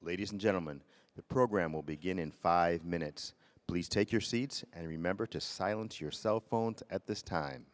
Ladies and gentlemen, the program will begin in 5 minutes. Please take your seats and remember to silence your cell phones at this time.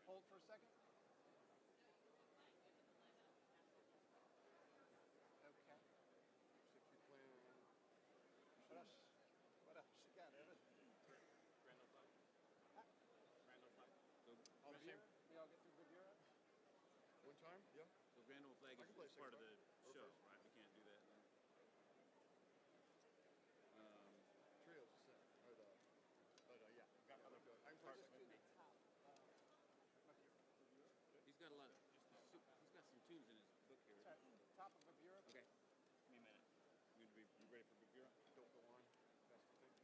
Hold for a second. Okay. 6-year plan. What else you got, Evan? Randall Flag. Randall Flag. So, we all get through Riviera? One time? Yeah. So Randall Flag is part of the show, right? We can't do that. Trios is set. Yeah. I can play Just do the top. He's got a lot of. He's got some tunes in his book here. Sorry, top of Riviera. Okay. Give me a minute. You ready for Riviera? Don't go on. That's the thing.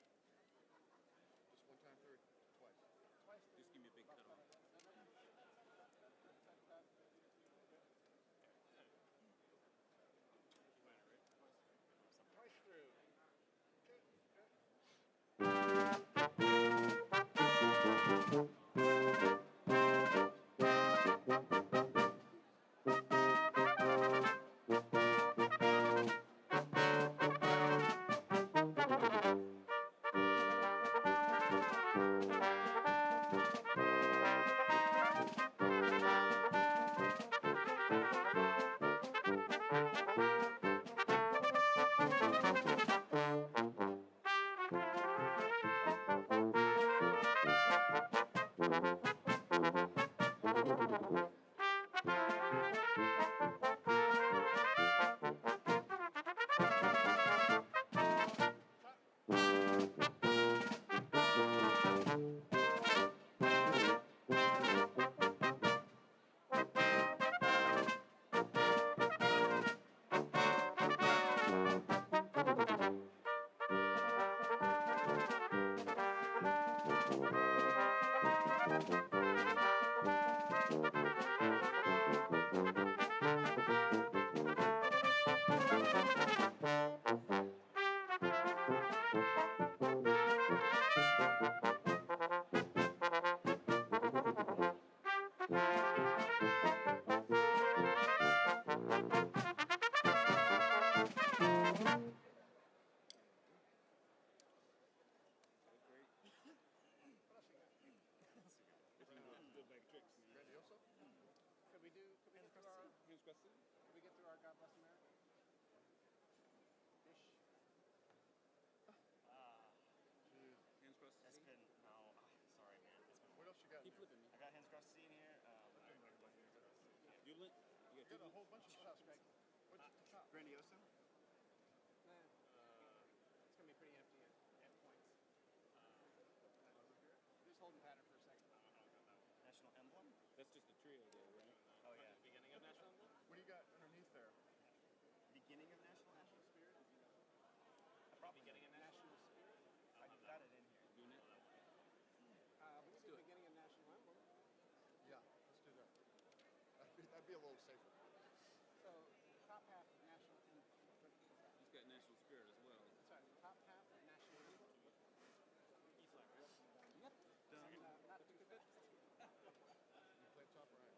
Just one time third. Twice. Twice through. Just give me a big cut on it. Twice through. Could we get through our God Bless America? Ish. Hands crossed. It's been, no, sorry, man. It's been, What else you got? Keep flipping me. I got hands crossed C in here. You lit? You got a whole bunch of What else, stuff. Greg? What's at the top? Grandiosa? Nah. It's going to be pretty empty at points. Just holding pattern for a second. National Emblem? That's just a trio there, right? Oh, yeah. Beginning of National Emblem? What do you got underneath there? Beginning of National Spirit? Probably Beginning of National Spirit? I got it in here. Doing it? We can do beginning of National Emblem. Yeah, let's do that. That'd be a little safer. So, top half of National Emblem. He's got National Spirit as well. Sorry, top half of National Emblem. E flat, right? Yep. Not too good. You play top right.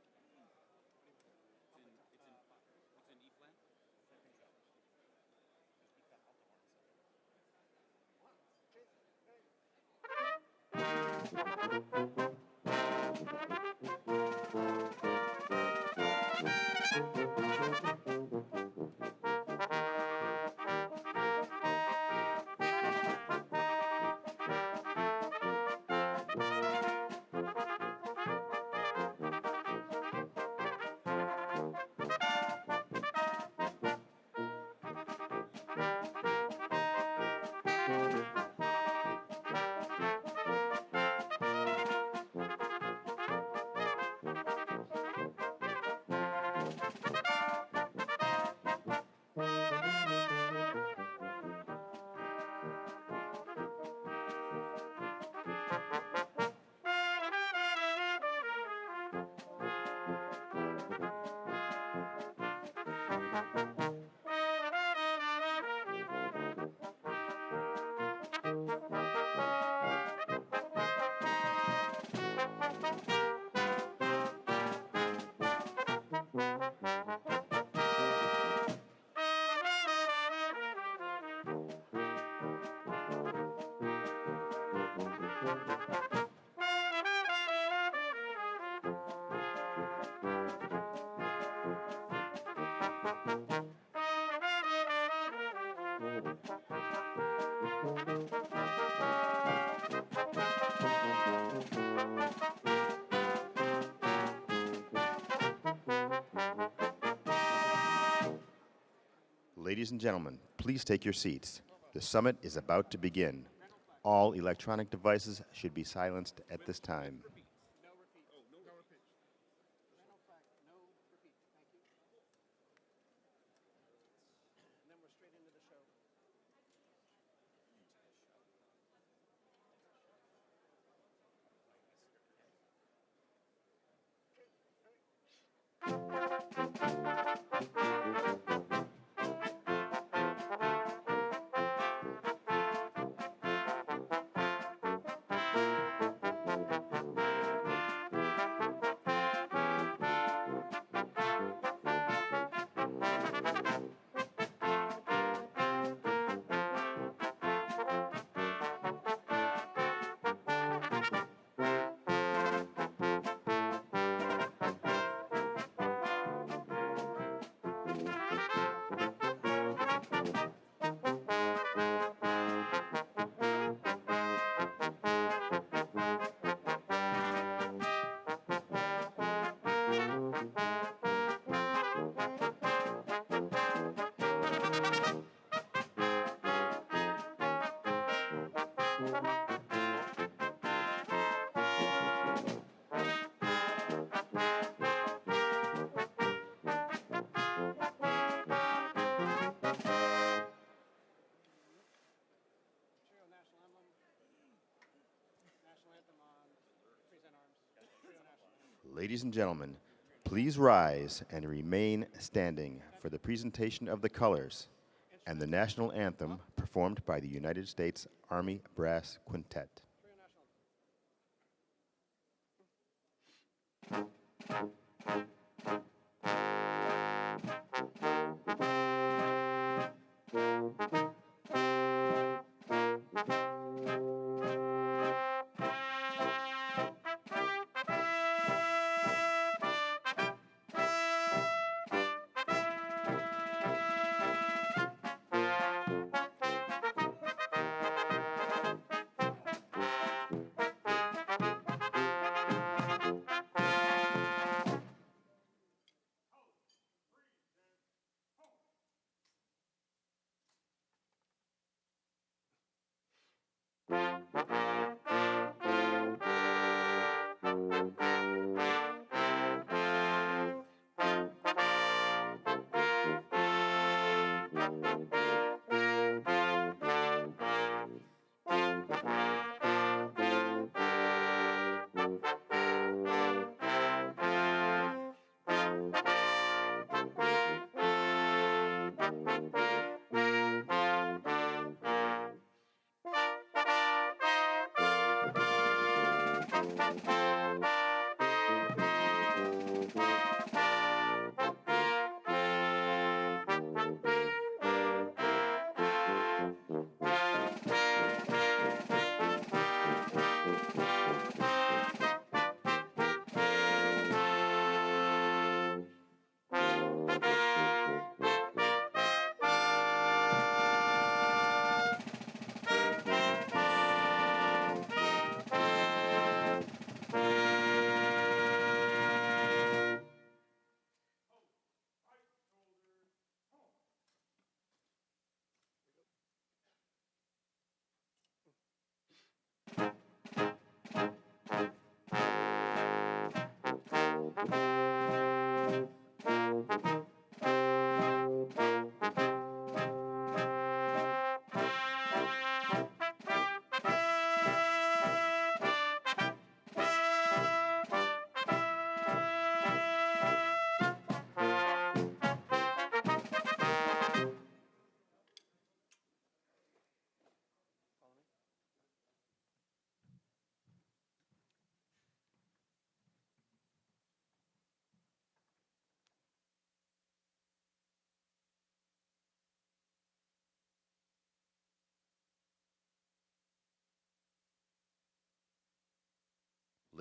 Ladies and gentlemen, please take your seats. The summit is about to begin. All electronic devices should be silenced at this time. No repeats. No repeats. Randall flag, no repeats. Thank you. And then we're straight into the show. Trio national emblem. National anthem on. Present arms. Trio national emblem. Ladies and gentlemen, please rise and remain standing for the presentation of the colors and the national anthem performed by the United States Army Brass Quintet. Trio national emblem.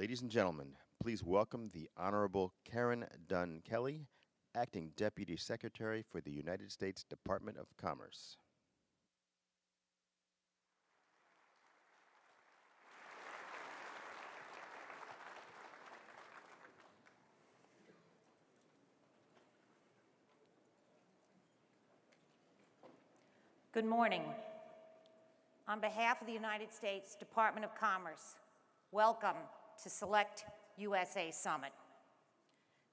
Ladies and gentlemen, please welcome the Honorable Karen Dunn Kelly, Acting Deputy Secretary for the United States Department of Commerce. Good morning. On behalf of the United States Department of Commerce, welcome to SelectUSA Summit.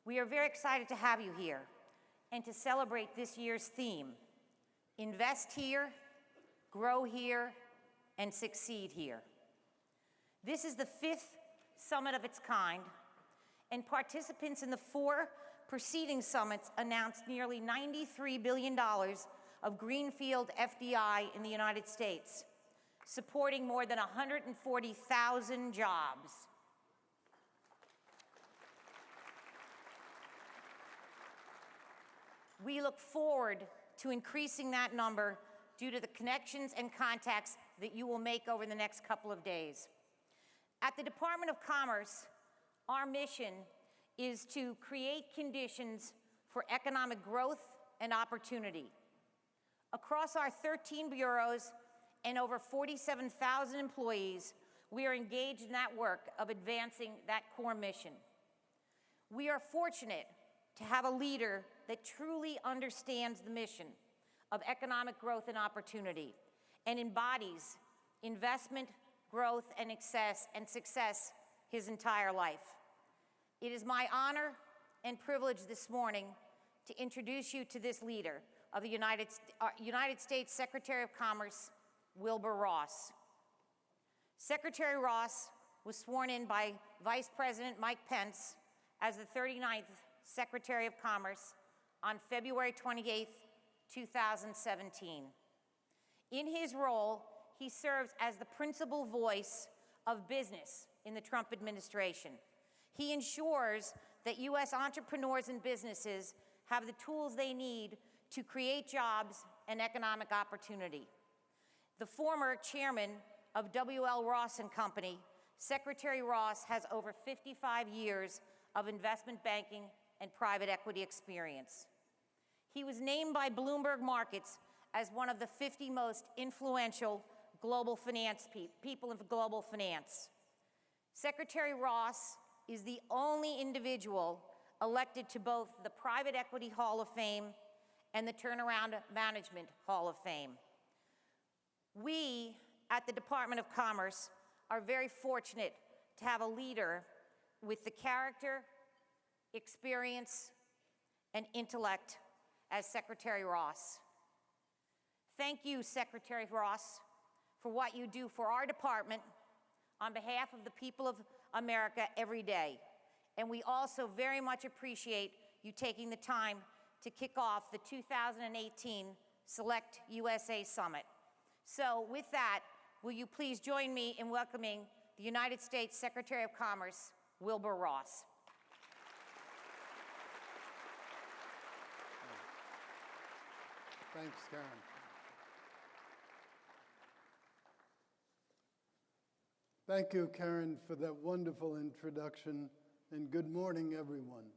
We are very excited to have you here and to celebrate this year's theme, Invest Here, Grow Here, and Succeed Here. This is the 5th summit of its kind, and participants in the 4 preceding summits announced nearly $93 billion of greenfield FDI in the United States, supporting more than 140,000 jobs. We look forward to increasing that number due to the connections and contacts that you will make over the next couple of days. At the Department of Commerce, our mission is to create conditions for economic growth and opportunity. Across our 13 bureaus and over 47,000 employees, we are engaged in that work of advancing that core mission. We are fortunate to have a leader that truly understands the mission of economic growth and opportunity and embodies investment, growth, and success his entire life. It is my honor and privilege this morning to introduce you to this leader of the United States Secretary of Commerce, Wilbur Ross. Secretary Ross was sworn in by Vice President Mike Pence as the 39th Secretary of Commerce on February 28, 2017. In his role, he serves as the principal voice of business in the Trump administration. He ensures that U.S. entrepreneurs and businesses have the tools they need to create jobs and economic opportunity. The former chairman of W.L. Ross & Company, Secretary Ross has over 55 years of investment banking and private equity experience. He was named by Bloomberg Markets as one of the 50 most influential global finance people in global finance. Secretary Ross is the only individual elected to both the Private Equity Hall of Fame and the Turnaround Management Hall of Fame. We at the Department of Commerce are very fortunate to have a leader with the character, experience, and intellect as Secretary Ross. Thank you, Secretary Ross, for what you do for our department on behalf of the people of America every day. And we also very much appreciate you taking the time to kick off the 2018 SelectUSA Summit. So with that, will you please join me in welcoming the United States Secretary of Commerce, Wilbur Ross. Thanks, Karen. Thank you, Karen, for that wonderful introduction, and good morning, everyone.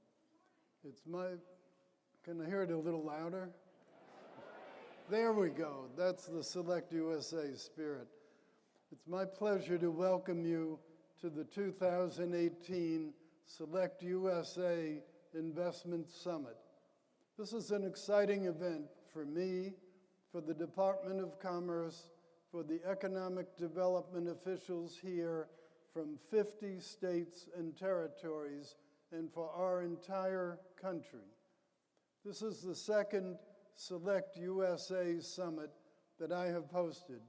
Can I hear it a little louder? There we go. That's the SelectUSA spirit. It's my pleasure to welcome you to the 2018 SelectUSA Investment Summit. This is an exciting event for me, for the Department of Commerce, for the economic development officials here from 50 states and territories, and for our entire country. This is the second SelectUSA Summit that I have hosted,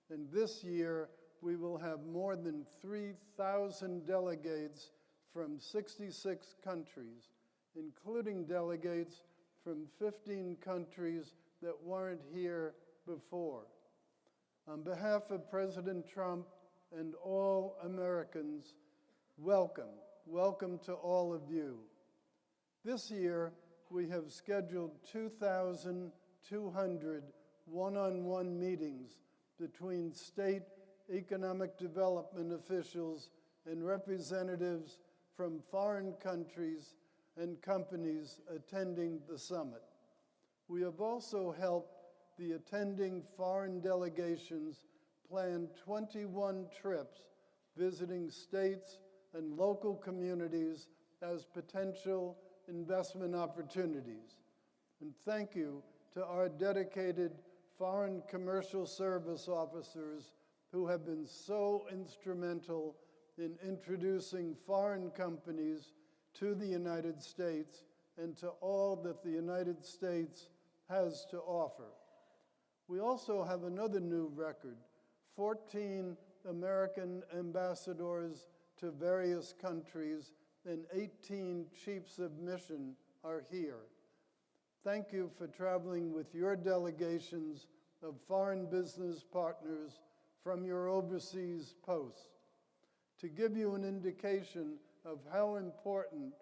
and this year we will have more than 3,000 delegates from 66 countries, including delegates from 15 countries that weren't here before. On behalf of President Trump and all Americans, welcome. Welcome to all of you. This year, we have scheduled 2,200 one-on-one meetings between state economic development officials and representatives from foreign countries and companies attending the summit. We have also helped the attending foreign delegations plan 21 trips visiting states and local communities as potential investment opportunities. And thank you to our dedicated foreign commercial service officers who have been so instrumental in introducing foreign companies to the United States and to all that the United States has to offer. We also have another new record, 14 American ambassadors to various countries and 18 chiefs of mission are here. Thank you for traveling with your delegations of foreign business partners from your overseas posts. To give you an indication of how important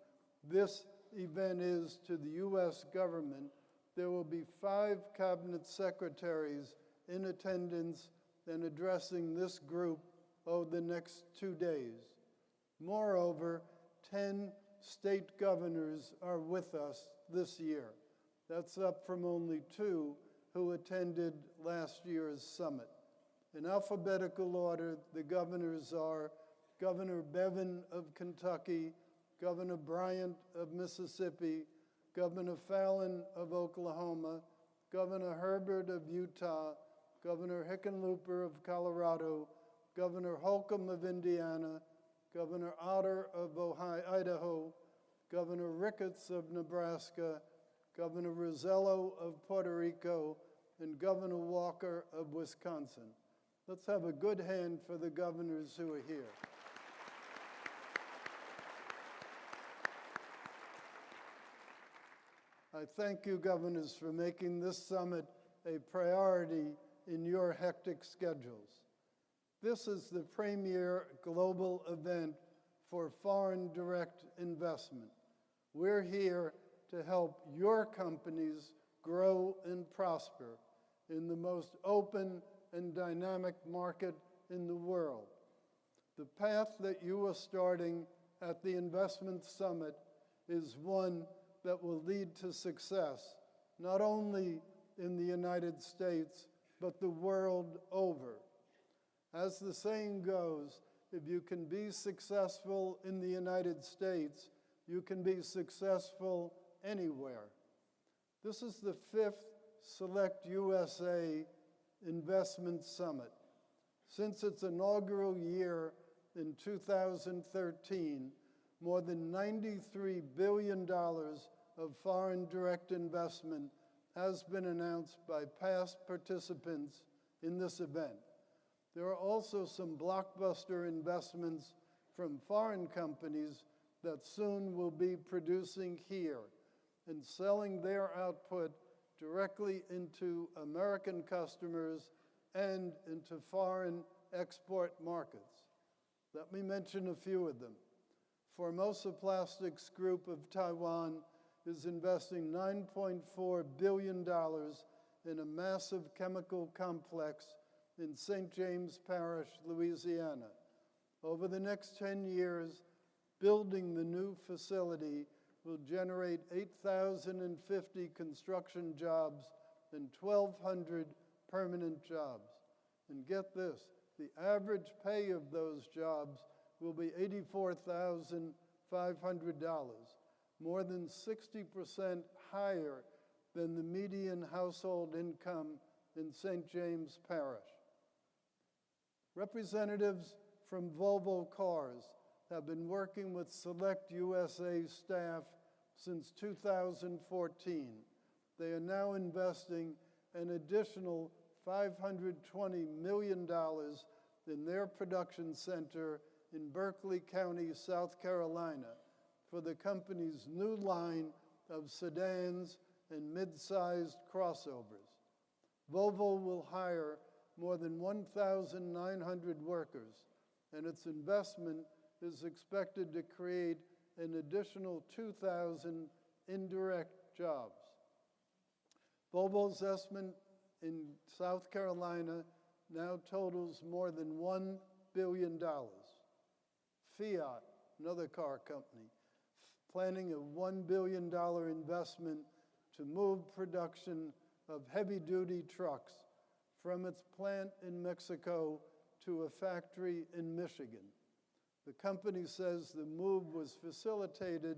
this event is to the U.S. government, there will be 5 cabinet secretaries in attendance and addressing this group over the next 2 days. Moreover, 10 state governors are with us this year. That's up from only 2 who attended last year's summit. In alphabetical order, the governors are Governor Bevin of Kentucky, Governor Bryant of Mississippi, Governor Fallin of Oklahoma, Governor Herbert of Utah, Governor Hickenlooper of Colorado, Governor Holcomb of Indiana, Governor Otter of Idaho, Governor Ricketts of Nebraska, Governor Rosello of Puerto Rico, and Governor Walker of Wisconsin. Let's have a good hand for the governors who are here. I thank you, governors, for making this summit a priority in your hectic schedules. This is the premier global event for foreign direct investment. We're here to help your companies grow and prosper in the most open and dynamic market in the world. The path that you are starting at the Investment Summit is one that will lead to success, not only in the United States, but the world over. As the saying goes, if you can be successful in the United States, you can be successful anywhere. This is the 5th SelectUSA Investment Summit. Since its inaugural year in 2013, more than $93 billion of foreign direct investment has been announced by past participants in this event. There are also some blockbuster investments from foreign companies that soon will be producing here and selling their output directly into American customers and into foreign export markets. Let me mention a few of them. Formosa Plastics Group of Taiwan is investing $9.4 billion in a massive chemical complex in St. James Parish, Louisiana. Over the next 10 years, building the new facility will generate 8,050 construction jobs and 1,200 permanent jobs. And get this, the average pay of those jobs will be $84,500, more than 60% higher than the median household income in St. James Parish. Representatives from Volvo Cars have been working with SelectUSA staff since 2014. They are now investing an additional $520 million in their production center in Berkeley County, South Carolina, for the company's new line of sedans and mid-sized crossovers. Volvo will hire more than 1,900 workers, and its investment is expected to create an additional 2,000 indirect jobs. Volvo's investment in South Carolina now totals more than $1 billion. Fiat, another car company, planning a $1 billion investment to move production of heavy-duty trucks from its plant in Mexico to a factory in Michigan. The company says the move was facilitated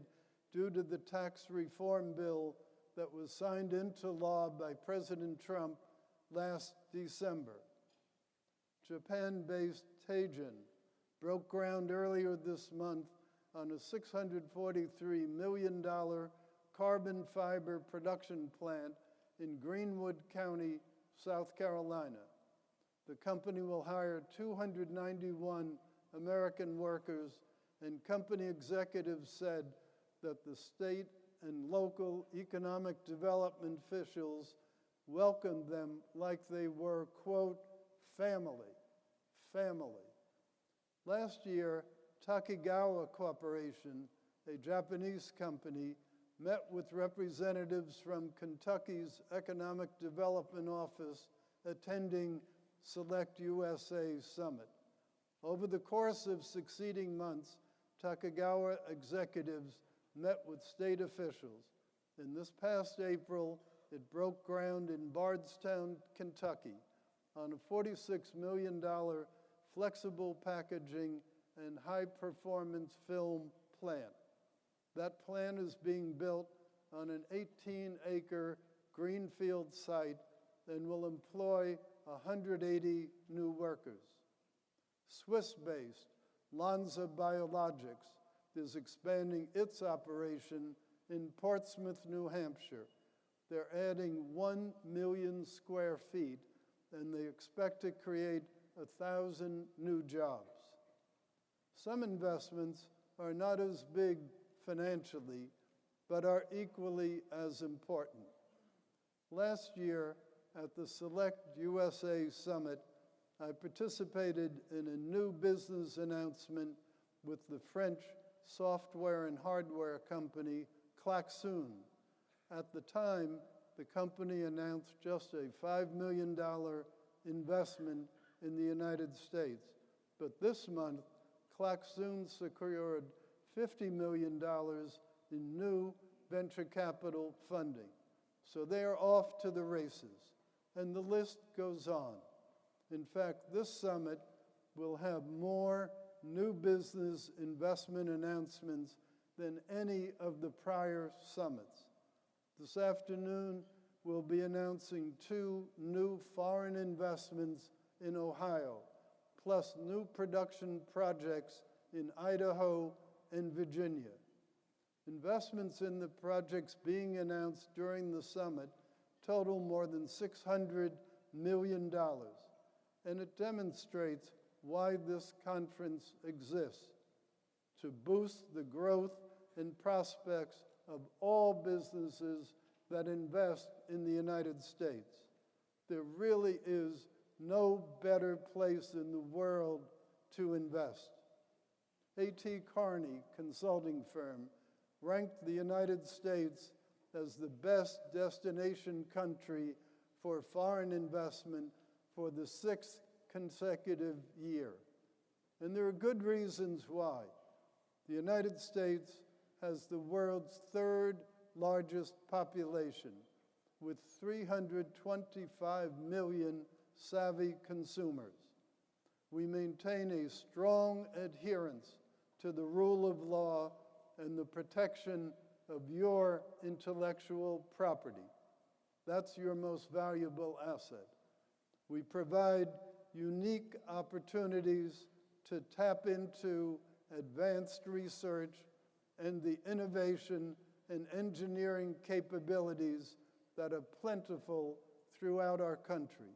due to the tax reform bill that was signed into law by President Trump last December. Japan-based Teijin broke ground earlier this month on a $643 million carbon fiber production plant in Greenwood County, South Carolina. The company will hire 291 American workers, and company executives said that the state and local economic development officials welcomed them like they were, quote, family. Last year, Takegawa Corporation, a Japanese company, met with representatives from Kentucky's Economic Development Office attending SelectUSA Summit. Over the course of succeeding months, Takegawa executives met with state officials. In this past April, it broke ground in Bardstown, Kentucky, on a $46 million flexible packaging and high-performance film plant. That plant is being built on an 18-acre greenfield site and will employ 180 new workers. Swiss-based Lonza Biologics is expanding its operation in Portsmouth, New Hampshire. They're adding 1 million square feet, and they expect to create 1,000 new jobs. Some investments are not as big financially, but are equally as important. Last year, at the SelectUSA Summit, I participated in a new business announcement with the French software and hardware company Klaxoon. At the time, the company announced just a $5 million investment in the United States. But this month, Klaxoon secured $50 million in new venture capital funding. So they are off to the races, and the list goes on. In fact, this summit will have more new business investment announcements than any of the prior summits. This afternoon, we'll be announcing 2 new foreign investments in Ohio, plus new production projects in Idaho and Virginia. Investments in the projects being announced during the summit total more than $600 million, and it demonstrates why this conference exists: to boost the growth and prospects of all businesses that invest in the United States. There really is no better place in the world to invest. A.T. Kearney consulting firm ranked the United States as the best destination country for foreign investment for the 6th consecutive year. And there are good reasons why. The United States has the world's 3rd largest population, with 325 million savvy consumers. We maintain a strong adherence to the rule of law and the protection of your intellectual property. That's your most valuable asset. We provide unique opportunities to tap into advanced research and the innovation and engineering capabilities that are plentiful throughout our country.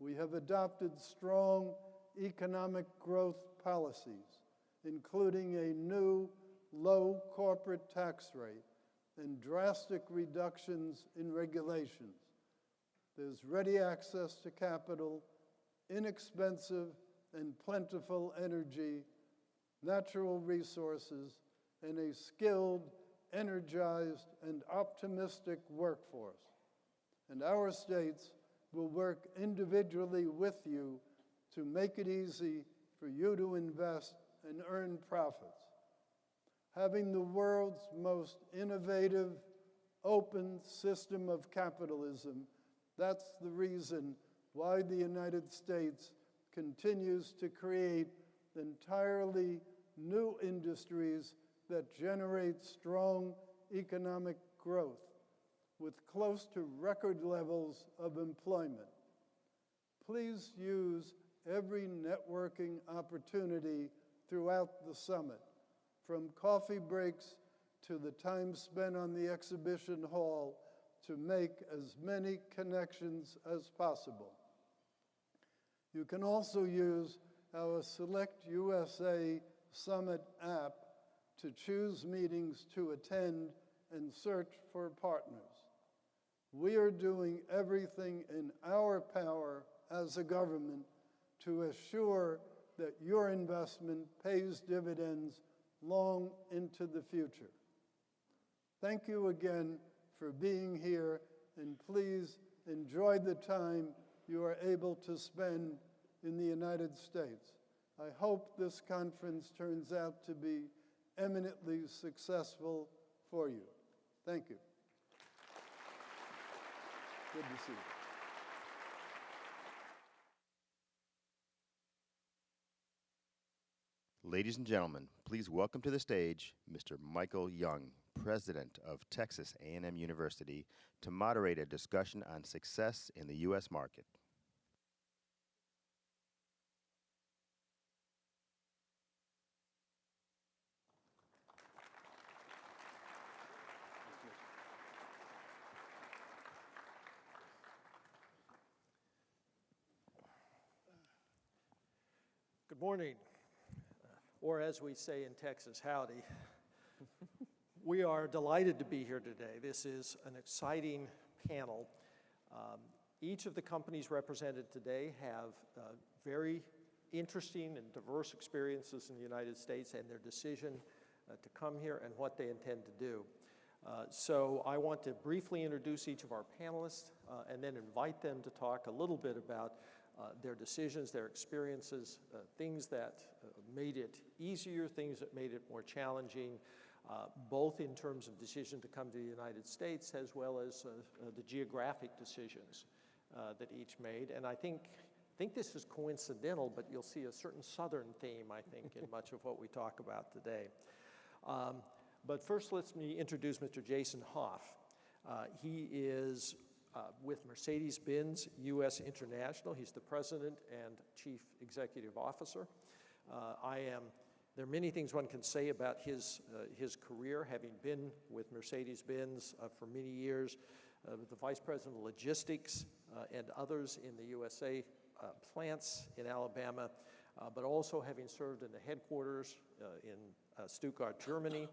We have adopted strong economic growth policies, including a new low corporate tax rate and drastic reductions in regulations. There's ready access to capital, inexpensive and plentiful energy, natural resources, and a skilled, energized, and optimistic workforce. And our states will work individually with you to make it easy for you to invest and earn profits. Having the world's most innovative, open system of capitalism, that's the reason why the United States continues to create entirely new industries that generate strong economic growth with close to record levels of employment. Please use every networking opportunity throughout the summit, from coffee breaks to the time spent on the exhibition hall, to make as many connections as possible. You can also use our SelectUSA Summit app to choose meetings to attend and search for partners. We are doing everything in our power as a government to assure that your investment pays dividends long into the future. Thank you again for being here, and please enjoy the time you are able to spend in the United States. I hope this conference turns out to be eminently successful for you. Thank you. Good to see you. Ladies and gentlemen, please welcome to the stage Mr. Michael Young, President of Texas A&M University, to moderate a discussion on success in the U.S. market. Good morning, or as we say in Texas, howdy. We are delighted to be here today. This is an exciting panel. Each of the companies represented today have very interesting and diverse experiences in the United States and their decision to come here and what they intend to do. So I want to briefly introduce each of our panelists and then invite them to talk a little bit about their decisions, their experiences, things that made it easier, things that made it more challenging, both in terms of decision to come to the United States as well as the geographic decisions that each made. And I think this is coincidental, but you'll see a certain Southern theme, I think, in much of what we talk about today. But first, let me introduce Mr. Jason Hoff. He is with Mercedes-Benz US International. He's the president and chief executive officer. There are many things one can say about his career, having been with Mercedes-Benz for many years, the vice president of logistics and others in the USA plants in Alabama, but also having served in the headquarters in Stuttgart, Germany.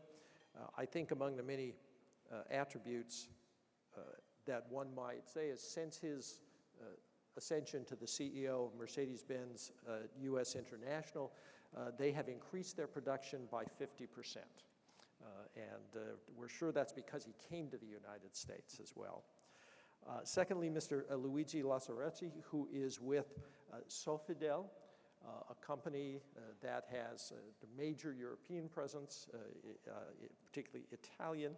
I think among the many attributes that one might say is since his ascension to the CEO of Mercedes-Benz US International, they have increased their production by 50%. And we're sure that's because he came to the United States as well. Secondly, Mr. Luigi Lazzaretti, who is with Sofidel, a company that has a major European presence, particularly Italian,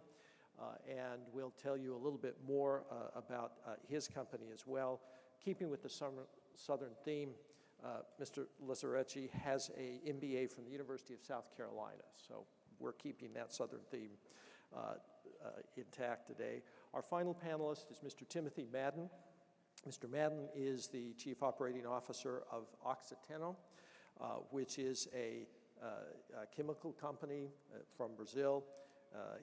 and we'll tell you a little bit more about his company as well. Keeping with the Southern theme, Mr. Lazzaretti has an MBA from the University of South Carolina, so we're keeping that Southern theme intact today. Our final panelist is Mr. Timothy Madden. Mr. Madden is the Chief Operating Officer of Oxiteno, which is a chemical company from Brazil.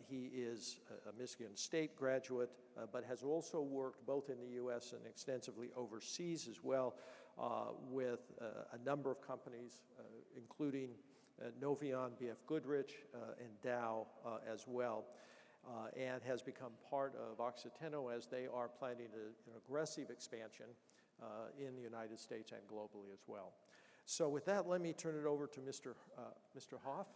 He is a Michigan State graduate, but has also worked both in the U.S. and extensively overseas as well with a number of companies, including Novion, B.F. Goodrich, and Dow as well, and has become part of Oxiteno as they are planning an aggressive expansion in the United States and globally as well. So with that, let me turn it over to Mr. Hoff.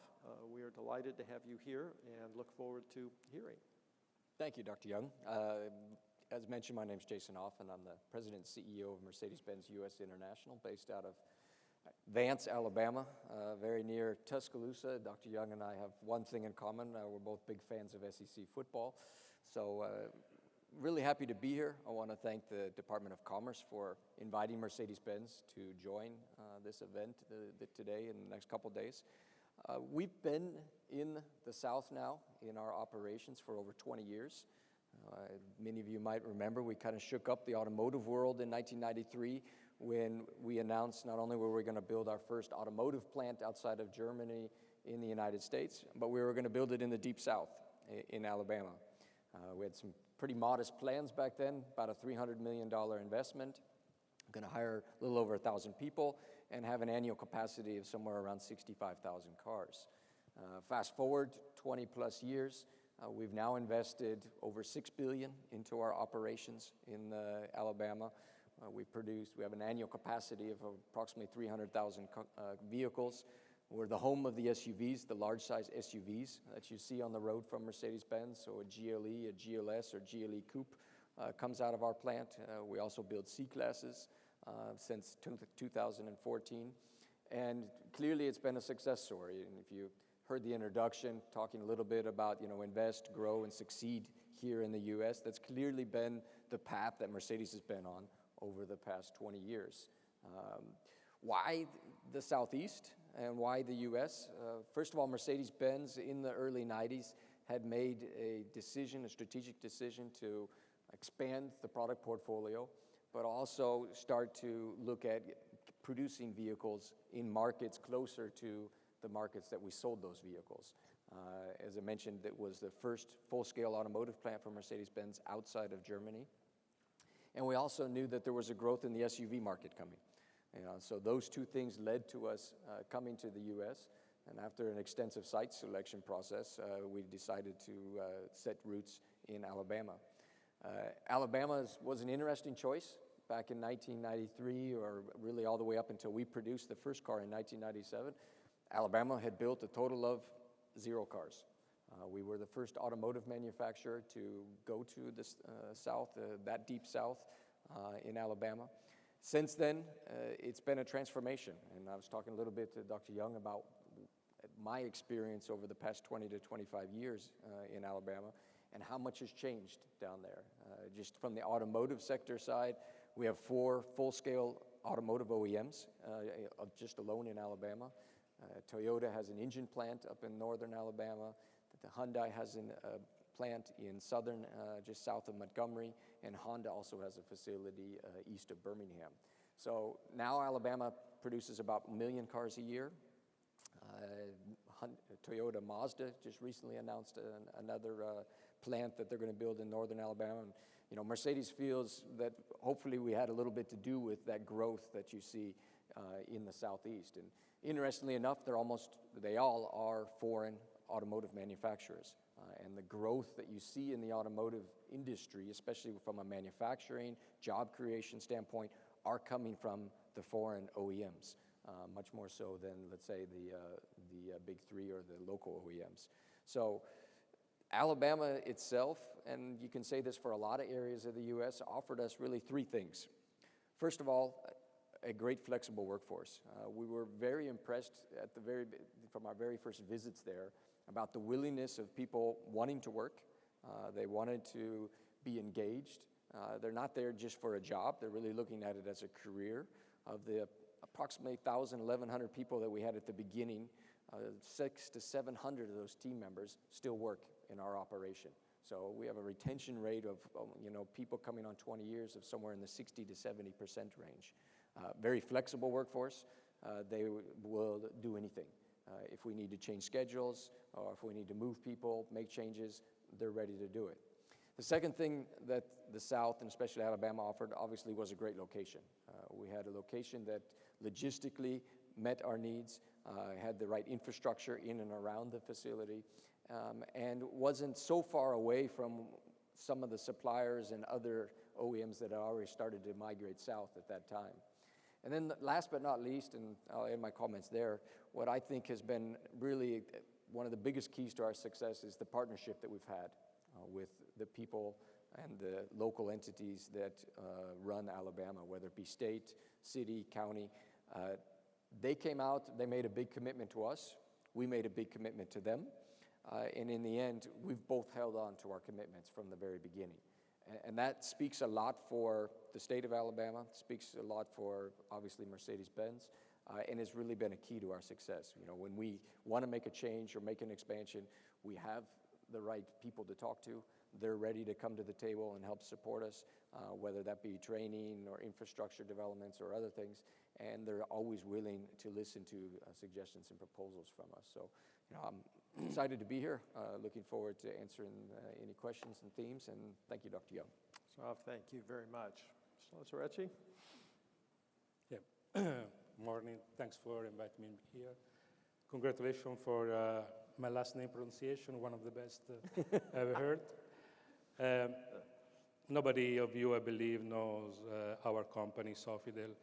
We are delighted to have you here and look forward to hearing. Thank you, Dr. Young. As mentioned, my name is Jason Hoff, and I'm the President and CEO of Mercedes-Benz US International, based out of Vance, Alabama, very near Tuscaloosa. Dr. Young and I have one thing in common. We're both big fans of SEC football. So really happy to be here. I want to thank the Department of Commerce for inviting Mercedes-Benz to join this event today and the next couple days. We've been in the South now in our operations for over 20 years. Many of you might remember we kind of shook up the automotive world in 1993 when we announced not only were we going to build our first automotive plant outside of Germany in the United States, but we were going to build it in the Deep South in Alabama. We had some pretty modest plans back then, about a $300 million investment. Going to hire a little over 1,000 people and have an annual capacity of somewhere around 65,000 cars. Fast forward 20 plus years, we've now invested over $6 billion into our operations in Alabama. We have an annual capacity of approximately 300,000 vehicles. We're the home of the SUVs, the large size SUVs that you see on the road from Mercedes-Benz. So a GLE, a GLS, or GLE Coupe comes out of our plant. We also build C-Classes since 2014. And clearly it's been a success story. And if you heard the introduction, talking a little bit about, invest, grow, and succeed here in the U.S., that's clearly been the path that Mercedes has been on over the past 20 years. Why the Southeast and why the U.S.? First of all, Mercedes-Benz in the early 90s had made a strategic decision to expand the product portfolio, but also start to look at producing vehicles in markets closer to the markets that we sold those vehicles. As I mentioned, it was the first full-scale automotive plant for Mercedes-Benz outside of Germany. And we also knew that there was a growth in the SUV market coming. So those two things led to us coming to the U.S. And after an extensive site selection process, we decided to set roots in Alabama. Alabama was an interesting choice back in 1993, or really all the way up until we produced the first car in 1997. Alabama had built a total of 0 cars. We were the first automotive manufacturer to go to the South, that deep South in Alabama. Since then, it's been a transformation. And I was talking a little bit to Dr. Young about my experience over the past 20 to 25 years in Alabama and how much has changed down there. Just from the automotive sector side, we have 4 full-scale automotive OEMs just alone in Alabama. Toyota has an engine plant up in northern Alabama. The Hyundai has a plant in southern, just south of Montgomery, and Honda also has a facility east of Birmingham. So now Alabama produces about 1 million cars a year. Toyota Mazda just recently announced another plant that they're going to build in northern Alabama. And, Mercedes feels that hopefully we had a little bit to do with that growth that you see in the Southeast. And interestingly enough, they all are foreign automotive manufacturers. And the growth that you see in the automotive industry, especially from a manufacturing, job creation standpoint, are coming from the foreign OEMs, much more so than, let's say, the big 3 or the local OEMs. So Alabama itself, and you can say this for a lot of areas of the U.S., offered us really 3 things. First of all, a great flexible workforce. We were very impressed from our very first visits there about the willingness of people wanting to work. They wanted to be engaged. They're not there just for a job. They're really looking at it as a career. Of the approximately 1,000, 1,100 people that we had at the beginning, 600 to 700 of those team members still work in our operation. So we have a retention rate of people coming on 20 years of somewhere in the 60 to 70% range. Very flexible workforce. They will do anything. If we need to change schedules or if we need to move people, make changes, they're ready to do it. The second thing that the South, and especially Alabama, offered obviously was a great location. We had a location that logistically met our needs, had the right infrastructure in and around the facility, and wasn't so far away from some of the suppliers and other OEMs that had already started to migrate south at that time. And then last but not least, and I'll end my comments there, what I think has been really one of the biggest keys to our success is the partnership that we've had with the people and the local entities that run Alabama, whether it be state, city, county. They came out, they made a big commitment to us. We made a big commitment to them. And in the end, we've both held on to our commitments from the very beginning. And that speaks a lot for the state of Alabama, speaks a lot for, obviously, Mercedes-Benz, and has really been a key to our success. You know, when we want to make a change or make an expansion, we have the right people to talk to. They're ready to come to the table and help support us, whether that be training or infrastructure developments or other things. And they're always willing to listen to suggestions and proposals from us. So, you know, I'm excited to be here. Looking forward to answering any questions and themes. And thank you, Dr. Young. So thank you very much. Mr. Lazaretti? Yeah. Morning. Thanks for inviting me here. Congratulations for my last name pronunciation, one of the best I've heard. Nobody of you, I believe, knows our company, Sofidel.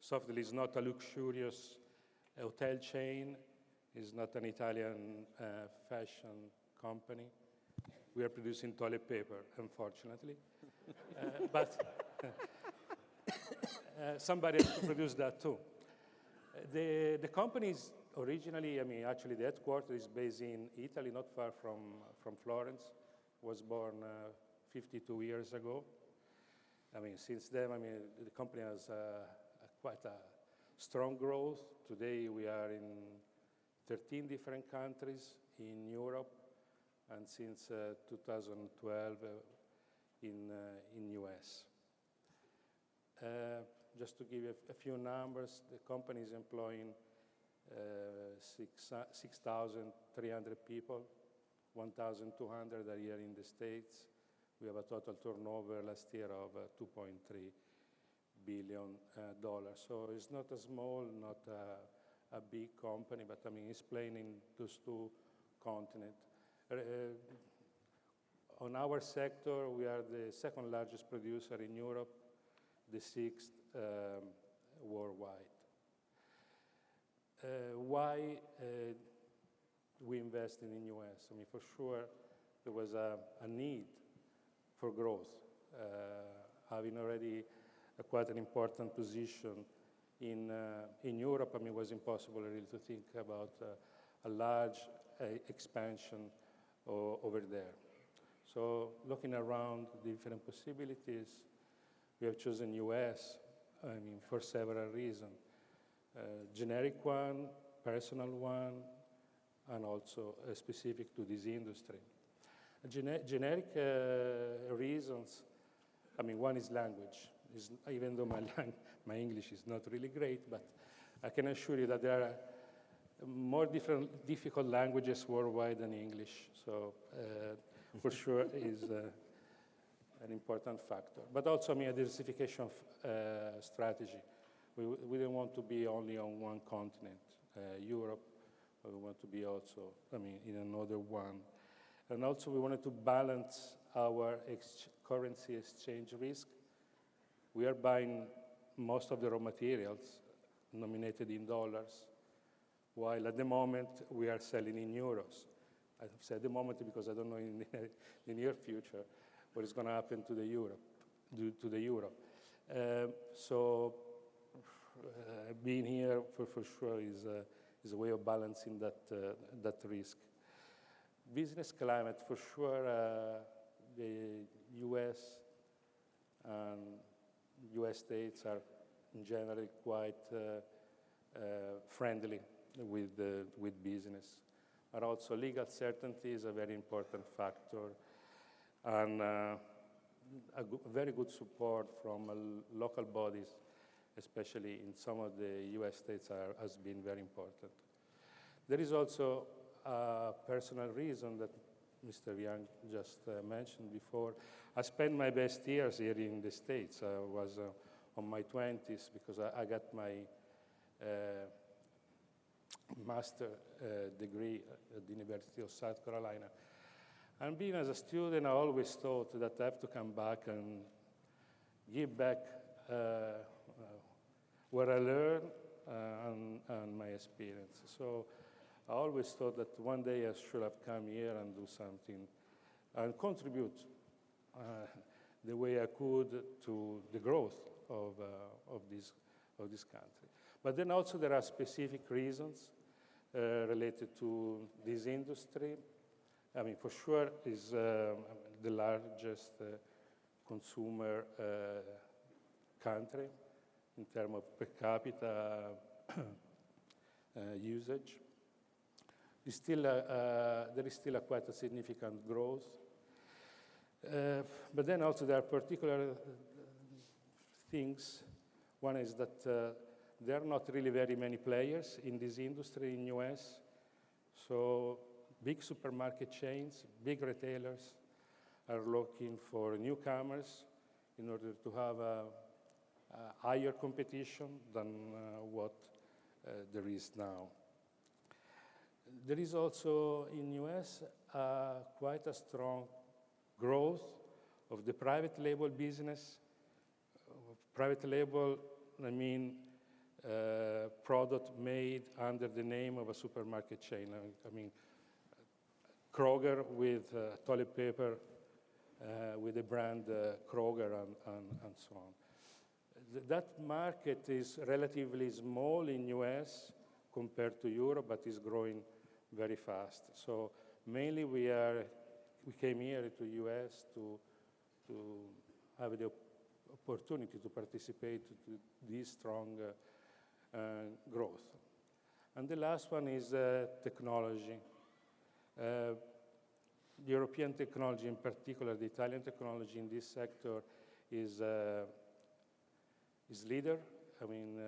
Sofidel is not a luxurious hotel chain. It's not an Italian fashion company. We are producing toilet paper, unfortunately. But somebody has to produce that too. The company is originally, I mean, actually the headquarters is based in Italy, not far from Florence. Was born 52 years ago. I mean, since then, I mean, the company has quite a strong growth. Today, we are in 13 different countries in Europe, and since 2012 in US. Just to give you a few numbers, the company is employing 6,300 people, 1,200 are here in the States. We have a total turnover last year of $2.3 billion. So it's not a small, not a big company, but I mean, it's playing in those two continents. On our sector, we are the second largest producer in Europe, the sixth worldwide. Why we invest in the US? I mean, for sure, there was a need for growth. Having already quite an important position in Europe, I mean, it was impossible really to think about a large expansion over there. So looking around the different possibilities, we have chosen US, I mean, for several reasons. Generic one, personal one, and also specific to this industry. Generic reasons, I mean, one is language. Even though my English is not really great, but I can assure you that there are more difficult languages worldwide than English. So for sure is an important factor. But also, I mean, a diversification strategy. We don't want to be only on one continent, Europe, but we want to be also, I mean, in another one. And also we wanted to balance our currency exchange risk. We are buying most of the raw materials nominated in dollars, while at the moment we are selling in euros. I say at the moment because I don't know in the near future what is going to happen to the euro. So being here for sure is a way of balancing that risk. Business climate, for sure, the U.S. and U.S. states are generally quite friendly with business. But also legal certainty is a very important factor, and very good support from local bodies, especially in some of the U.S. states, has been very important. There is also a personal reason that Mr. Young just mentioned before. I spent my best years here in the States. I was on my 20s because I got my master degree at the University of South Carolina. And being as a student, I always thought that I have to come back and give back what I learned and my experience. So I always thought that one day I should have come here and do something and contribute the way I could to the growth of this country. But then also there are specific reasons related to this industry. I mean, for sure, is the largest consumer country in terms of per capita usage. There is still quite a significant growth. But then also there are particular things. One is that there are not really very many players in this industry in US. So big supermarket chains, big retailers are looking for newcomers in order to have a higher competition than what there is now. There is also in US quite a strong growth of the private label business. Private label, I mean, product made under the name of a supermarket chain. I mean, Kroger with toilet paper with the brand Kroger and so on. That market is relatively small in US compared to Europe, but is growing very fast. So mainly we came here to US to have the opportunity to participate to this strong growth. And the last one is technology. European technology, in particular, the Italian technology in this sector is leader. I mean,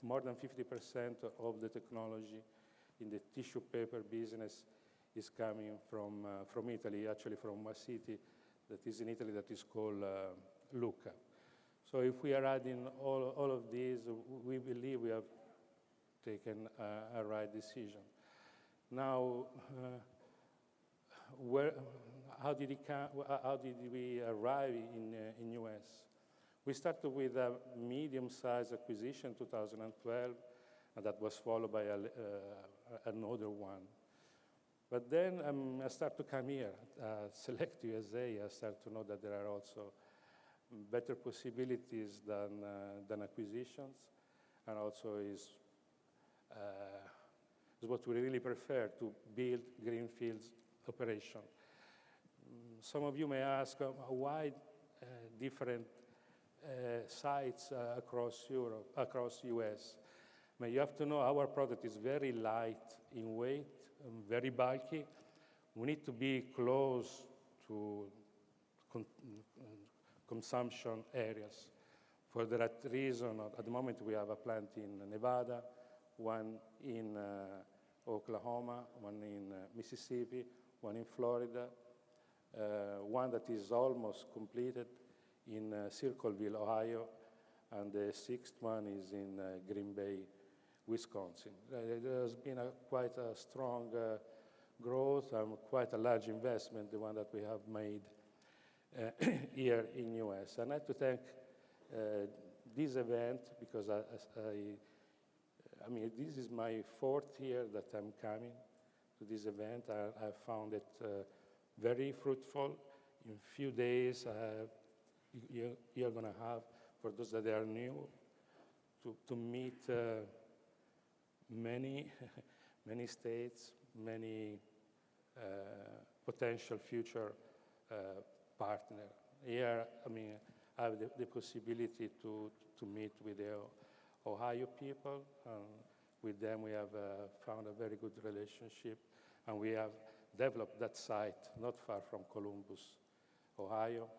more than 50% of the technology in the tissue paper business is coming from Italy, actually from a city that is in Italy that is called Lucca. So if we are adding all of these, we believe we have taken a right decision. Now, how did we arrive in US? We started with a medium-sized acquisition in 2012, and that was followed by another one. But then I started to come here, SelectUSA. I started to know that there are also better possibilities than acquisitions, and also is what we really prefer, to build greenfields operation. Some of you may ask why different sites across Europe, across US. But you have to know our product is very light in weight, very bulky. We need to be close to consumption areas. For that reason, at the moment we have a plant in Nevada, one in Oklahoma, one in Mississippi, one in Florida, one that is almost completed in Circleville, Ohio, and the sixth one is in Green Bay, Wisconsin. There has been quite a strong growth and quite a large investment, the one that we have made here in US. And I have to thank this event because I mean, this is my fourth year that I'm coming to this event. I found it very fruitful. In a few days, you're going to have, for those that are new, to meet many states, many potential future partners. Here, I mean, I have the possibility to meet with the Ohio people. With them, we have found a very good relationship, and we have developed that site not far from Columbus, Ohio.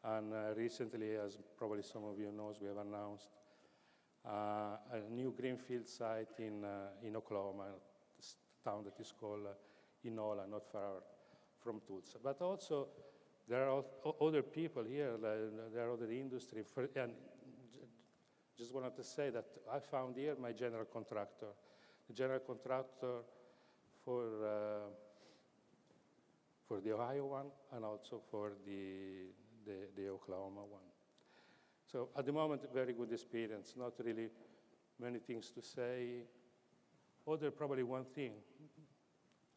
And recently, as probably some of you know, we have announced a new greenfield site in Oklahoma, a town that is called Inola, not far from Tulsa. But also, there are other people here, there are other industry. And just wanted to say that I found here my general contractor, the general contractor for the Ohio one and also for the Oklahoma one. So at the moment, very good experience, not really many things to say. Other probably one thing,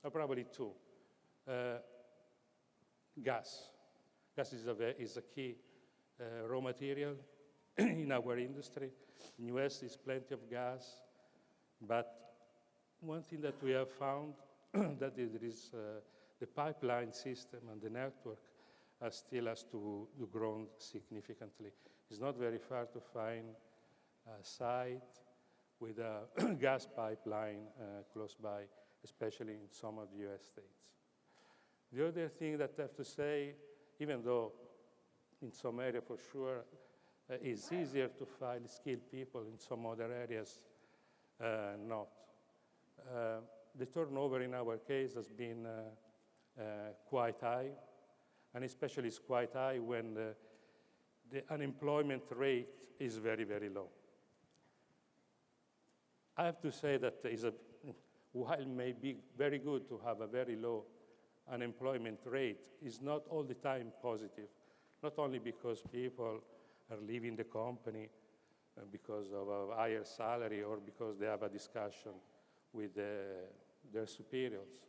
or probably two. Gas. Gas is a key raw material in our industry. In the US, there's plenty of gas, but one thing that we have found that there is the pipeline system and the network still has to grow significantly. It's not very far to find a site with a gas pipeline close by, especially in some of the US states. The other thing that I have to say, even though in some areas for sure it's easier to find skilled people, in some other areas not. The turnover in our case has been quite high, and especially it's quite high when the unemployment rate is very, very low. I have to say that while it may be very good to have a very low unemployment rate, is not all the time positive, not only because people are leaving the company because of a higher salary or because they have a discussion with their superiors.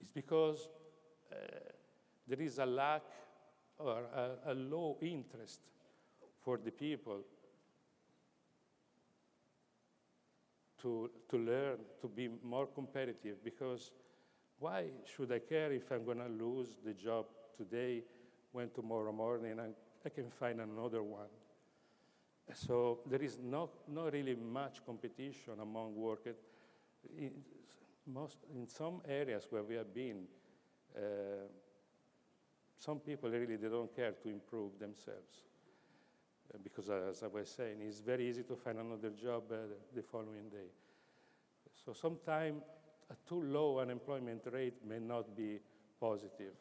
It's because there is a lack or a low interest for the people to learn, to be more competitive, because why should I care if I'm going to lose the job today when tomorrow morning I can find another one? So there is not really much competition among workers. In some areas where we have been, some people really they don't care to improve themselves. Because as I was saying, it's very easy to find another job the following day. So sometimes a too low unemployment rate may not be positive.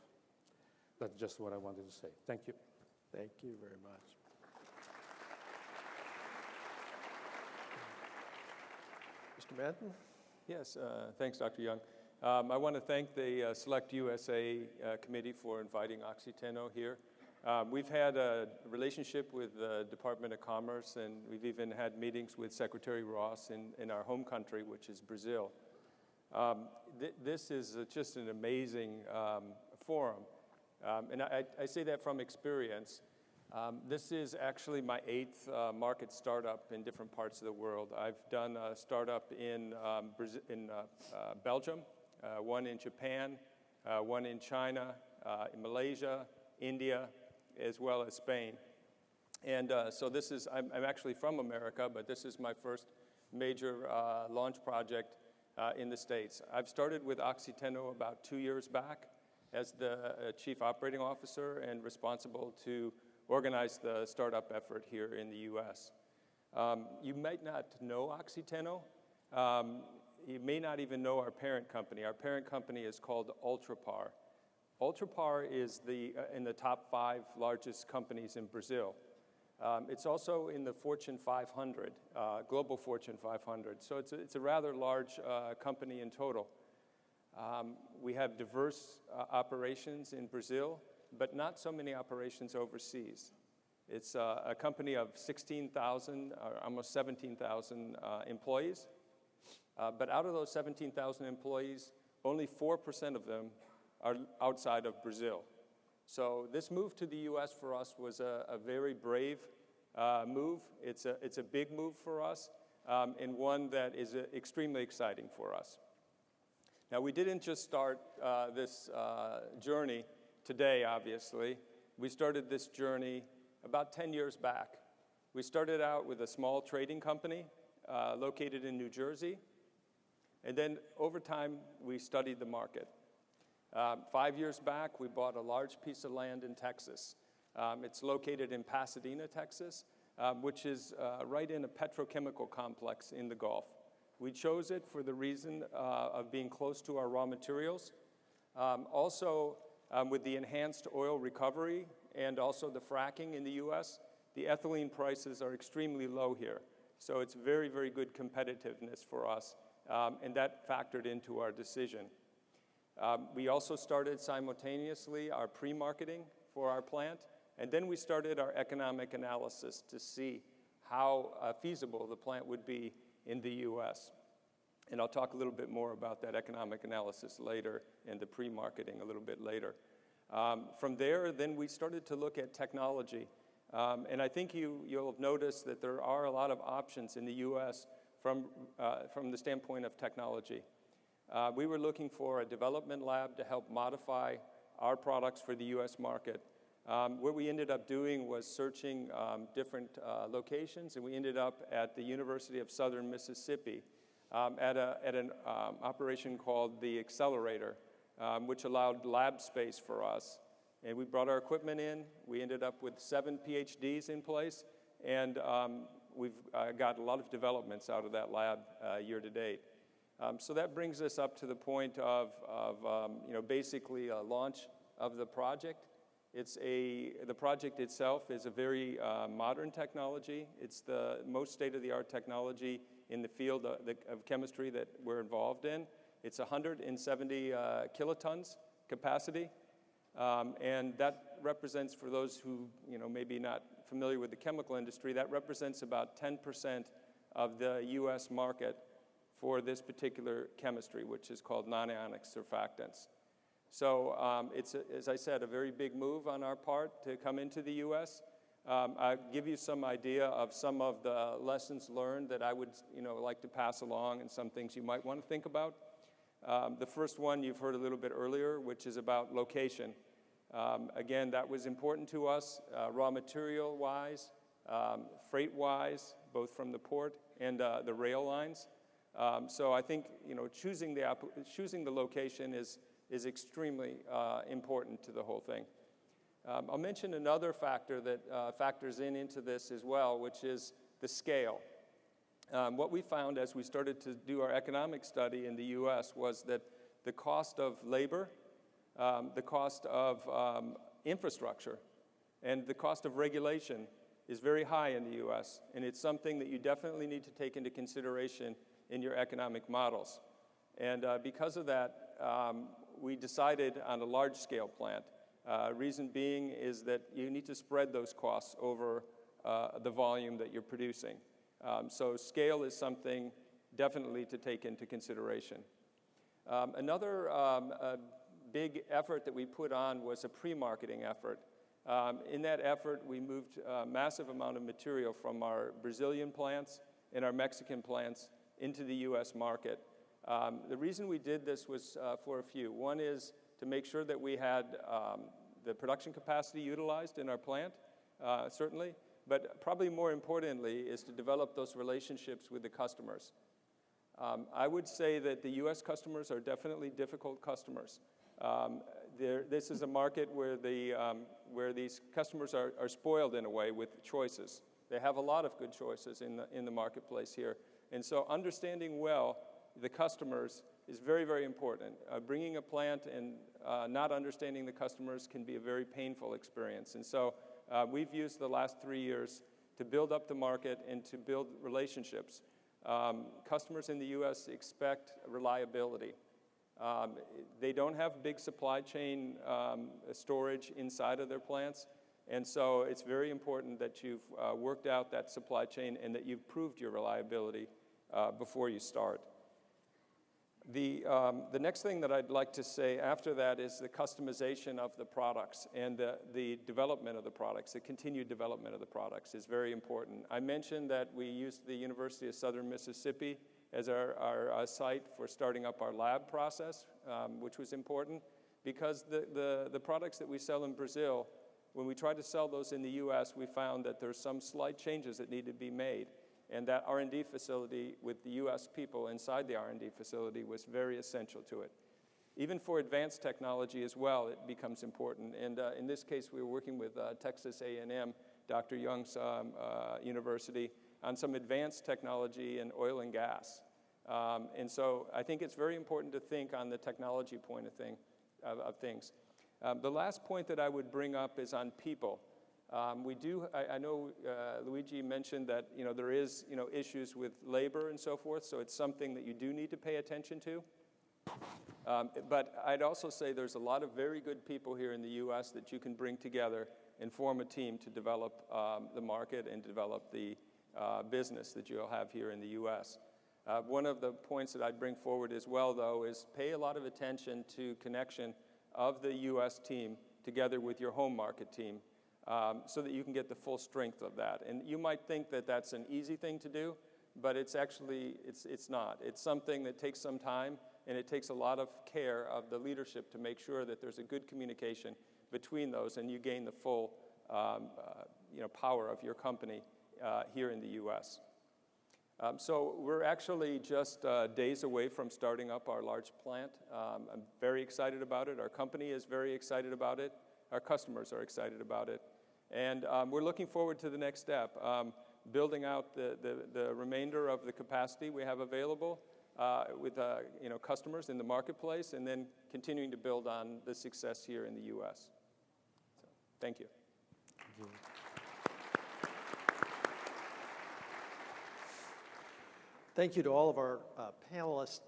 That's just what I wanted to say. Thank you. Thank you very much. Mr. Madden? Yes, thanks, Dr. Young. I want to thank the SelectUSA committee for inviting Oxiteno here. We've had a relationship with the Department of Commerce, and we've even had meetings with Secretary Ross in our home country, which is Brazil. This is just an amazing forum, and I say that from experience. This is actually my 8th market startup in different parts of the world. I've done a startup in Belgium, one in Japan, one in China, in Malaysia, India, as well as Spain. And so this is, I'm actually from America, but this is my first major launch project in the States. I've started with Oxiteno about 2 years back as the chief operating officer and responsible to organize the startup effort here in the US. You might not know Oxiteno. You may not even know our parent company. Our parent company is called Ultrapar. Ultrapar is in the top 5 largest companies in Brazil. It's also in the Fortune 500, global Fortune 500. So it's a rather large company in total. We have diverse operations in Brazil, but not so many operations overseas. It's a company of 16,000, or almost 17,000 employees. But out of those 17,000 employees, only 4% of them are outside of Brazil. So this move to the US for us was a very brave move. It's a big move for us, and one that is extremely exciting for us. Now, we didn't just start this journey today, obviously. We started this journey about 10 years back. We started out with a small trading company located in New Jersey, and then over time, we studied the market. 5 years back, we bought a large piece of land in Texas. It's located in Pasadena, Texas, which is right in a petrochemical complex in the Gulf. We chose it for the reason of being close to our raw materials. Also, with the enhanced oil recovery and also the fracking in the US, the ethylene prices are extremely low here. So it's very, very good competitiveness for us, and that factored into our decision. We also started simultaneously our pre-marketing for our plant, and then we started our economic analysis to see how feasible the plant would be in the US. And I'll talk a little bit more about that economic analysis later and the pre-marketing a little bit later. From there, then we started to look at technology. And I think you'll have noticed that there are a lot of options in the U.S. from the standpoint of technology. We were looking for a development lab to help modify our products for the U.S. market. What we ended up doing was searching different locations, and we ended up at the University of Southern Mississippi at an operation called the Accelerator, which allowed lab space for us. And we brought our equipment in. We ended up with 7 PhDs in place, and we've got a lot of developments out of that lab year to date. So that brings us up to the point of basically a launch of the project. The project itself is a very modern technology. It's the most state-of-the-art technology in the field of chemistry that we're involved in. It's 170 kilotons capacity, and that represents, for those who maybe not familiar with the chemical industry, that represents about 10% of the U.S. market for this particular chemistry, which is called non-ionic surfactants. So it's, as I said, a very big move on our part to come into the U.S. I'll give you some idea of some of the lessons learned that I would like to pass along, and some things you might want to think about. The first one you've heard a little bit earlier, which is about location. Again, that was important to us, raw material-wise, freight-wise, both from the port and the rail lines. So I think choosing the location is extremely important to the whole thing. I'll mention another factor that factors into this as well, which is the scale. What we found as we started to do our economic study in the U.S. was that the cost of labor, the cost of infrastructure, and the cost of regulation is very high in the U.S., and it's something that you definitely need to take into consideration in your economic models. And because of that, we decided on a large-scale plant. Reason being is that you need to spread those costs over the volume that you're producing. So scale is something definitely to take into consideration. Another big effort that we put on was a pre-marketing effort. In that effort, we moved a massive amount of material from our Brazilian plants and our Mexican plants into the U.S. market. The reason we did this was for a few. One is to make sure that we had the production capacity utilized in our plant, certainly, but probably more importantly is to develop those relationships with the customers. I would say that the U.S. customers are definitely difficult customers. This is a market where these customers are spoiled in a way with choices. They have a lot of good choices in the marketplace here. And so understanding well the customers is very, very important. Bringing a plant and not understanding the customers can be a very painful experience. And so we've used the last 3 years to build up the market and to build relationships. Customers in the U.S. expect reliability. They don't have big supply chain storage inside of their plants, and so it's very important that you've worked out that supply chain and that you've proved your reliability before you start. The next thing that I'd like to say after that is the customization of the products and the development of the products, the continued development of the products is very important. I mentioned that we used the University of Southern Mississippi as our site for starting up our lab process, which was important because the products that we sell in Brazil, when we tried to sell those in the U.S., we found that there's some slight changes that need to be made. And that R&D facility with the U.S. people inside the R&D facility was very essential to it. Even for advanced technology as well, it becomes important. And in this case, we were working with Texas A&M, Dr. Young's university, on some advanced technology in oil and gas. And so I think it's very important to think on the technology point of things. The last point that I would bring up is on people. I know Luigi mentioned that there is issues with labor and so forth, so it's something that you do need to pay attention to. But I'd also say there's a lot of very good people here in the U.S. that you can bring together and form a team to develop the market and develop the business that you'll have here in the U.S. One of the points that I'd bring forward as well, though, is pay a lot of attention to connection of the U.S. team together with your home market team so that you can get the full strength of that. And you might think that that's an easy thing to do, but it's actually, it's not. It's something that takes some time, and it takes a lot of care of the leadership to make sure that there's a good communication between those, and you gain the full power of your company here in the U.S. So we're actually just days away from starting up our large plant. I'm very excited about it. Our company is very excited about it. Our customers are excited about it. And we're looking forward to the next step, building out the remainder of the capacity we have available with customers in the marketplace, and then continuing to build on the success here in the U.S. So, thank you. Thank you. Thank you to all of our panelists.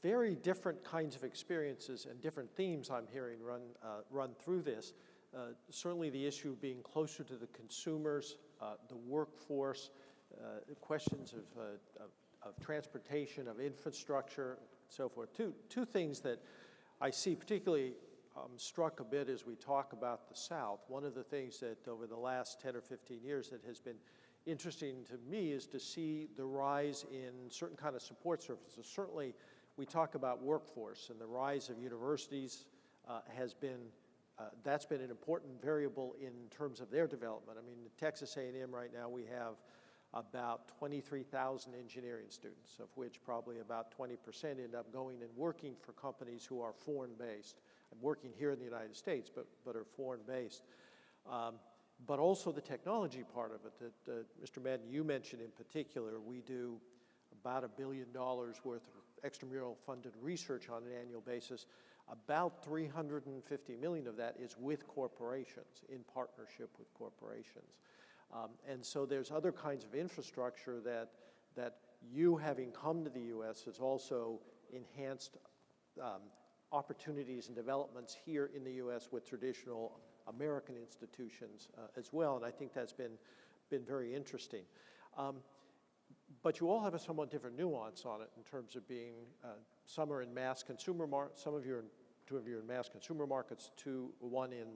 Very different kinds of experiences and different themes I'm hearing run through this. Certainly the issue of being closer to the consumers, the workforce, questions of transportation, of infrastructure, and so forth. Two things that I see particularly struck a bit as we talk about the South. One of the things that over the last 10 or 15 years that has been interesting to me is to see the rise in certain kind of support services. Certainly, we talk about workforce, and the rise of universities that's been an important variable in terms of their development. I mean, at Texas A&M right now, we have about 23,000 engineering students, of which probably about 20% end up going and working for companies who are foreign-based, and working here in the United States, but are foreign-based. But also the technology part of it that Mr. Madden, you mentioned in particular. We do about $1 billion worth of extramural funded research on an annual basis. About 350 million of that is with corporations, in partnership with corporations. And so there's other kinds of infrastructure that you, having come to the U.S., has also enhanced opportunities and developments here in the U.S. with traditional American institutions as well, and I think that's been very interesting. But you all have a somewhat different nuance on it in terms of being, some are in mass consumer markets, two of you are in mass consumer markets, one in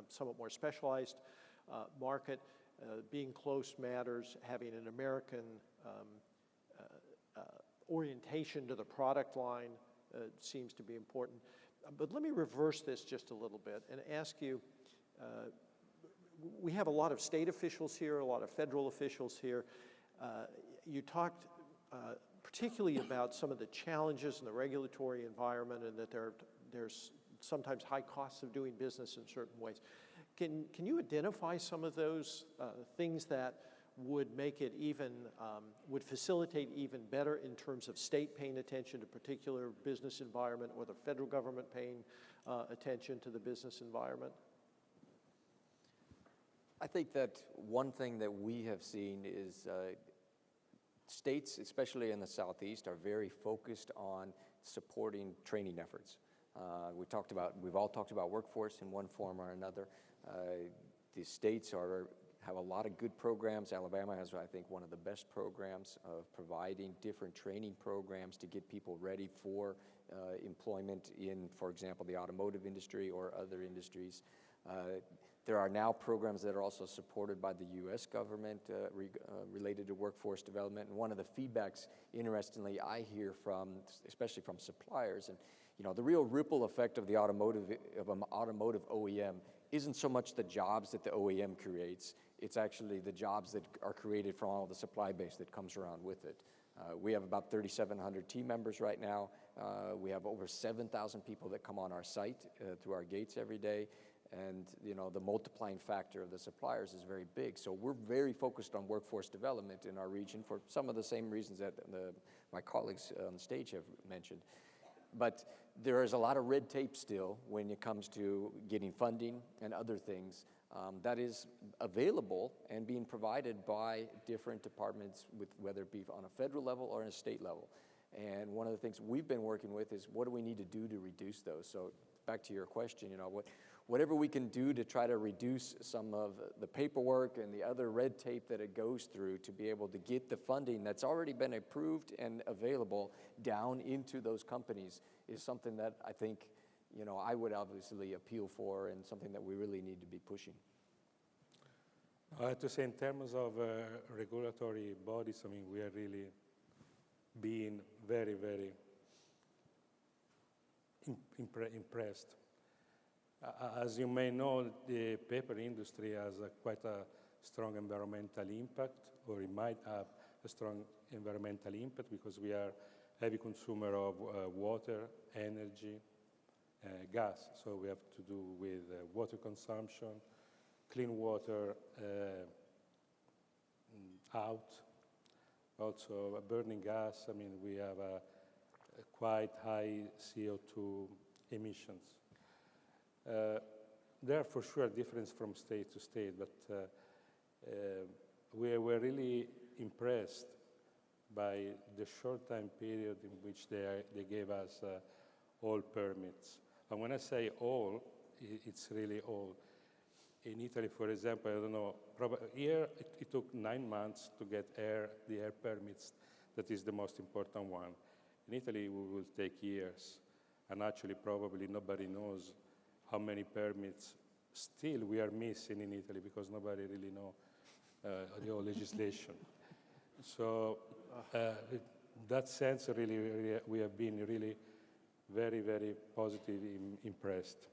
somewhat more specialized market. Being close matters, having an American orientation to the product line seems to be important. But let me reverse this just a little bit and ask you, we have a lot of state officials here, a lot of federal officials here. You talked particularly about some of the challenges in the regulatory environment, and that there's sometimes high costs of doing business in certain ways. Can you identify some of those things that would make it even, would facilitate even better in terms of state paying attention to particular business environment, or the federal government paying attention to the business environment? I think that one thing that we have seen is states, especially in the Southeast, are very focused on supporting training efforts. We've all talked about workforce in one form or another. The states have a lot of good programs. Alabama has, I think, one of the best programs of providing different training programs to get people ready for employment in, for example, the automotive industry or other industries. There are now programs that are also supported by the U.S. government related to workforce development. And one of the feedbacks, interestingly, I hear from, especially from suppliers, and the real ripple effect of an automotive OEM isn't so much the jobs that the OEM creates, it's actually the jobs that are created from all the supply base that comes around with it. We have about 3,700 team members right now. We have over 7,000 people that come on our site through our gates every day. And the multiplying factor of the suppliers is very big. So we're very focused on workforce development in our region for some of the same reasons that my colleagues on stage have mentioned. But there is a lot of red tape still when it comes to getting funding and other things that is available and being provided by different departments, whether it be on a federal level or on a state level. And one of the things we've been working with is what do we need to do to reduce those? So back to your question, whatever we can do to try to reduce some of the paperwork and the other red tape that it goes through to be able to get the funding that's already been approved and available down into those companies is something that I think I would obviously appeal for and something that we really need to be pushing. I have to say, in terms of regulatory bodies, I mean, we are really being very, very impressed. As you may know, the paper industry has quite a strong environmental impact, or it might have a strong environmental impact because we are heavy consumer of water, energy, gas. So we have to do with water consumption, clean water out, also burning gas. I mean, we have a quite high CO2 emissions. There are for sure differences from state to state, but we were really impressed by the short time period in which they gave us all permits. And when I say all, it's really all. In Italy, for example, I don't know, here it took 9 months to get the air permits. That is the most important one. In Italy, we will take years. And actually, probably nobody knows how many permits still we are missing in Italy because nobody really knows the whole legislation. So in that sense, really, we have been really very, very positively impressed.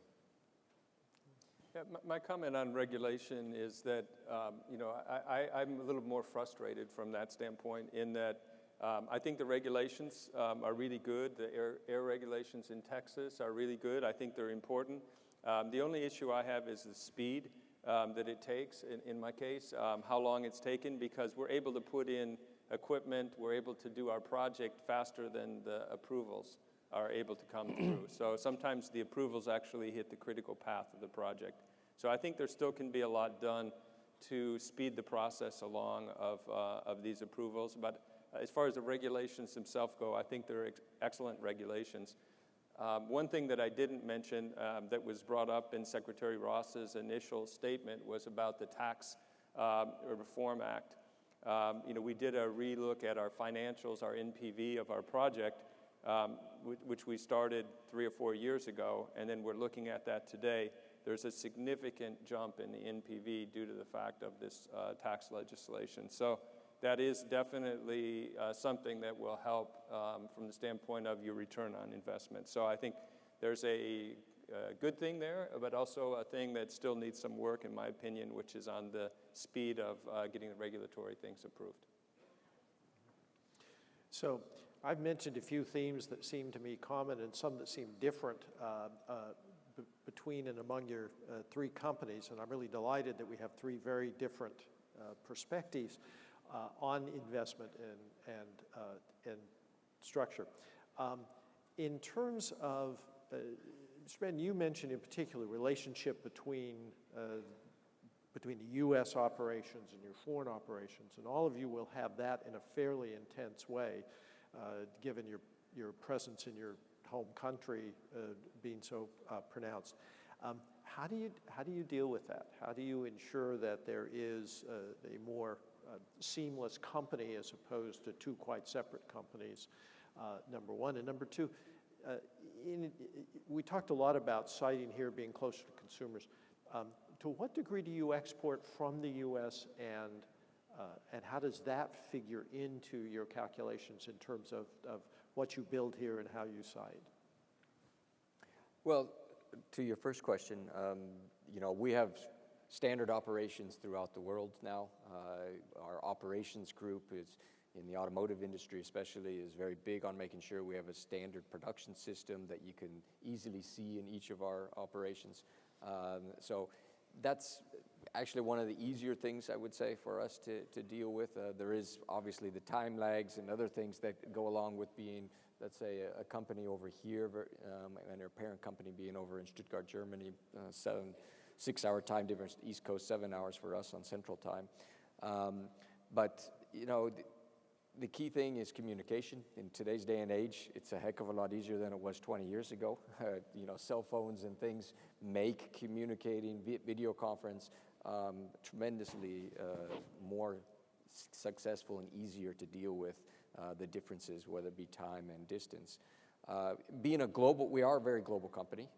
Yeah, my comment on regulation is that, I'm a little more frustrated from that standpoint in that I think the regulations are really good. The air regulations in Texas are really good. I think they're important. The only issue I have is the speed that it takes, in my case, how long it's taken, because we're able to put in equipment, we're able to do our project faster than the approvals are able to come through. So sometimes the approvals actually hit the critical path of the project. So I think there still can be a lot done to speed the process along of these approvals. But as far as the regulations themselves go, I think they're excellent regulations. One thing that I didn't mention that was brought up in Secretary Ross's initial statement was about the Tax Reform Act. We did a relook at our financials, our NPV of our project, which we started 3 or 4 years ago, and then we're looking at that today. There's a significant jump in the NPV due to the fact of this tax legislation. So that is definitely something that will help from the standpoint of your return on investment. So I think there's a good thing there, but also a thing that still needs some work, in my opinion, which is on the speed of getting the regulatory things approved. So I've mentioned a few themes that seem to me common and some that seem different between and among your 3 companies, and I'm really delighted that we have 3 very different perspectives on investment and structure. In terms of, Mr. Ben, you mentioned in particular relationship between the U.S. operations and your foreign operations, and all of you will have that in a fairly intense way, given your presence in your home country being so pronounced. How do you deal with that? How do you ensure that there is a more seamless company as opposed to 2 quite separate companies, number one? And number 2, we talked a lot about siting here being closer to consumers. To what degree do you export from the U.S. and how does that figure into your calculations in terms of what you build here and how you site? Well, to your first question, we have standard operations throughout the world now. Our operations group is, in the automotive industry especially, is very big on making sure we have a standard production system that you can easily see in each of our operations. So that's actually one of the easier things, I would say, for us to deal with. There is obviously the time lags and other things that go along with being, let's say, a company over here and our parent company being over in Stuttgart, Germany, 6-hour time difference, East Coast, 7 hours for us on Central Time. But the key thing is communication. In today's day and age, it's a heck of a lot easier than it was 20 years ago. Cell phones and things make communicating via video conference tremendously more successful and easier to deal with the differences, whether it be time and distance. Being a global, we are a very global company.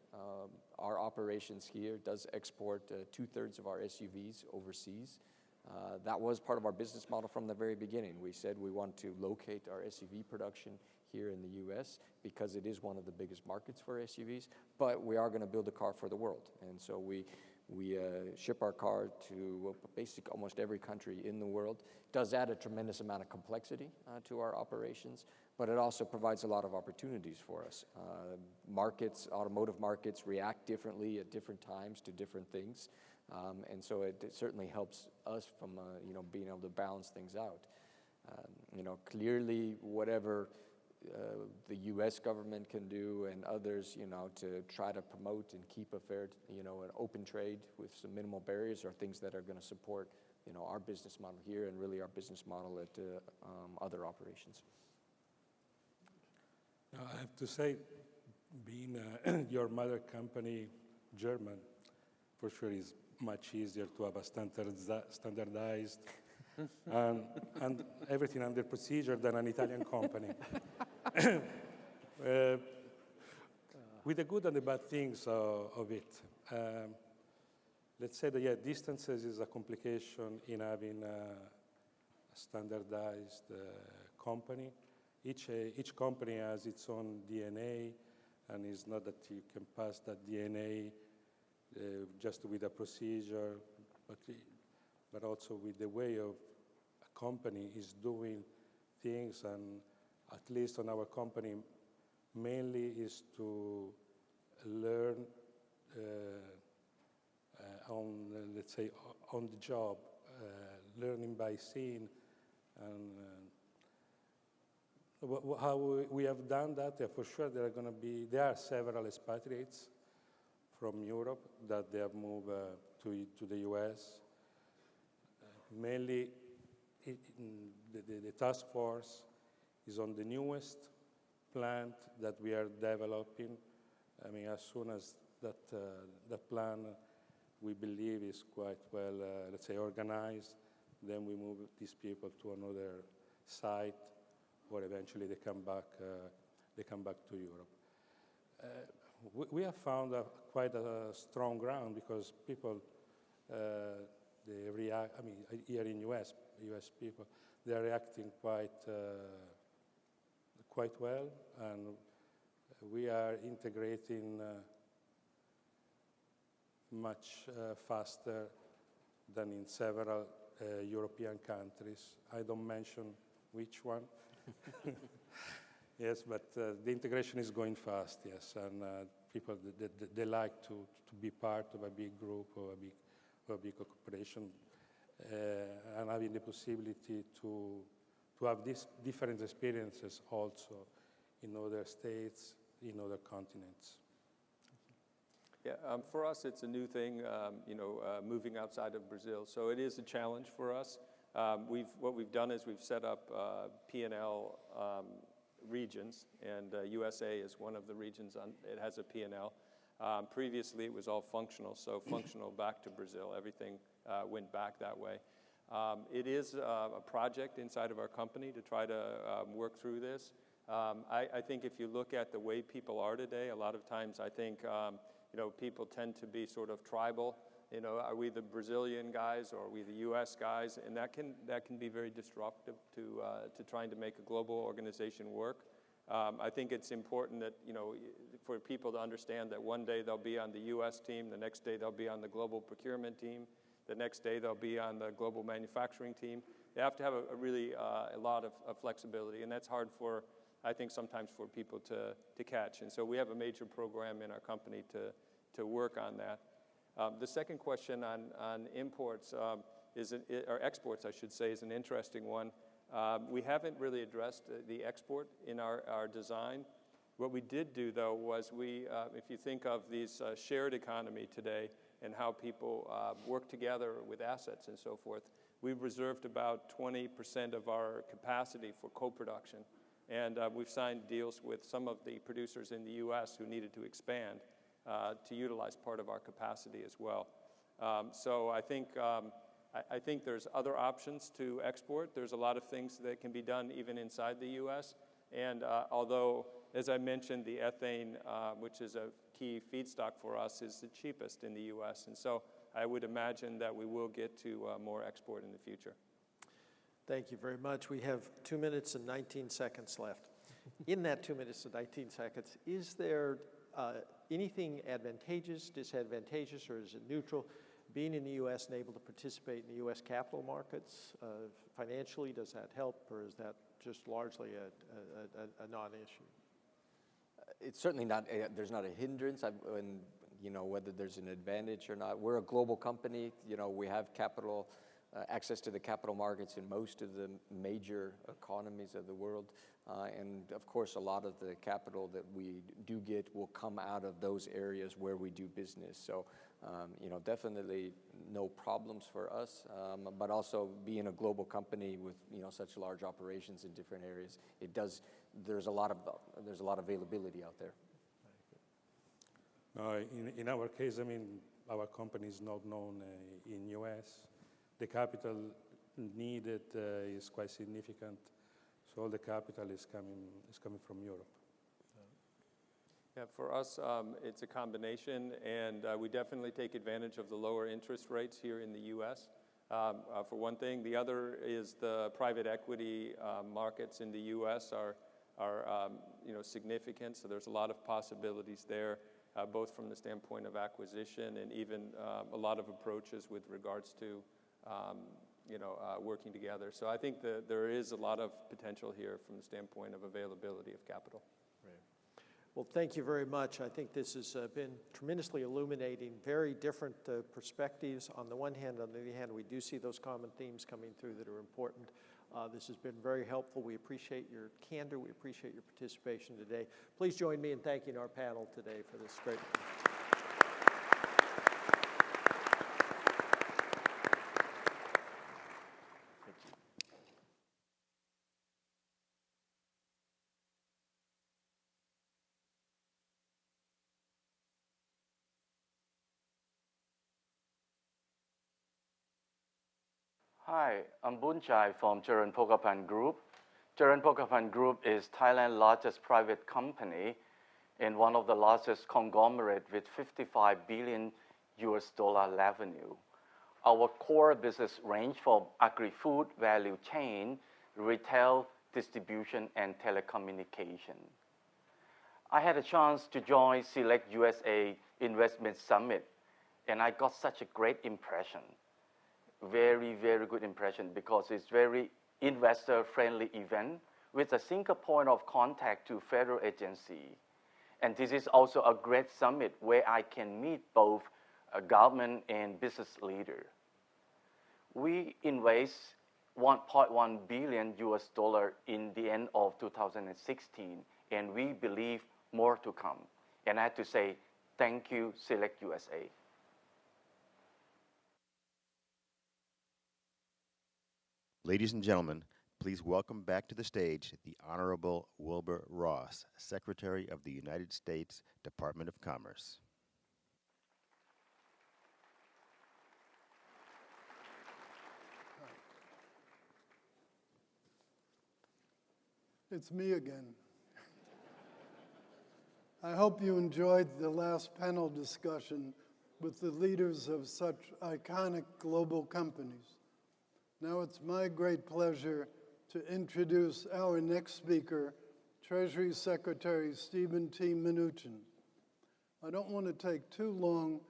Our operations here does export 2/3 of our SUVs overseas. That was part of our business model from the very beginning. We said we want to locate our SUV production here in the U.S. because it is one of the biggest markets for SUVs, but we are going to build a car for the world. And so we ship our car to basically almost every country in the world. Does add a tremendous amount of complexity to our operations, but it also provides a lot of opportunities for us. Markets, automotive markets react differently at different times to different things. And so it certainly helps us from being able to balance things out. Clearly whatever the U.S. government can do and others, to try to promote and keep a fair, an open trade with some minimal barriers are things that are going to support, our business model here and really our business model at other operations. Now, I have to say, being your mother company German, for sure is much easier to have a standardized and everything under procedure than an Italian company. With the good and the bad things of it. Let's say that, distances is a complication in having a standardized company. Each company has its own DNA, and it's not that you can pass that DNA just with a procedure, but also with the way of a company is doing things. And at least on our company, mainly is to learn let's say, on the job, learning by seeing. And how we have done that, for sure there are several expatriates from Europe that they have moved to the U.S. Mainly, the task force is on the newest plant that we are developing. I mean, as soon as that plan we believe is quite well, let's say, organized, then we move these people to another site, or eventually they come back to Europe. We have found quite a strong ground because people, they react. I mean, here in U.S. people, they are reacting quite well, and we are integrating much faster than in several European countries. I don't mention which one. Yes, but the integration is going fast, yes, and people, they like to be part of a big group or a big corporation, and having the possibility to have these different experiences also in other states, in other continents. Yeah, for us, it's a new thing, moving outside of Brazil. So it is a challenge for us. What we've done is we've set up P&L regions, and USA is one of the regions. It has a P&L. Previously, it was all functional, so functional back to Brazil. Everything went back that way. It is a project inside of our company to try to work through this. I think if you look at the way people are today, a lot of times I think people tend to be sort of tribal. Are we the Brazilian guys or are we the U.S. guys? And that can be very disruptive to trying to make a global organization work. I think it's important that for people to understand that one day they'll be on the U.S. team, the next day they'll be on the global procurement team, the next day they'll be on the global manufacturing team. They have to have a lot of flexibility, and that's hard for, I think, sometimes for people to catch. And so we have a major program in our company to work on that. The second question on imports or exports, I should say, is an interesting one. We haven't really addressed the export in our design. What we did do, though, was if you think of these shared economy today and how people work together with assets and so forth, we've reserved about 20% of our capacity for co-production. And we've signed deals with some of the producers in the U.S. who needed to expand to utilize part of our capacity as well. So I think there's other options to export. There's a lot of things that can be done even inside the U.S. And although as I mentioned, the ethane, which is a key feedstock for us, is the cheapest in the U.S. And so I would imagine that we will get to more export in the future. Thank you very much. We have 2 minutes and 19 seconds left. In that 2 minutes and 19 seconds, is there anything advantageous, disadvantageous, or is it neutral? Being in the U.S. and able to participate in the U.S. capital markets financially, does that help, or is that just largely a non-issue? It's certainly not, there's not a hindrance, whether there's an advantage or not. We're a global company, we have capital, access to the capital markets in most of the major economies of the world. And of course, a lot of the capital that we do get will come out of those areas where we do business. So, definitely no problems for us, but also being a global company with, such large operations in different areas, there's a lot of availability out there. In our case, our company is not known in U.S. The capital needed is quite significant, so all the capital is coming from Europe. Yeah, for us, it's a combination, and we definitely take advantage of the lower interest rates here in the U.S. For one thing. The other is the private equity markets in the U.S. are significant, so there's a lot of possibilities there, both from the standpoint of acquisition and even a lot of approaches with regards to working together. So I think that there is a lot of potential here from the standpoint of availability of capital. Well, thank you very much. I think this has been tremendously illuminating, very different perspectives. On the one hand, on the other hand, we do see those common themes coming through that are important. This has been very helpful. We appreciate your candor. We appreciate your participation today. Please join me in thanking our panel today for this great. Hi, I'm Bunchai from Charan Pokapan Group. Charan Pokapan Group is Thailand's largest private company and one of the largest conglomerate with $55 billion revenue. Our core business range from agri-food value chain, retail, distribution, and telecommunication. I had a chance to join SelectUSA Investment Summit, and I got such a great impression. Very, very good impression because it's very investor-friendly event with a single point of contact to federal agency. And this is also a great summit where I can meet both government and business leader. We invest $1.1 billion in the end of 2016, and we believe more to come. And I have to say, thank you, SelectUSA. Ladies and gentlemen, please welcome back to the stage the Honorable Wilbur Ross, Secretary of the United States Department of Commerce. It's me again. I hope you enjoyed the last panel discussion with the leaders of such iconic global companies. Now it's my great pleasure to introduce our next speaker, Treasury Secretary Stephen T. Mnuchin. I don't want to take too long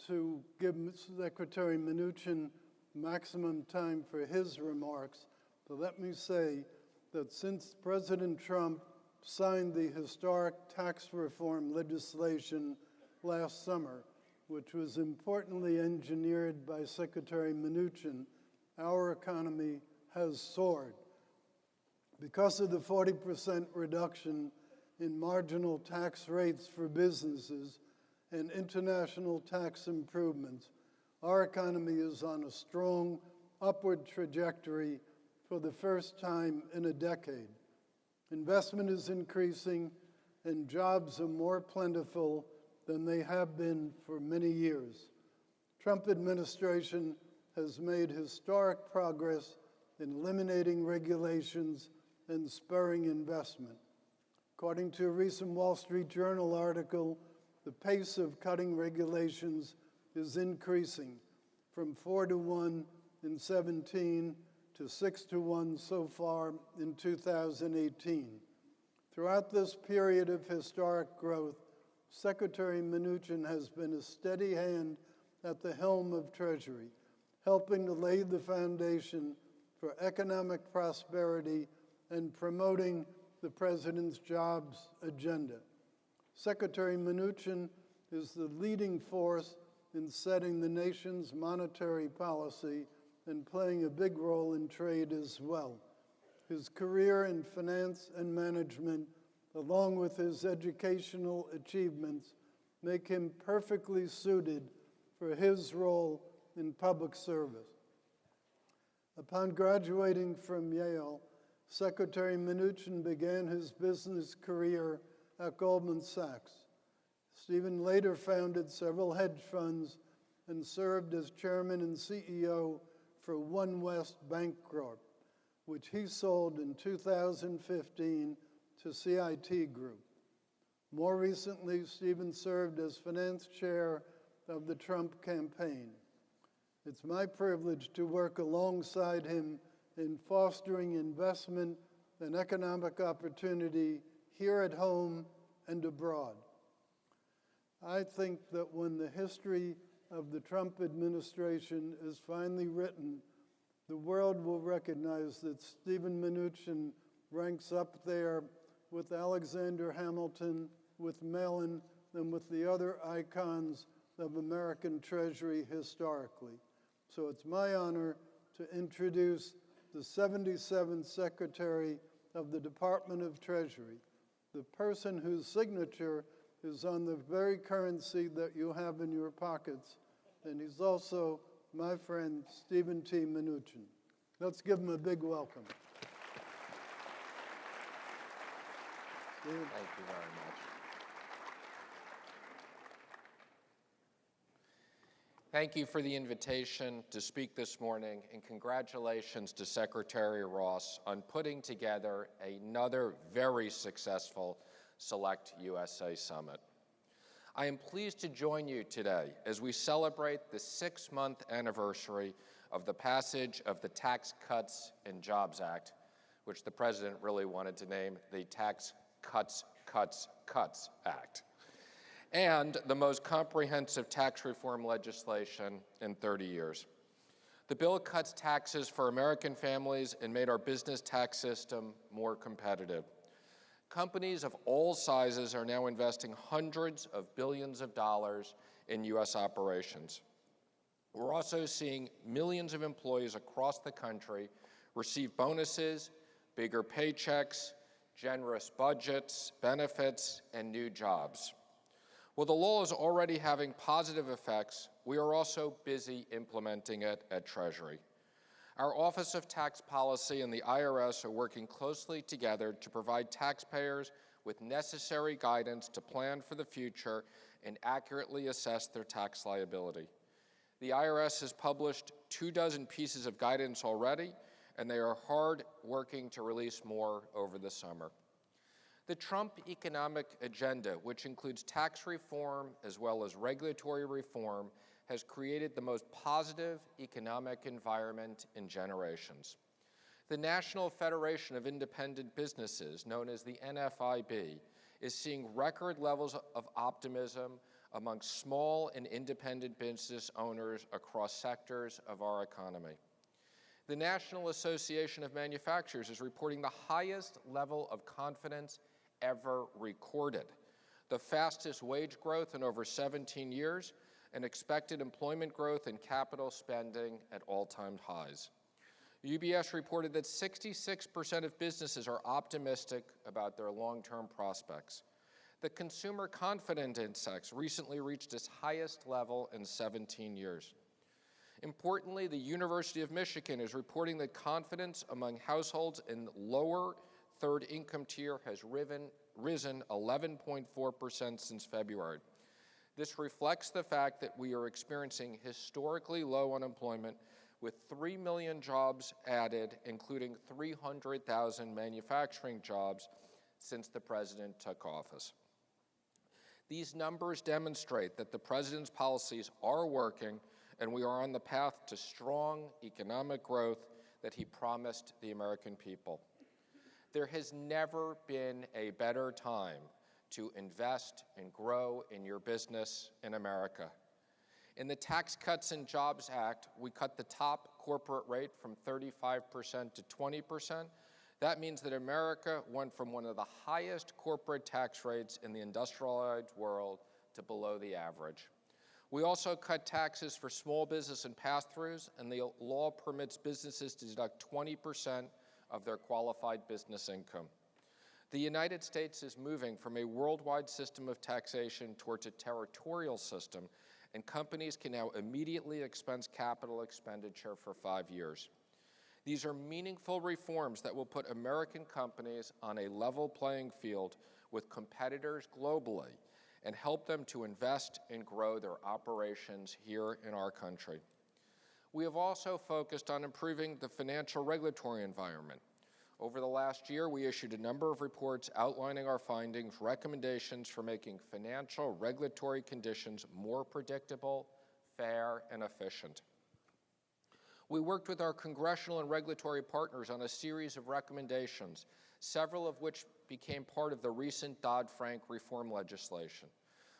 to give Secretary Mnuchin maximum time for his remarks, but let me say that since President Trump signed the historic tax reform legislation last summer, which was importantly engineered by Secretary Mnuchin, our economy has soared. Because of the 40% reduction in marginal tax rates for businesses and international tax improvements, our economy is on a strong upward trajectory for the first time in a decade. Investment is increasing and jobs are more plentiful than they have been for many years. Trump administration has made historic progress in eliminating regulations and spurring investment. According to a recent Wall Street Journal article, the pace of cutting regulations is increasing from 4-to-1 in 17 to 6-to-1 so far in 2018. Throughout this period of historic growth, Secretary Mnuchin has been a steady hand at the helm of Treasury, helping to lay the foundation for economic prosperity and promoting the President's jobs agenda. Secretary Mnuchin is the leading force in setting the nation's monetary policy and playing a big role in trade as well. His career in finance and management, along with his educational achievements, make him perfectly suited for his role in public service. Upon graduating from Yale, Secretary Mnuchin began his business career at Goldman Sachs. Stephen later founded several hedge funds and served as chairman and CEO for One West Bancorp, which he sold in 2015 to CIT Group. More recently, Stephen served as finance chair of the Trump campaign. It's my privilege to work alongside him in fostering investment and economic opportunity here at home and abroad. I think that when the history of the Trump administration is finally written, the world will recognize that Stephen Mnuchin ranks up there with Alexander Hamilton, with Mellon, and with the other icons of American Treasury historically. So it's my honor to introduce the 77th Secretary of the Department of Treasury, the person whose signature is on the very currency that you have in your pockets, and he's also my friend, Stephen T. Mnuchin. Let's give him a big welcome. Thank you very much. Thank you for the invitation to speak this morning, and congratulations to Secretary Ross on putting together another very successful SelectUSA Summit. I am pleased to join you today as we celebrate the 6-month anniversary of the passage of the Tax Cuts and Jobs Act, which the President really wanted to name the Tax Cuts Act, and the most comprehensive tax reform legislation in 30 years. The bill cuts taxes for American families and made our business tax system more competitive. Companies of all sizes are now investing hundreds of billions of dollars in U.S. operations. We're also seeing millions of employees across the country receive bonuses, bigger paychecks, generous budgets, benefits, and new jobs. While the law is already having positive effects, we are also busy implementing it at Treasury. Our Office of Tax Policy and the IRS are working closely together to provide taxpayers with necessary guidance to plan for the future and accurately assess their tax liability. The IRS has published 24 pieces of guidance already, and they are hard working to release more over the summer. The Trump economic agenda, which includes tax reform as well as regulatory reform, has created the most positive economic environment in generations. The National Federation of Independent Businesses, known as the NFIB, is seeing record levels of optimism among small and independent business owners across sectors of our economy. The National Association of Manufacturers is reporting the highest level of confidence ever recorded, the fastest wage growth in over 17 years, and expected employment growth and capital spending at all-time highs. UBS reported that 66% of businesses are optimistic about their long-term prospects. The Consumer Confidence Index recently reached its highest level in 17 years. Importantly, the University of Michigan is reporting that confidence among households in lower third income tier has risen 11.4% since February. This reflects the fact that we are experiencing historically low unemployment with 3 million jobs added, including 300,000 manufacturing jobs since the president took office. These numbers demonstrate that the president's policies are working and we are on the path to strong economic growth that he promised the American people. There has never been a better time to invest and grow in your business in America. In the Tax Cuts and Jobs Act, we cut the top corporate rate from 35% to 20%. That means that America went from one of the highest corporate tax rates in the industrialized world to below the average. We also cut taxes for small business and pass-throughs, and the law permits businesses to deduct 20% of their qualified business income. The United States is moving from a worldwide system of taxation towards a territorial system, and companies can now immediately expense capital expenditure for 5 years. These are meaningful reforms that will put American companies on a level playing field with competitors globally and help them to invest and grow their operations here in our country. We have also focused on improving the financial regulatory environment. Over the last year, we issued a number of reports outlining our findings, recommendations for making financial regulatory conditions more predictable, fair, and efficient. We worked with our congressional and regulatory partners on a series of recommendations, several of which became part of the recent Dodd-Frank reform legislation.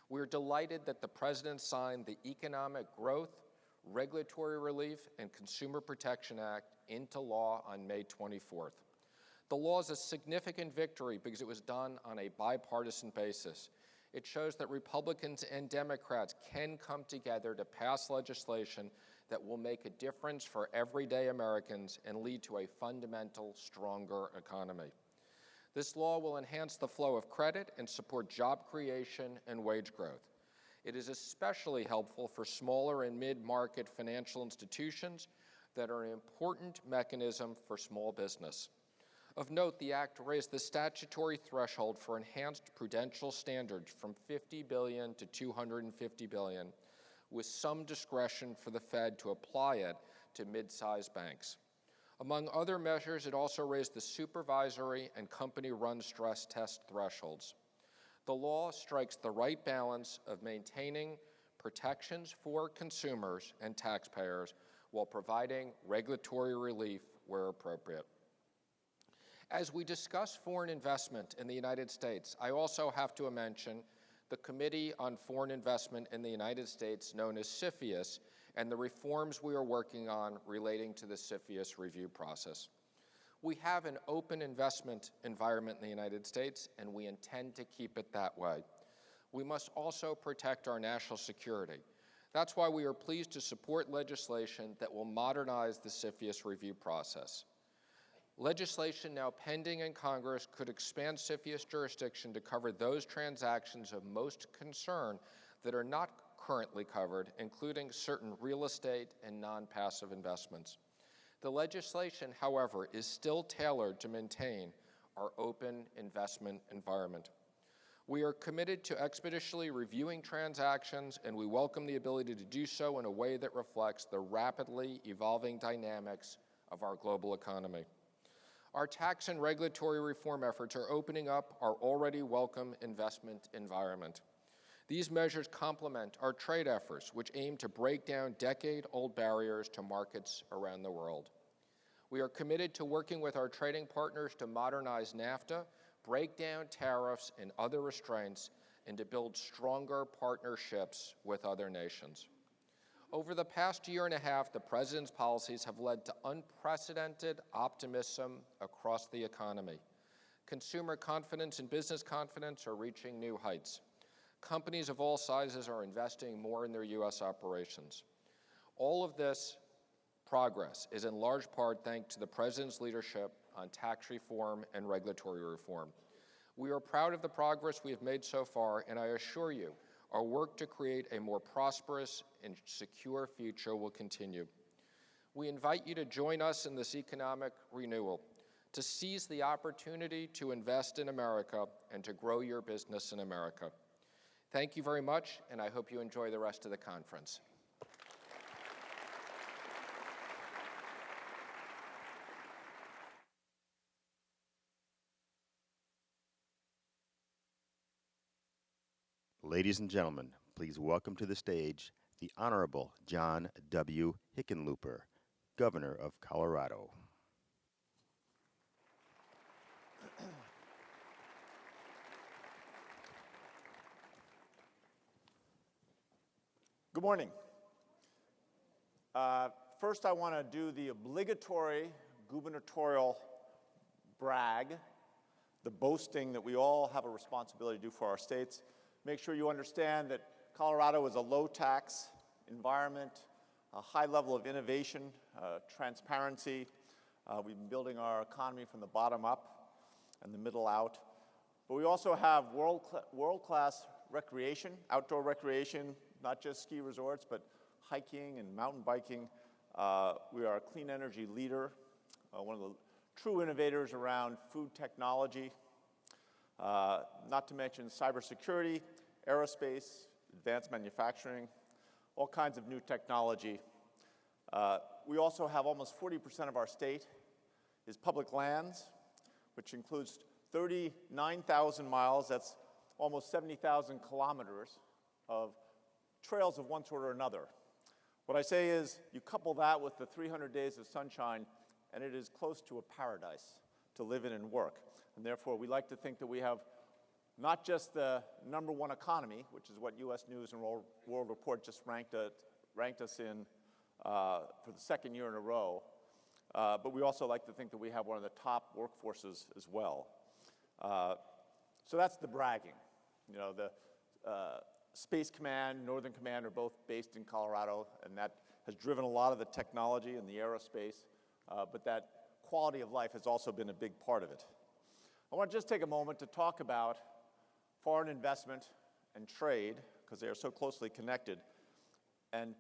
We're delighted that the President signed the Economic Growth, Regulatory Relief, and Consumer Protection Act into law on May 24th. The law is a significant victory because it was done on a bipartisan basis. It shows that Republicans and Democrats can come together to pass legislation that will make a difference for everyday Americans and lead to a fundamental, stronger economy. This law will enhance the flow of credit and support job creation and wage growth. It is especially helpful for smaller and mid-market financial institutions that are an important mechanism for small business. Of note, the Act raised the statutory threshold for enhanced prudential standards from $50 billion to $250 billion, with some discretion for the Fed to apply it to mid-sized banks. Among other measures, it also raised the supervisory and company-run stress test thresholds. The law strikes the right balance of maintaining protections for consumers and taxpayers while providing regulatory relief where appropriate. As we discuss foreign investment in the United States, I also have to mention the Committee on Foreign Investment in the United States, known as CFIUS, and the reforms we are working on relating to the CFIUS review process. We have an open investment environment in the United States, and we intend to keep it that way. We must also protect our national security. That's why we are pleased to support legislation that will modernize the CFIUS review process. Legislation now pending in Congress could expand CFIUS jurisdiction to cover those transactions of most concern that are not currently covered, including certain real estate and non-passive investments. The legislation, however, is still tailored to maintain our open investment environment. We are committed to expeditiously reviewing transactions, and we welcome the ability to do so in a way that reflects the rapidly evolving dynamics of our global economy. Our tax and regulatory reform efforts are opening up our already welcome investment environment. These measures complement our trade efforts, which aim to break down decade-old barriers to markets around the world. We are committed to working with our trading partners to modernize NAFTA, break down tariffs and other restraints, and to build stronger partnerships with other nations. Over the past year and a half, the President's policies have led to unprecedented optimism across the economy. Consumer confidence and business confidence are reaching new heights. Companies of all sizes are investing more in their U.S. operations. All of this progress is in large part thanks to the President's leadership on tax reform and regulatory reform. We are proud of the progress we have made so far, and I assure you, our work to create a more prosperous and secure future will continue. We invite you to join us in this economic renewal, to seize the opportunity to invest in America and to grow your business in America. Thank you very much, and I hope you enjoy the rest of the conference. Ladies and gentlemen, please welcome to the stage the Honorable John W. Hickenlooper, Governor of Colorado. Good morning. First, I want to do the obligatory gubernatorial brag, the boasting that we all have a responsibility to do for our states. Make sure you understand that Colorado is a low-tax environment, a high level of innovation, transparency. We've been building our economy from the bottom up and the middle out. But we also have world-class recreation, outdoor recreation, not just ski resorts, but hiking and mountain biking. We are a clean energy leader, one of the true innovators around food technology, not to mention cybersecurity, aerospace, advanced manufacturing, all kinds of new technology. We also have almost 40% of our state is public lands, which includes 39,000 miles, that's almost 70,000 kilometers of trails of one sort or another. What I say is, you couple that with the 300 days of sunshine, and it is close to a paradise to live in and work. And therefore, we like to think that we have not just the #1 economy, which is what U.S. News and World Report just ranked us in for the second year in a row, but we also like to think that we have one of the top workforces as well. So that's the bragging. You know, the Space Command, Northern Command are both based in Colorado, and that has driven a lot of the technology and the aerospace, but that quality of life has also been a big part of it. I want to just take a moment to talk about foreign investment and trade, because they are so closely connected, and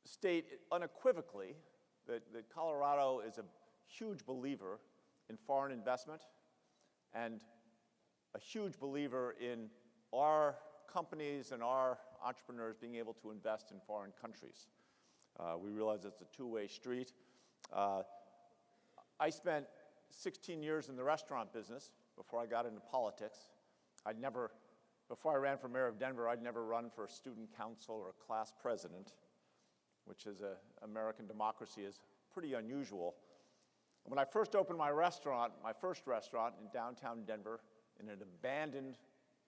state unequivocally that Colorado is a huge believer in foreign investment and a huge believer in our companies and our entrepreneurs being able to invest in foreign countries. We realize it's a two-way street. I spent 16 years in the restaurant business before I got into politics. Before I ran for mayor of Denver, I'd never run for student council or class president, which is American democracy is pretty unusual. When I first opened my first restaurant in downtown Denver in an abandoned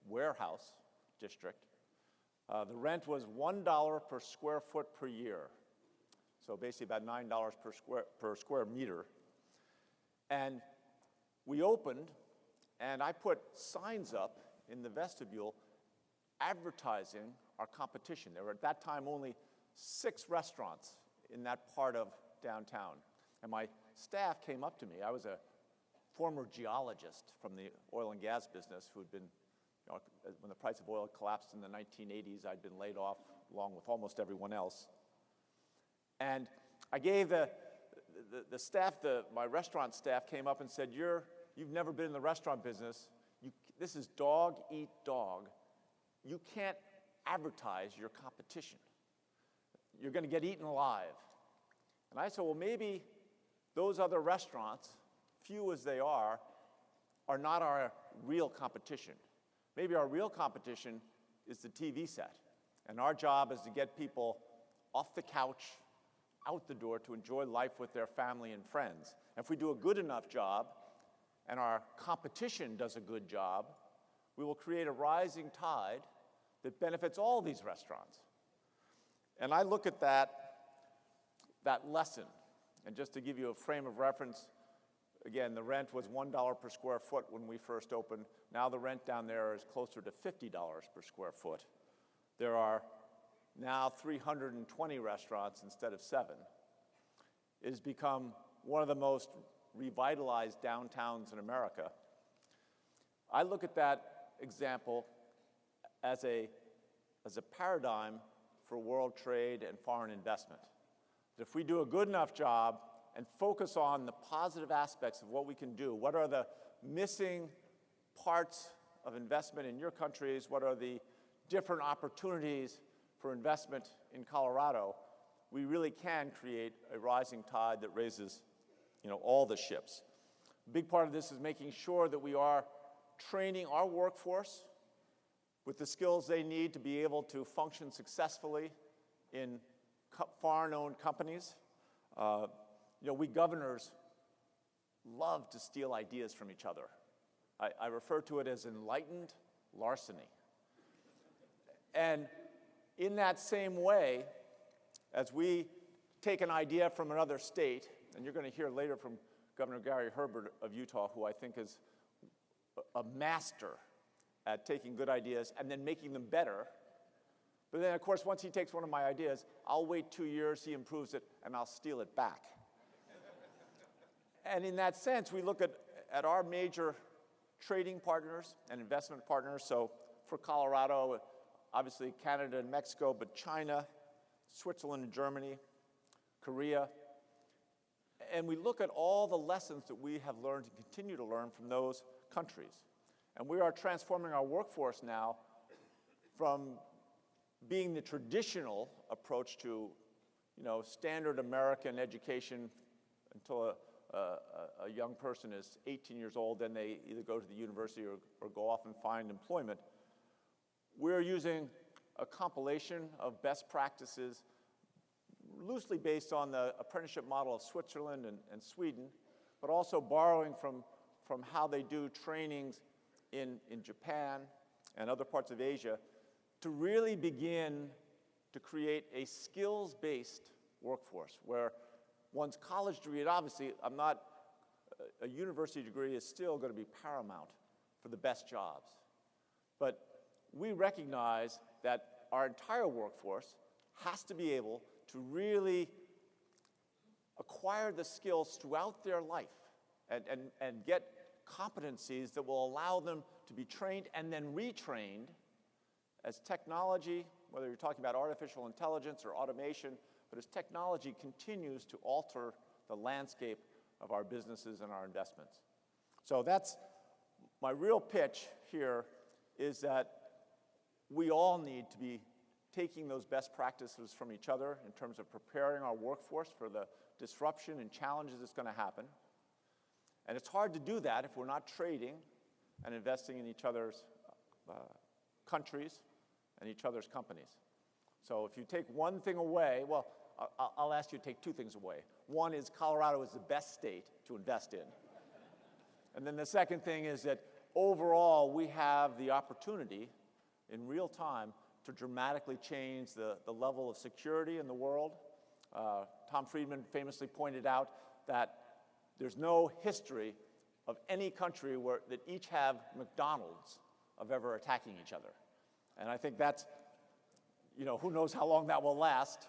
warehouse district, the rent was $1 per square foot per year. So basically about $9 per square meter. And we opened, and I put signs up in the vestibule advertising our competition. There were at that time only 6 restaurants in that part of downtown. And my staff came up to me. I was a former geologist from the oil and gas business who had been, when the price of oil collapsed in the 1980s, I'd been laid off along with almost everyone else. And I gave the staff, my restaurant staff came up and said, you've never been in the restaurant business. This is dog eat dog. You can't advertise your competition. You're going to get eaten alive. And I said, well, maybe those other restaurants, few as they are not our real competition. Maybe our real competition is the TV set. And our job is to get people off the couch, out the door to enjoy life with their family and friends. And if we do a good enough job, and our competition does a good job, we will create a rising tide that benefits all these restaurants. And I look at that lesson, and just to give you a frame of reference, again, the rent was $1 per square foot when we first opened. Now the rent down there is closer to $50 per square foot. There are now 320 restaurants instead of 7. It has become one of the most revitalized downtowns in America. I look at that example as a paradigm for world trade and foreign investment. That if we do a good enough job and focus on the positive aspects of what we can do, what are the missing parts of investment in your countries, what are the different opportunities for investment in Colorado, we really can create a rising tide that raises, all the ships. A big part of this is making sure that we are training our workforce, with the skills they need to be able to function successfully in foreign-owned companies. We governors love to steal ideas from each other. I refer to it as enlightened larceny. And in that same way, as we take an idea from another state, and you're going to hear later from Governor Gary Herbert of Utah, who I think is a master at taking good ideas and then making them better. But then, of course, once he takes one of my ideas, I'll wait 2 years, he improves it, and I'll steal it back. And in that sense, we look at our major trading partners and investment partners. So for Colorado, obviously Canada and Mexico, but China, Switzerland and Germany, Korea. And we look at all the lessons that we have learned and continue to learn from those countries. And we are transforming our workforce now from being the traditional approach to, standard American education until a young person is 18 years old, then they either go to the university or go off and find employment. We're using a compilation of best practices loosely based on the apprenticeship model of Switzerland and Sweden, but also borrowing from how they do trainings in Japan and other parts of Asia to really begin to create a skills-based workforce where one's college degree, and obviously a university degree is still going to be paramount for the best jobs. But we recognize that our entire workforce has to be able to really acquire the skills throughout their life and get competencies that will allow them to be trained and then retrained as technology, whether you're talking about artificial intelligence or automation, but as technology continues to alter the landscape of our businesses and our investments. So that's my real pitch here, is that we all need to be taking those best practices from each other in terms of preparing our workforce for the disruption and challenges that's going to happen. And it's hard to do that if we're not trading and investing in each other's countries and each other's companies. So if you take one thing away, well, I'll ask you to take two things away. One is Colorado is the best state to invest in. And then the second thing is that overall we have the opportunity in real time to dramatically change the level of security in the world. Tom Friedman famously pointed out that there's no history of any country that each have McDonald's of ever attacking each other. And I think that's, who knows how long that will last.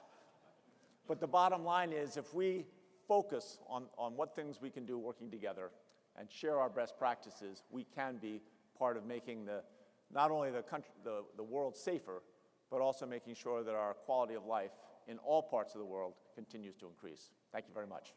But the bottom line is, if we focus on what things we can do working together and share our best practices, we can be part of making not only the world safer, but also making sure that our quality of life in all parts of the world continues to increase. Thank you very much.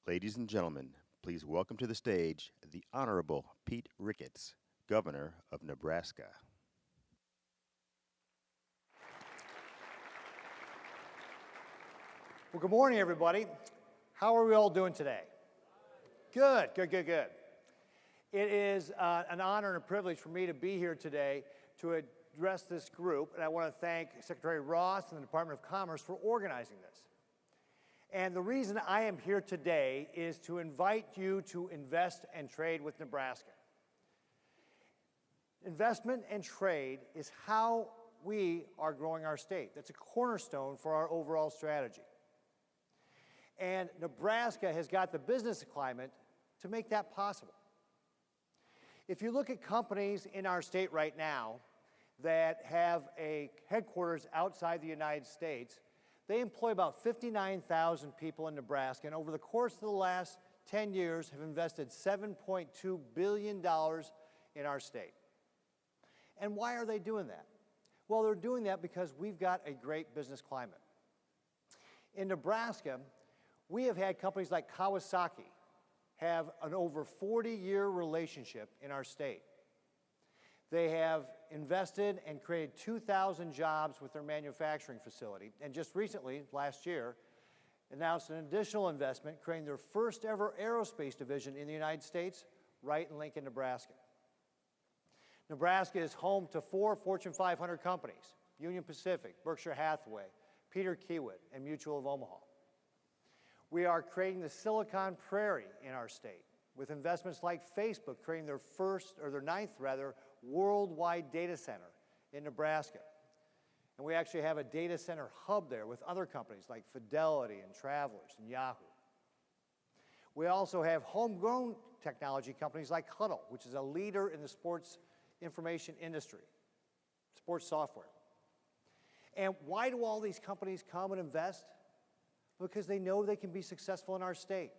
Ladies and gentlemen, please welcome to the stage the Honorable Pete Ricketts, Governor of Nebraska. Well, good morning, everybody. How are we all doing today? Good, good, good, good. It is an honor and a privilege for me to be here today to address this group, and I want to thank Secretary Ross and the Department of Commerce for organizing this. And the reason I am here today is to invite you to invest and trade with Nebraska. Investment and trade is how we are growing our state. That's a cornerstone for our overall strategy. And Nebraska has got the business climate to make that possible. If you look at companies in our state right now that have a headquarters outside the United States, they employ about 59,000 people in Nebraska, and over the course of the last 10 years have invested $7.2 billion in our state. And why are they doing that? Well, they're doing that because we've got a great business climate. In Nebraska, we have had companies like Kawasaki have an over 40-year relationship in our state. They have invested and created 2,000 jobs with their manufacturing facility. And just recently, last year, announced an additional investment, creating their first ever aerospace division in the United States, right in Lincoln, Nebraska. Nebraska is home to 4 Fortune 500 companies: Union Pacific, Berkshire Hathaway, Peter Kiewit, and Mutual of Omaha. We are creating the Silicon Prairie in our state, with investments like Facebook creating their ninth worldwide data center in Nebraska. And we actually have a data center hub there with other companies like Fidelity and Travelers and Yahoo. We also have homegrown technology companies like Huddle, which is a leader in the sports information industry, sports software. And why do all these companies come and invest? Because they know they can be successful in our state.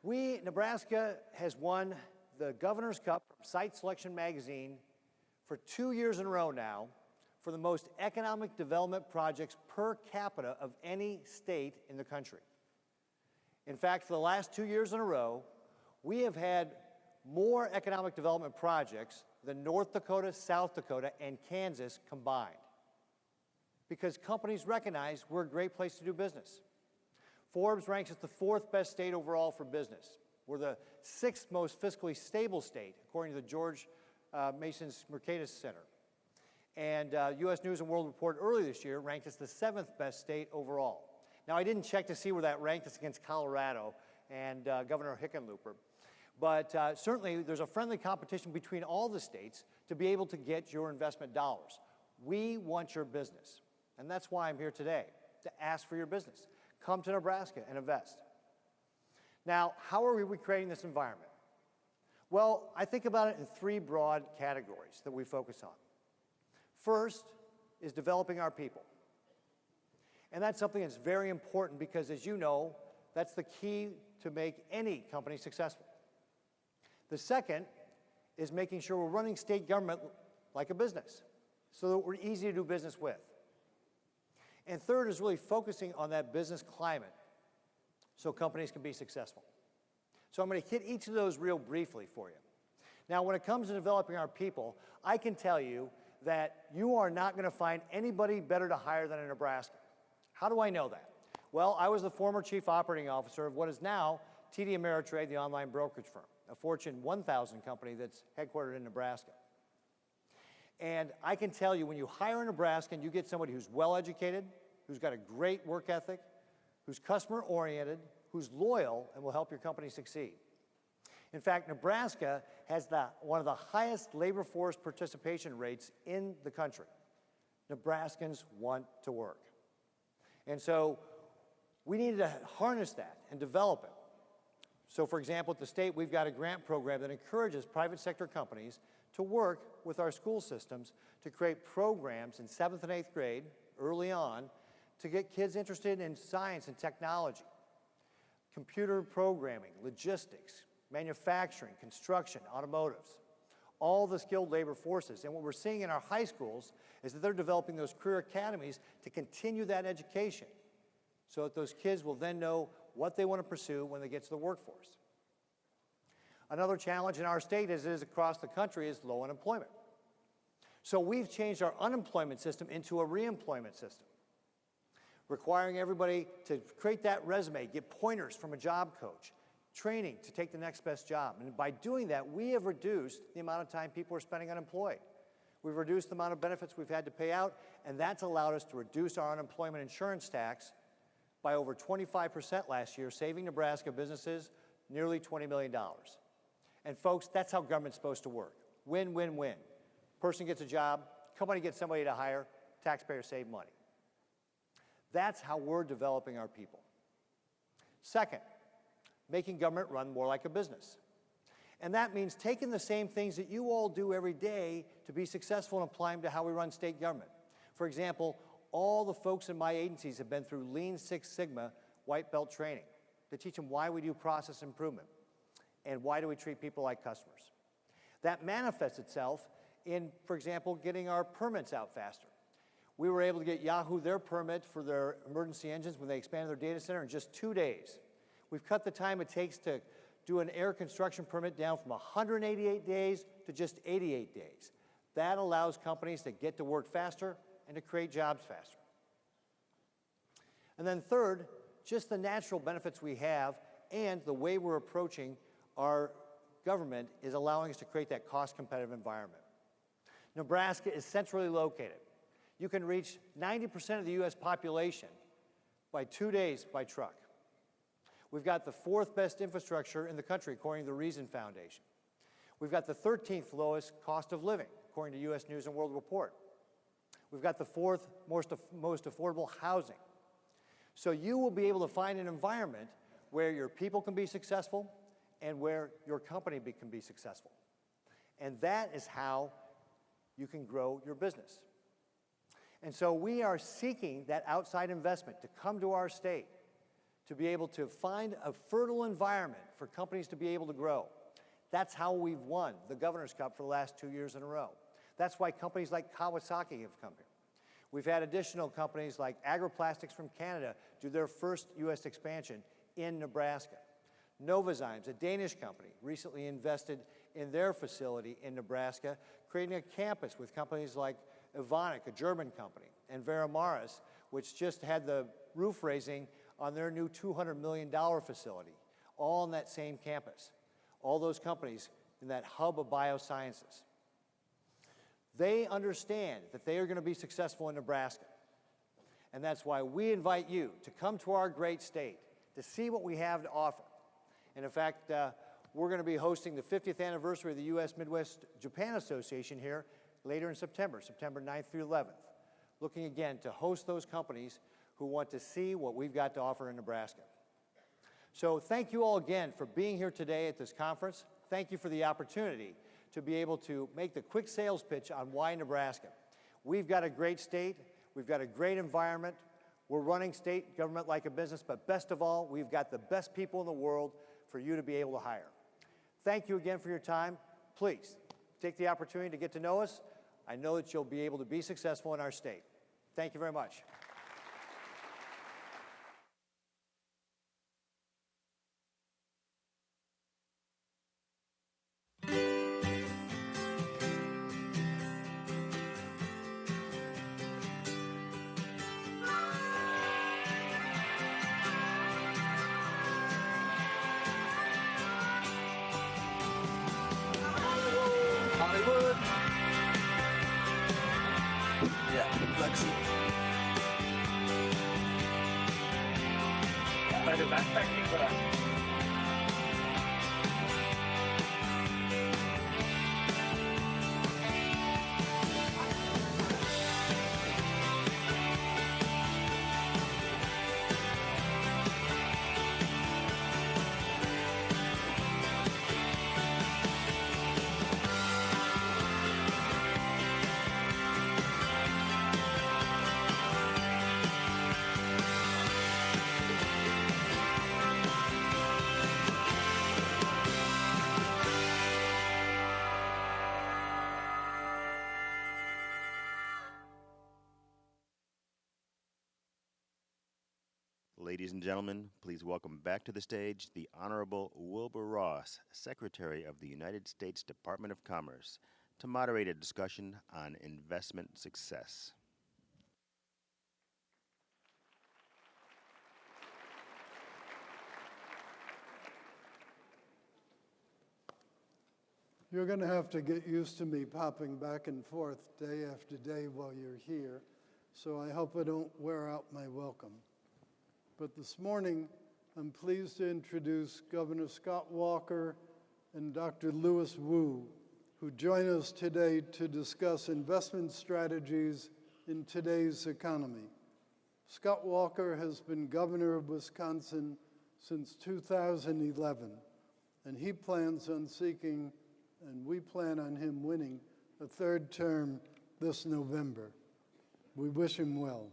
Nebraska has won the Governor's Cup from Site Selection Magazine for 2 years in a row now for the most economic development projects per capita of any state in the country. In fact, for the last 2 years in a row, we have had more economic development projects than North Dakota, South Dakota, and Kansas combined, because companies recognize we're a great place to do business. Forbes ranks us the 4th best state overall for business. We're the 6th most fiscally stable state, according to the George Mason's Mercatus Center. And U.S. News & World Report earlier this year ranked us the 7th best state overall. Now, I didn't check to see where that ranked us against Colorado and Governor Hickenlooper. But certainly, there's a friendly competition between all the states to be able to get your investment dollars. We want your business. And that's why I'm here today, to ask for your business. Come to Nebraska and invest. Now, how are we creating this environment? Well, I think about it in 3 broad categories that we focus on. First is developing our people. And that's something that's very important because, as you know, that's the key to make any company successful. The second is making sure we're running state government like a business so that we're easy to do business with. And third is really focusing on that business climate so companies can be successful. So I'm going to hit each of those real briefly for you. Now, when it comes to developing our people, I can tell you that you are not going to find anybody better to hire than in Nebraska. How do I know that? Well, I was the former chief operating officer of what is now TD Ameritrade, the online brokerage firm, a Fortune 1000 company that's headquartered in Nebraska. And I can tell you, when you hire a Nebraskan, you get somebody who's well-educated, who's got a great work ethic, who's customer-oriented, who's loyal, and will help your company succeed. In fact, Nebraska has one of the highest labor force participation rates in the country. Nebraskans want to work. And so we need to harness that and develop it. So, for example, at the state, we've got a grant program that encourages private sector companies to work with our school systems to create programs in 7th and 8th grade, early on, to get kids interested in science and technology, computer programming, logistics, manufacturing, construction, automotives, all the skilled labor forces. And what we're seeing in our high schools is that they're developing those career academies to continue that education so that those kids will then know what they want to pursue when they get to the workforce. Another challenge in our state, as it is across the country, is low unemployment. So we've changed our unemployment system into a reemployment system, requiring everybody to create that resume, get pointers from a job coach, training to take the next best job. And by doing that, we have reduced the amount of time people are spending unemployed. We've reduced the amount of benefits we've had to pay out, and that's allowed us to reduce our unemployment insurance tax by over 25% last year, saving Nebraska businesses nearly $20 million. And folks, that's how government's supposed to work. Win, win, win. Person gets a job, company gets somebody to hire, taxpayers save money. That's how we're developing our people. Second, making government run more like a business. And that means taking the same things that you all do every day to be successful and applying them to how we run state government. For example, all the folks in my agencies have been through Lean Six Sigma white belt training to teach them why we do process improvement and why do we treat people like customers. That manifests itself in, for example, getting our permits out faster. We were able to get Yahoo their permit for their emergency engines when they expanded their data center in just 2 days. We've cut the time it takes to do an air construction permit down from 188 days to just 88 days. That allows companies to get to work faster and to create jobs faster. And then third, just the natural benefits we have and the way we're approaching our government is allowing us to create that cost-competitive environment. Nebraska is centrally located. You can reach 90% of the U.S. population by 2 days by truck. We've got the 4th best infrastructure in the country, according to the Reason Foundation. We've got the 13th lowest cost of living, according to U.S. News and World Report. We've got the 4th most affordable housing. So you will be able to find an environment where your people can be successful and where your company can be successful. And that is how you can grow your business. And so we are seeking that outside investment to come to our state, to be able to find a fertile environment for companies to be able to grow. That's how we've won the Governor's Cup for the last 2 years in a row. That's why companies like Kawasaki have come here. We've had additional companies like Agroplastics from Canada do their first U.S. expansion in Nebraska. Novozymes, a Danish company, recently invested in their facility in Nebraska, creating a campus with companies like Evonik, a German company, and Veramaris, which just had the roof raising on their new $200 million facility, all on that same campus. All those companies in that hub of biosciences. They understand that they are going to be successful in Nebraska. And that's why we invite you to come to our great state to see what we have to offer. And in fact, we're going to be hosting the 50th anniversary of the U.S. Midwest Japan Association here later in September, September 9th through 11th, looking again to host those companies who want to see what we've got to offer in Nebraska. So thank you all again for being here today at this conference. Thank you for the opportunity to be able to make the quick sales pitch on why Nebraska. We've got a great state. We've got a great environment. We're running state government like a business, but best of all, we've got the best people in the world for you to be able to hire. Thank you again for your time. Please take the opportunity to get to know us. I know that you'll be able to be successful in our state. Thank you very much. Hollywood. Yeah, Lexi. Ladies and gentlemen, please welcome back to the stage the Honorable Wilbur Ross, Secretary of the United States Department of Commerce, to moderate a discussion on investment success. You're going to have to get used to me popping back and forth day after day while you're here, so I hope I don't wear out my welcome. But this morning, I'm pleased to introduce Governor Scott Walker and Dr. Louis Wu, who join us today to discuss investment strategies in today's economy. Scott Walker has been governor of Wisconsin since 2011, and he plans on seeking, and we plan on him winning, a third term this November. We wish him well.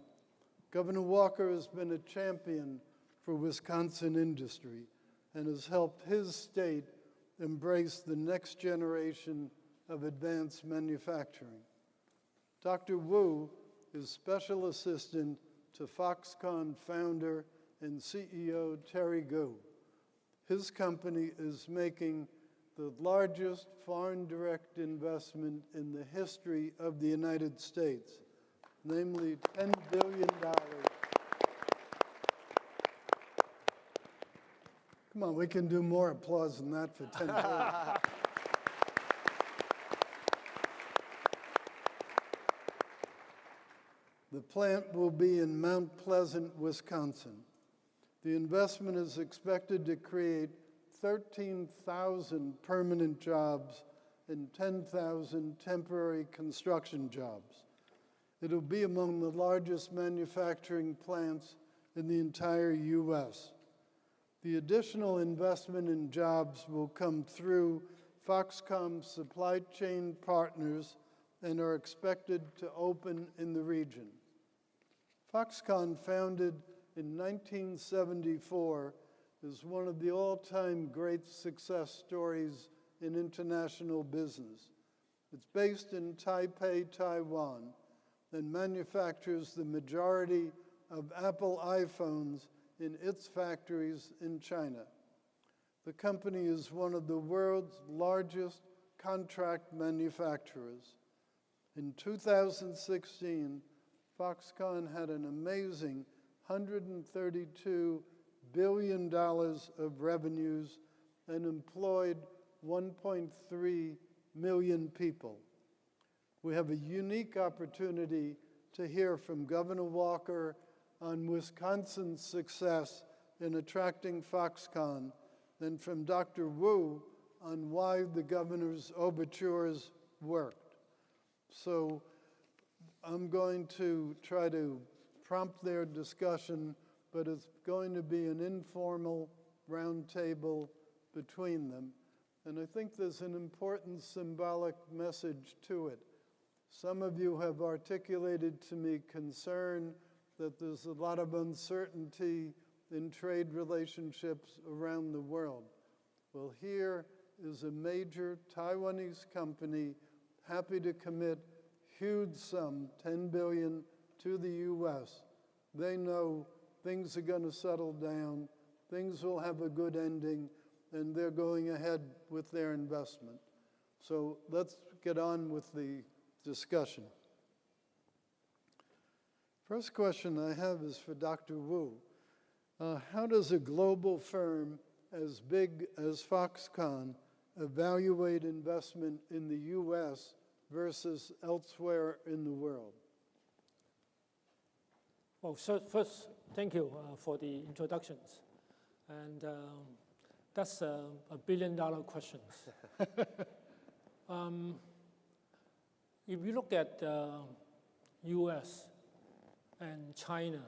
Governor Walker has been a champion for Wisconsin industry and has helped his state embrace the next generation of advanced manufacturing. Dr. Wu is Special Assistant to Foxconn founder and CEO Terry Gu. His company is making the largest foreign direct investment in the history of the United States, namely $10 billion Come on, we can do more applause than that for 10 years. The plant will be in Mount Pleasant, Wisconsin. The investment is expected to create 13,000 permanent jobs and 10,000 temporary construction jobs. It'll be among the largest manufacturing plants in the entire U.S. The additional investment in jobs will come through Foxconn supply chain partners and are expected to open in the region. Foxconn, founded in 1974, is one of the all-time great success stories in international business. It's based in Taipei, Taiwan, and manufactures the majority of Apple iPhones in its factories in China. The company is one of the world's largest contract manufacturers. In 2016, Foxconn had an amazing $132 billion of revenues and employed 1.3 million people. We have a unique opportunity to hear from Governor Walker on Wisconsin's success in attracting Foxconn, and from Dr. Wu on why the governor's overtures worked. So I'm going to try to prompt their discussion, but it's going to be an informal roundtable between them. And I think there's an important symbolic message to it. Some of you have articulated to me concern that there's a lot of uncertainty in trade relationships around the world. Well, here is a major Taiwanese company happy to commit huge sum, $10 billion, to the U.S. They know things are going to settle down, things will have a good ending, and they're going ahead with their investment. So let's get on with the discussion. First question I have is for Dr. Wu. How does a global firm as big as Foxconn evaluate investment in the U.S. versus elsewhere in the world? Well, so first, thank you for the introductions. And that's a billion-dollar question. If you look at U.S. and China,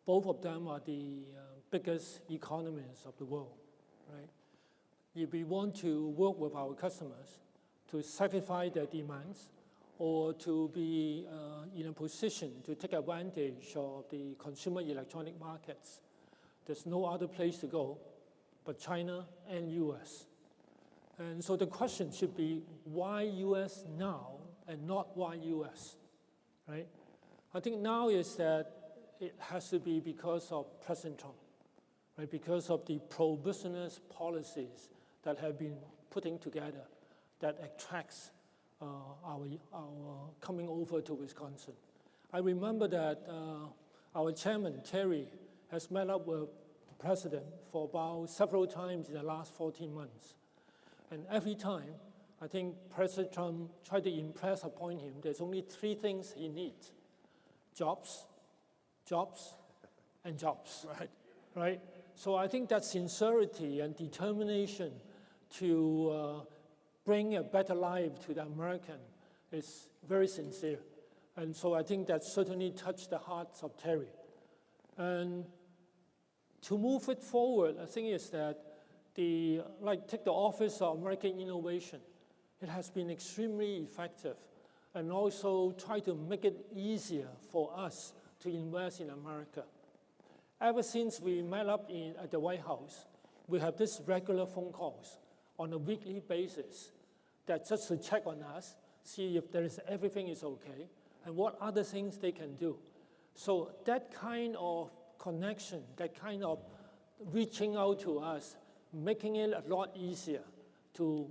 both of them are the biggest economies of the world, right? If we want to work with our customers to satisfy their demands or to be in a position to take advantage of the consumer electronic markets, there's no other place to go but China and US. And so the question should be, why US now and not why US, right? I think now is that it has to be because of President Trump, right? Because of the pro-business policies that have been putting together that attracts our coming over to Wisconsin. I remember that our chairman, Terry, has met up with the president for about several times in the last 14 months. And every time, I think President Trump tried to impress upon him there's only three things he needs: jobs, jobs, and jobs, right? So I think that sincerity and determination to bring a better life to the American is very sincere. And so I think that certainly touched the hearts of Terry. And to move it forward, I think is that take the Office of American Innovation. It has been extremely effective, and also try to make it easier for us to invest in America. Ever since we met up at the White House, we have this regular phone calls on a weekly basis that just to check on us, see if everything is okay, and what other things they can do. So that kind of connection, that kind of reaching out to us, making it a lot easier to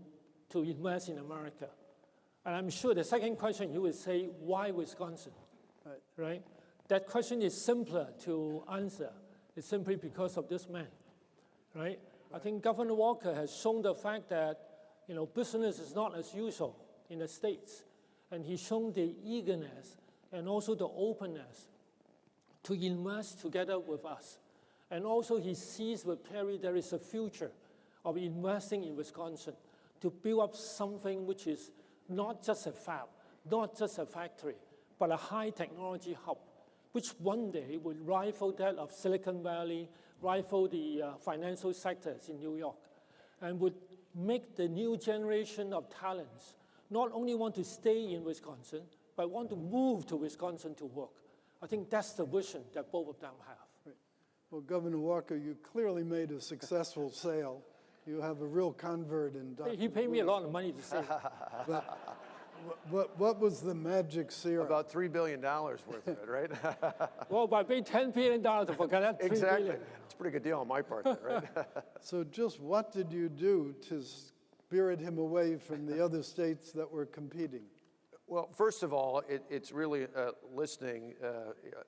invest in America. And I'm sure the second question you would say, why Wisconsin, right? That question is simpler to answer. It's simply because of this man, right? I think Governor Walker has shown the fact that, business is not as usual in the States. And he's shown the eagerness and also the openness to invest together with us. And also he sees with Terry there is a future of investing in Wisconsin to build up something which is not just a fab, not just a factory, but a high technology hub, which one day will rival that of Silicon Valley, rival the financial sectors in New York, and would make the new generation of talents not only want to stay in Wisconsin, but want to move to Wisconsin to work. I think that's the vision that both of them have. Right. Well, Governor Walker, you clearly made a successful sale. You have a real convert in Dr. He paid me a lot of money to say it. But what was the magic serum? About $3 billion worth of it, right? Well, by paying $10 billion to forget that $3 exactly. billion. It's a pretty good deal on my part, then, right? So just what did you do to spirit him away from the other states that were competing? Well, first of all, it's really listening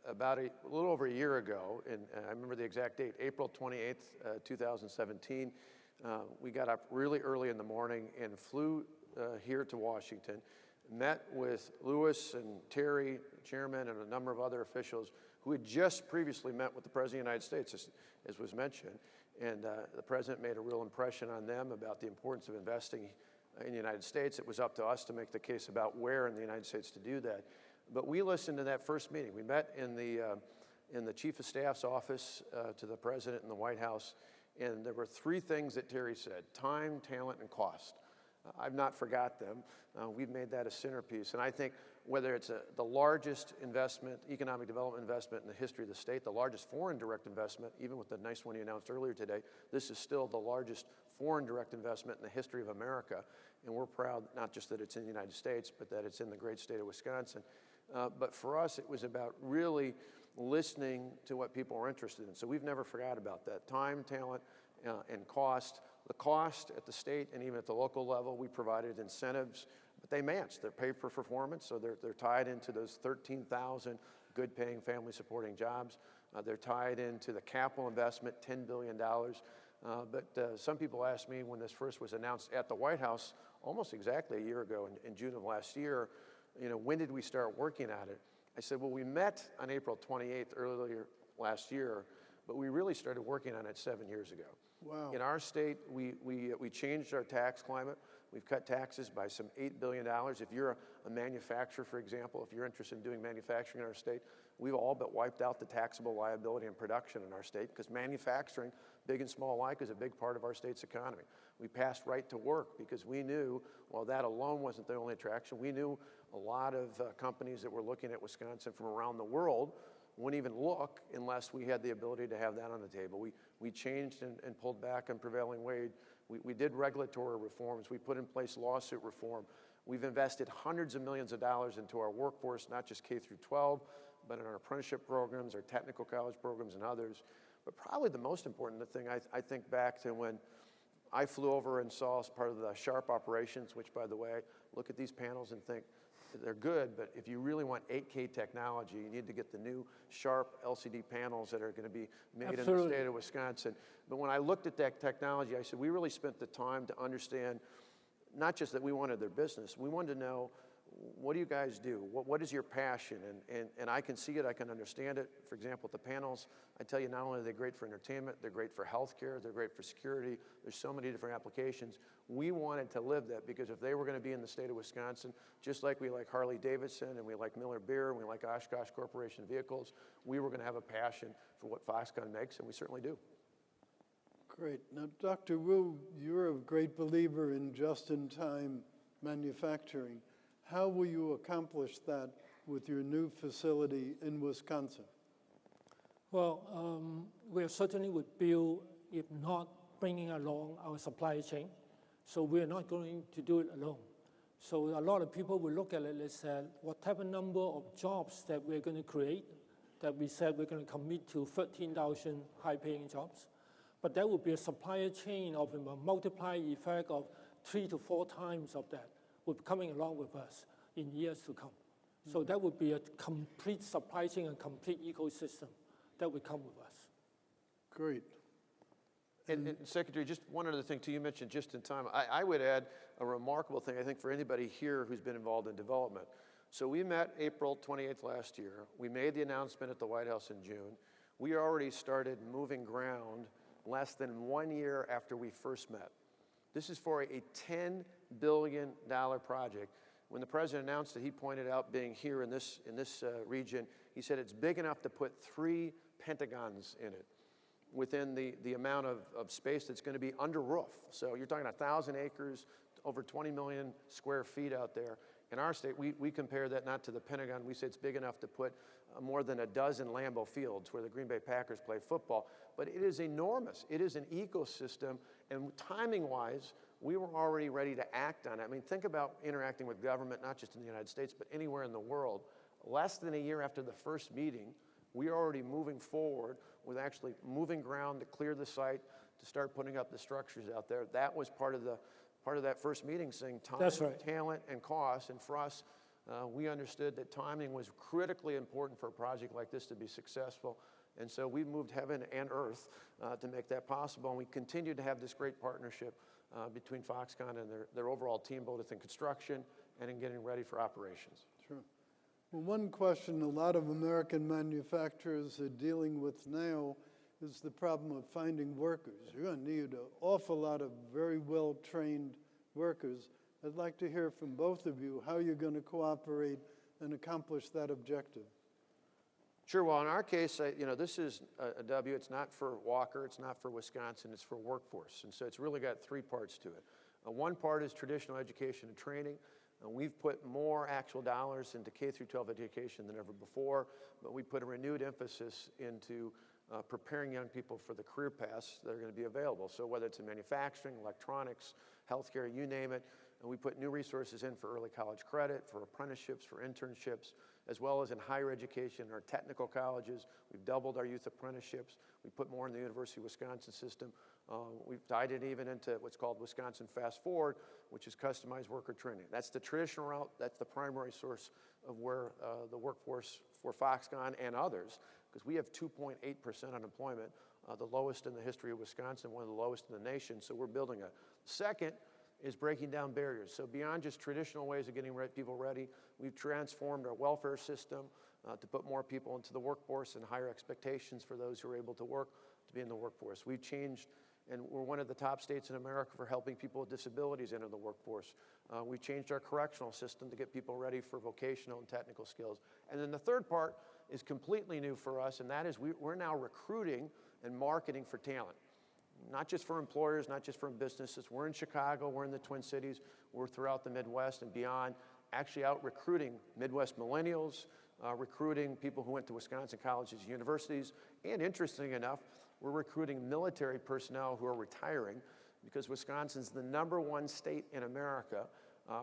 about a little over a year ago, and I remember the exact date, April 28th, 2017. We got up really early in the morning and flew here to Washington, met with Lewis and Terry, chairman, and a number of other officials who had just previously met with the President of the United States, as was mentioned. And the President made a real impression on them about the importance of investing in the United States. It was up to us to make the case about where in the United States to do that. But we listened to that first meeting. We met in the Chief of Staff's office to the President in the White House, and there were three things that Terry said: time, talent, and cost. I've not forgot them. We've made that a centerpiece. And I think whether it's the largest investment, economic development investment in the history of the state, the largest foreign direct investment, even with the nice one you announced earlier today, this is still the largest foreign direct investment in the history of America. And we're proud not just that it's in the United States, but that it's in the great state of Wisconsin. But for us, it was about really listening to what people were interested in. So we've never forgot about that. Time, talent, and cost. The cost at the state and even at the local level, we provided incentives, but they matched. They're paid for performance, so they're tied into those 13,000 good-paying, family-supporting jobs. They're tied into the capital investment, $10 billion. But some people asked me when this first was announced at the White House, almost exactly a year ago, in June of last year, when did we start working at it? I said, well, we met on April 28th earlier last year, but we really started working on it 7 years ago. Wow. In our state, we changed our tax climate. We've cut taxes by some $8 billion. If you're a manufacturer, for example, if you're interested in doing manufacturing in our state, we've all but wiped out the taxable liability in production in our state, because manufacturing, big and small alike, is a big part of our state's economy. We passed right to work because we knew, while that alone wasn't the only attraction, we knew a lot of companies that were looking at Wisconsin from around the world wouldn't even look unless we had the ability to have that on the table. We changed and pulled back on prevailing wage. We did regulatory reforms. We put in place lawsuit reform. We've invested hundreds of millions of dollars into our workforce, not just K through 12, but in our apprenticeship programs, our technical college programs, and others. But probably the most important thing, I think back to when I flew over and saw as part of the SHARP operations, which, by the way, look at these panels and think, they're good, but if you really want 8K technology, you need to get the new Sharp LCD panels that are going to be made in the state of Wisconsin. But when I looked at that technology, I said, we really spent the time to understand not just that we wanted their business, we wanted to know, what do you guys do? What is your passion? And I can see it, I can understand it. For example, the panels, I tell you, not only are they great for entertainment, they're great for healthcare, they're great for security. There's so many different applications. We wanted to live that, because if they were going to be in the state of Wisconsin, just like we like Harley Davidson and we like Miller Beer and we like Oshkosh Corporation vehicles, we were going to have a passion for what Foxconn makes, and we certainly do. Great. Now, Dr. Wu, you're a great believer in just-in-time manufacturing. How will you accomplish that with your new facility in Wisconsin? Well, we certainly would build, if not bringing along our supply chain. So we're not going to do it alone. So a lot of people will look at it and say, whatever number of jobs that we're going to create, that we said we're going to commit to 13,000 high-paying jobs, but there will be a supply chain of a multiplier effect of 3 to 4 times of that will be coming along with us in years to come. So that would be a complete supply chain and complete ecosystem that would come with us. Great. And Secretary, just one other thing too, you mentioned just in time. I would add a remarkable thing, I think, for anybody here who's been involved in development. So we met April 28th last year. We made the announcement at the White House in June. We already started moving ground less than 1 year after we first met. This is for a $10 billion project. When the president announced it, he pointed out being here in this region, he said it's big enough to put 3 Pentagons in it within the amount of space that's going to be under roof. So you're talking 1,000 acres, over 20 million square feet out there. In our state, we compare that not to the Pentagon. We say it's big enough to put more than a dozen Lambeau Fields where the Green Bay Packers play football. But it is enormous. It is an ecosystem. And timing-wise, we were already ready to act on it. I mean, think about interacting with government, not just in the United States, but anywhere in the world. Less than a year after the first meeting, we are already moving forward with actually moving ground to clear the site, to start putting up the structures out there. That was part of that first meeting, saying time, That's right. talent, and cost. And for us, we understood that timing was critically important for a project like this to be successful. And so we've moved heaven and earth to make that possible. And we continue to have this great partnership between Foxconn and their overall team, both in construction and in getting ready for operations. Sure. Well, one question a lot of American manufacturers are dealing with now is the problem of finding workers. You're going to need an awful lot of very well-trained workers. I'd like to hear from both of you how you're going to cooperate and accomplish that objective. Sure. Well, in our case, this is a W. It's not for Walker. It's not for Wisconsin. It's for workforce. And so it's really got 3 parts to it. One part is traditional education and training. We've put more actual dollars into K-12 education than ever before, but we put a renewed emphasis into preparing young people for the career paths that are going to be available. So whether it's in manufacturing, electronics, healthcare, you name it, and we put new resources in for early college credit, for apprenticeships, for internships, as well as in higher education, our technical colleges. We've doubled our youth apprenticeships. We put more in the University of Wisconsin system. We've tied it even into what's called Wisconsin Fast Forward, which is customized worker training. That's the traditional route. That's the primary source of where the workforce for Foxconn and others, because we have 2.8% unemployment, the lowest in the history of Wisconsin, one of the lowest in the nation. So we're building a second is breaking down barriers. So beyond just traditional ways of getting people ready, we've transformed our welfare system to put more people into the workforce and higher expectations for those who are able to work to be in the workforce. We've changed, and we're one of the top states in America for helping people with disabilities enter the workforce. We've changed our correctional system to get people ready for vocational and technical skills. And then the third part is completely new for us, and that is we're now recruiting and marketing for talent. Not just for employers, not just for businesses. We're in Chicago, we're in the Twin Cities, we're throughout the Midwest and beyond, actually out recruiting Midwest millennials, recruiting people who went to Wisconsin colleges and universities, and interestingly enough, we're recruiting military personnel who are retiring because Wisconsin's the #1 state in America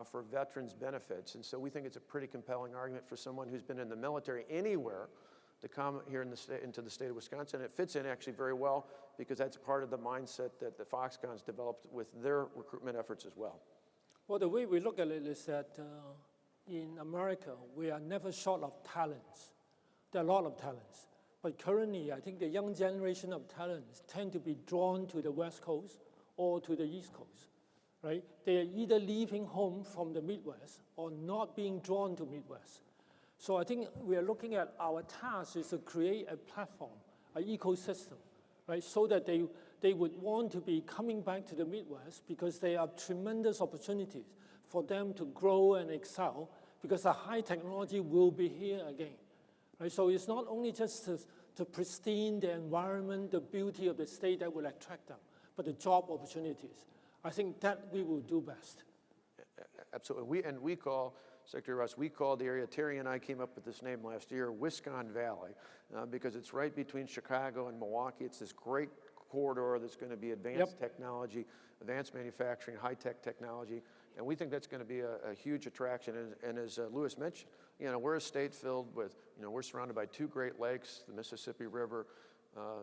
for veterans benefits. And so we think it's a pretty compelling argument for someone who's been in the military anywhere to come here into the state of Wisconsin. It fits in actually very well because that's part of the mindset that the Foxconn's developed with their recruitment efforts as well. Well, the way we look at it is that in America, we are never short of talents. There are a lot of talents. But currently, I think the young generation of talents tend to be drawn to the West Coast or to the East Coast, right? They are either leaving home from the Midwest or not being drawn to Midwest. So I think we are looking at our task is to create a platform, an ecosystem, right? So that they would want to be coming back to the Midwest because there are tremendous opportunities for them to grow and excel because the high technology will be here again, right? So it's not only just to pristine the environment, the beauty of the state that will attract them, but the job opportunities. I think that we will do best. Absolutely. We call, Secretary Ross, we call the area, Terry and I came up with this name last year, Wisconn Valley, because it's right between Chicago and Milwaukee. It's this great corridor that's going to be advanced technology, advanced manufacturing, high-tech technology, and we think that's going to be a huge attraction. And as Louis mentioned, we're a state filled with, we're surrounded by 2 Great Lakes, the Mississippi River,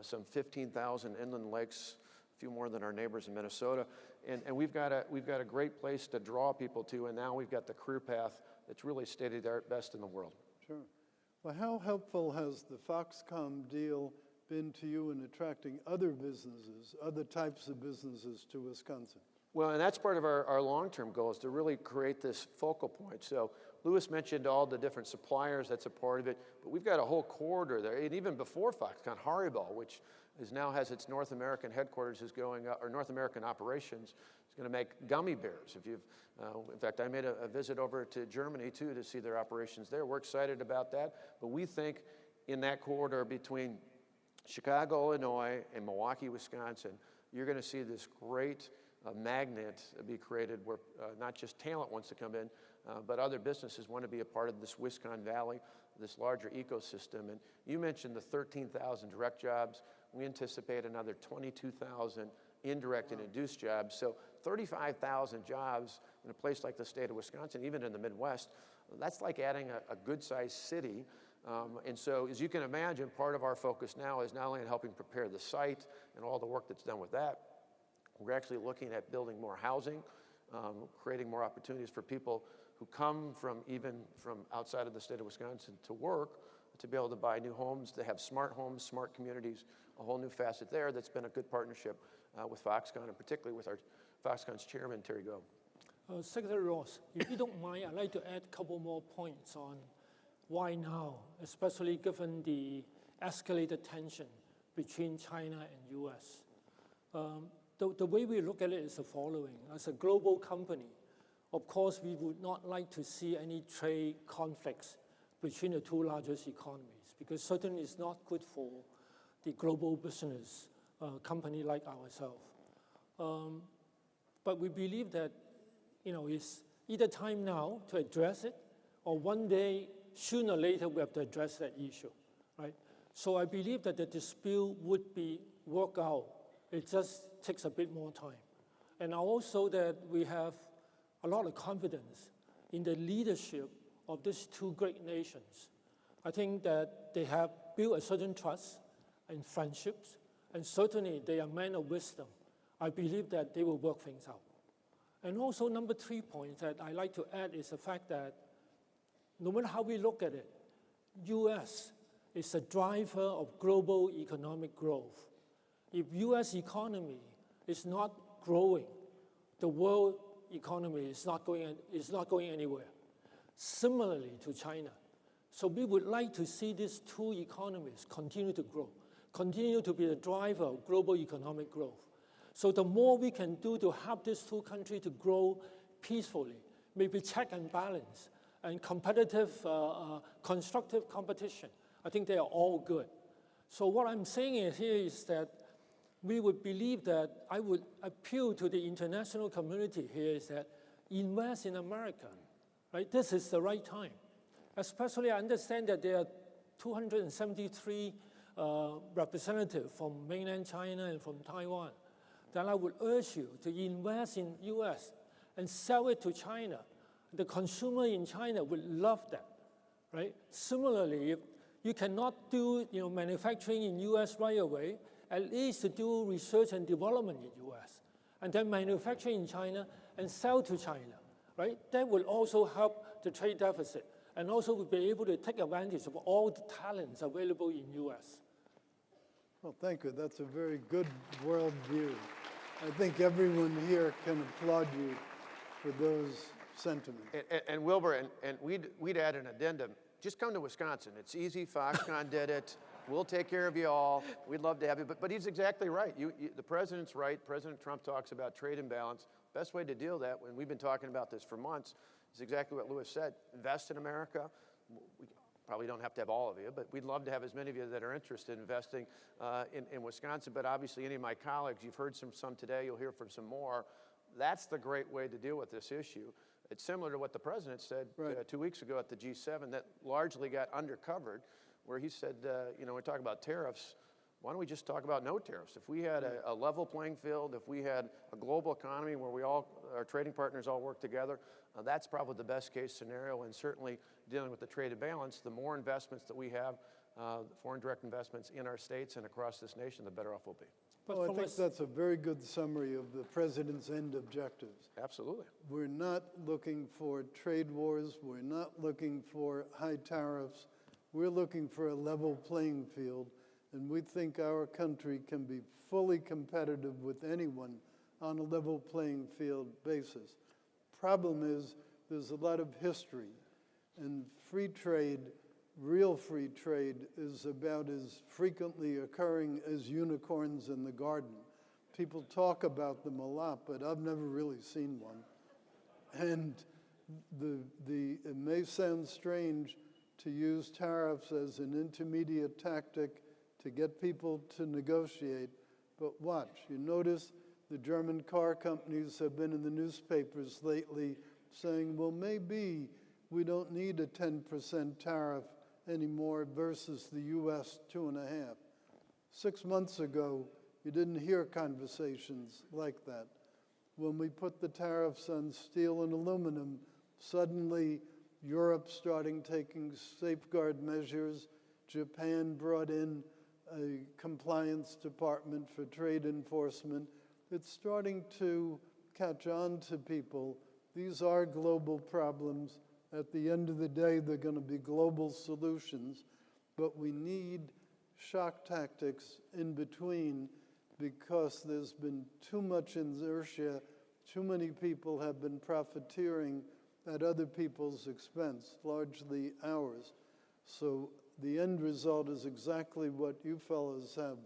some 15,000 inland lakes, a few more than our neighbors in Minnesota, and we've got a great place to draw people to, and now we've got the career path that's really state-of-the-art best in the world. Sure. Well, how helpful has the Foxconn deal been to you in attracting other businesses, other types of businesses to Wisconsin? Well, and that's part of our long-term goal is to really create this focal point. So Louis mentioned all the different suppliers, that's a part of it, but we've got a whole corridor there, and even before Foxconn, Haribo, which now has its North American headquarters is going, or North American operations, is going to make gummy bears. If you've, in fact, I made a visit over to Germany too to see their operations there. We're excited about that, but we think in that corridor between Chicago, Illinois, and Milwaukee, Wisconsin, you're going to see this great magnet be created where not just talent wants to come in, but other businesses want to be a part of this Wisconsin Valley, this larger ecosystem. And you mentioned the 13,000 direct jobs. We anticipate another 22,000 indirect and induced jobs. So 35,000 jobs in a place like the state of Wisconsin, even in the Midwest, that's like adding a good-sized city. And so, as you can imagine, part of our focus now is not only in helping prepare the site and all the work that's done with that, we're actually looking at building more housing, creating more opportunities for people who come from outside of the state of Wisconsin to work, to be able to buy new homes, to have smart homes, smart communities, a whole new facet there that's been a good partnership with Foxconn, and particularly with our Foxconn's chairman, Terry Go. Secretary Ross, if you don't mind, I'd like to add a couple more points on why now, especially given the escalated tension between China and US. The way we look at it is the following. As a global company, of course, we would not like to see any trade conflicts between the two largest economies, because certainly it's not good for the global business company like ourselves. But we believe that it's either time now to address it, or one day, sooner or later, we have to address that issue, right? So I believe that the dispute would be worked out. It just takes a bit more time. And also that we have a lot of confidence in the leadership of these two great nations. I think that they have built a certain trust and friendships, and certainly they are men of wisdom. I believe that they will work things out. And also, number 3 point that I like to add is the fact that no matter how we look at it, US is a driver of global economic growth. If US economy is not growing, the world economy is not going anywhere. Similarly to China. So we would like to see these two economies continue to grow, continue to be the driver of global economic growth. So the more we can do to help these two countries to grow peacefully, maybe check and balance, and competitive, constructive competition, I think they are all good. So what I'm saying here is that we would believe that I would appeal to the international community here is that invest in America, right? This is the right time. Especially I understand that there are 273 representatives from mainland China and from Taiwan. Then I would urge you to invest in US and sell it to China. The consumer in China would love that, right? Similarly, if you cannot do manufacturing in US right away, at least to do research and development in US, and then manufacture in China and sell to China, right? That will also help the trade deficit, and also will be able to take advantage of all the talents available in US. Well, thank you. That's a very good world view. I think everyone here can applaud you for those sentiments. And Wilbur, and we'd add an addendum. Just come to Wisconsin. It's easy. Foxconn did it. We'll take care of you all. We'd love to have you. But he's exactly right. The president's right. President Trump talks about trade imbalance. Best way to deal with that, when we've been talking about this for months, is exactly what Louis said. Invest in America. We probably don't have to have all of you, but we'd love to have as many of you that are interested in investing in Wisconsin. But obviously, any of my colleagues, you've heard some today, you'll hear from some more. That's the great way to deal with this issue. It's similar to what the president said 2 weeks ago at the G7 that largely got undercovered, where he said, we talk about tariffs, why don't we just talk about no tariffs? If we had a level playing field, if we had a global economy where our trading partners all work together, that's probably the best case scenario. And certainly dealing with the trade imbalance, the more investments that we have, foreign direct investments in our states and across this nation, the better off we'll be. Well, I think that's a very good summary of the president's end objectives. Absolutely. We're not looking for trade wars. We're not looking for high tariffs. We're looking for a level playing field And we think our country can be fully competitive with anyone on a level playing field basis. Problem is, there's a lot of history, and free trade, real free trade, is about as frequently occurring as unicorns in the garden. People talk about them a lot, but I've never really seen one. And it may sound strange to use tariffs as an intermediate tactic to get people to negotiate, but watch. You notice the German car companies have been in the newspapers lately saying, well, maybe we don't need a 10% tariff anymore versus the US 2.5. 6 months ago, you didn't hear conversations like that. When we put the tariffs on steel and aluminum, suddenly Europe starting taking safeguard measures. Japan brought in a compliance department for trade enforcement. It's starting to catch on to people. These are global problems. At the end of the day, they're going to be global solutions, but we need shock tactics in between because there's been too much inertia. Too many people have been profiteering at other people's expense, largely ours. So the end result is exactly what you fellows have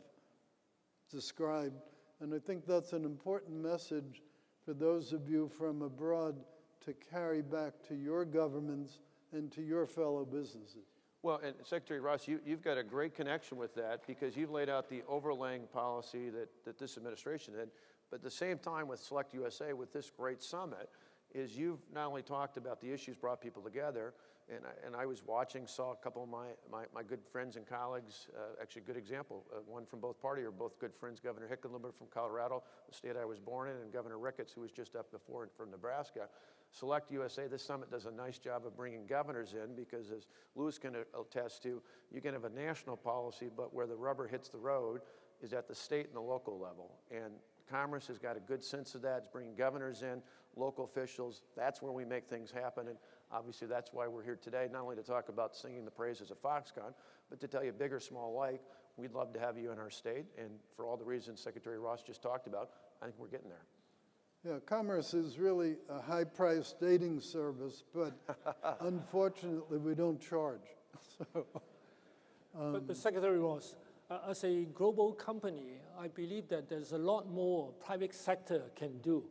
described. And I think that's an important message for those of you from abroad to carry back to your governments and to your fellow businesses. Well, and Secretary Ross, you've got a great connection with that because you've laid out the overlaying policy that this administration did, but at the same time with SelectUSA, with this great summit, is you've not only talked about the issues, brought people together, and I was watching, saw a couple of my good friends and colleagues, actually a good example, one from both parties, or both good friends, Governor Hickenlooper from Colorado, the state I was born in, and Governor Ricketts, who was just up before from Nebraska. SelectUSA, this summit does a nice job of bringing governors in because, as Louis can attest to, you can have a national policy, but where the rubber hits the road is at the state and the local level. And Commerce has got a good sense of that. It's bringing governors in, local officials. That's where we make things happen. And obviously, that's why we're here today, not only to talk about singing the praises of Foxconn, but to tell you, big or small like, we'd love to have you in our state. And for all the reasons Secretary Ross just talked about, I think we're getting there. Yeah, Commerce is really a high-priced dating service, but unfortunately, we don't charge. But Secretary Ross, as a global company, I believe that there's a lot more private sector can do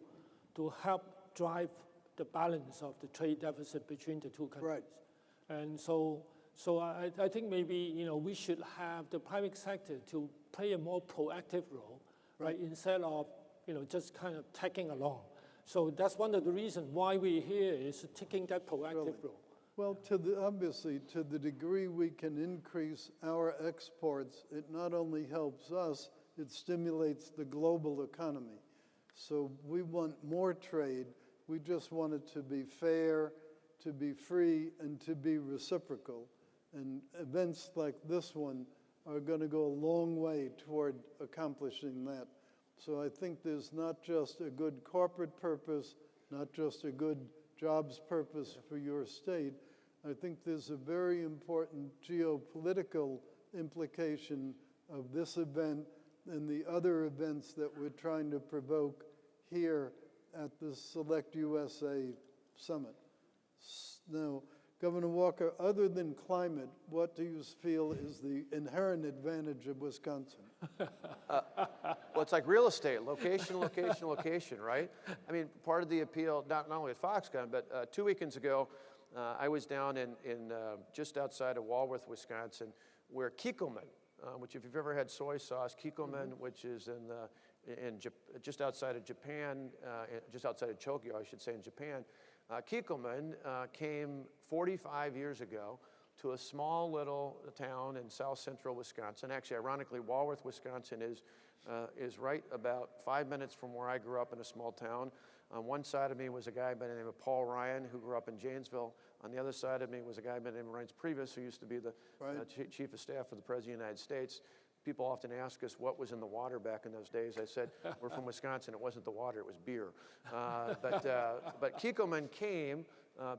to help drive the balance of the trade deficit between the two countries. Right. And so I think maybe we should have the private sector to play a more proactive role, right? Instead of just kind of tagging along. So that's one of the reasons why we're here is taking that proactive role. Well, obviously, to the degree we can increase our exports, it not only helps us, it stimulates the global economy. So we want more trade. We just want it to be fair, to be free, and to be reciprocal. And events like this one are going to go a long way toward accomplishing that. So I think there's not just a good corporate purpose, not just a good jobs purpose for your state. I think there's a very important geopolitical implication of this event and the other events that we're trying to provoke here at the SelectUSA Summit. Now, Governor Walker, other than climate, what do you feel is the inherent advantage of Wisconsin? Well, it's like real estate, location, location, location, right? I mean, part of the appeal, not only at Foxconn, but 2 weekends ago, I was down in just outside of Walworth, Wisconsin, where Kikkoman, which if you've ever had soy sauce, Kikkoman, which is just outside of Japan, just outside of Tokyo, I should say, in Japan, Kikkoman came 45 years ago to a small little town in south central Wisconsin. Actually, ironically, Walworth, Wisconsin is right about 5 minutes from where I grew up in a small town. On one side of me was a guy by the name of Paul Ryan, who grew up in Janesville. On the other side of me was a guy by the name of Reince Priebus, who used to be the chief of staff of the President of the United States. People often ask us what was in the water back in those days. I said, we're from Wisconsin. It wasn't the water, it was beer. But Kikkoman came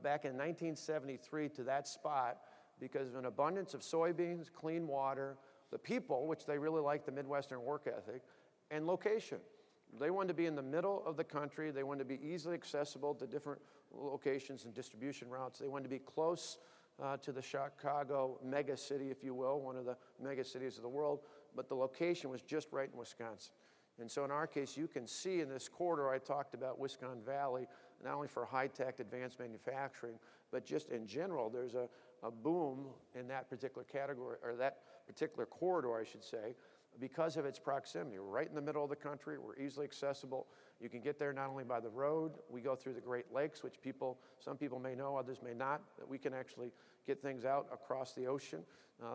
back in 1973 to that spot because of an abundance of soybeans, clean water, the people, which they really like, the Midwestern work ethic, and location. They wanted to be in the middle of the country. They wanted to be easily accessible to different locations and distribution routes. They wanted to be close to the Chicago mega city, if you will, one of the mega cities of the world, but the location was just right in Wisconsin. And so in our case, you can see in this corridor I talked about Wisconsin Valley, not only for high-tech advanced manufacturing, but just in general, there's a boom in that particular category, or that particular corridor, I should say, because of its proximity. We're right in the middle of the country. We're easily accessible. You can get there not only by the road. We go through the Great Lakes, which some people may know, others may not, that we can actually get things out across the ocean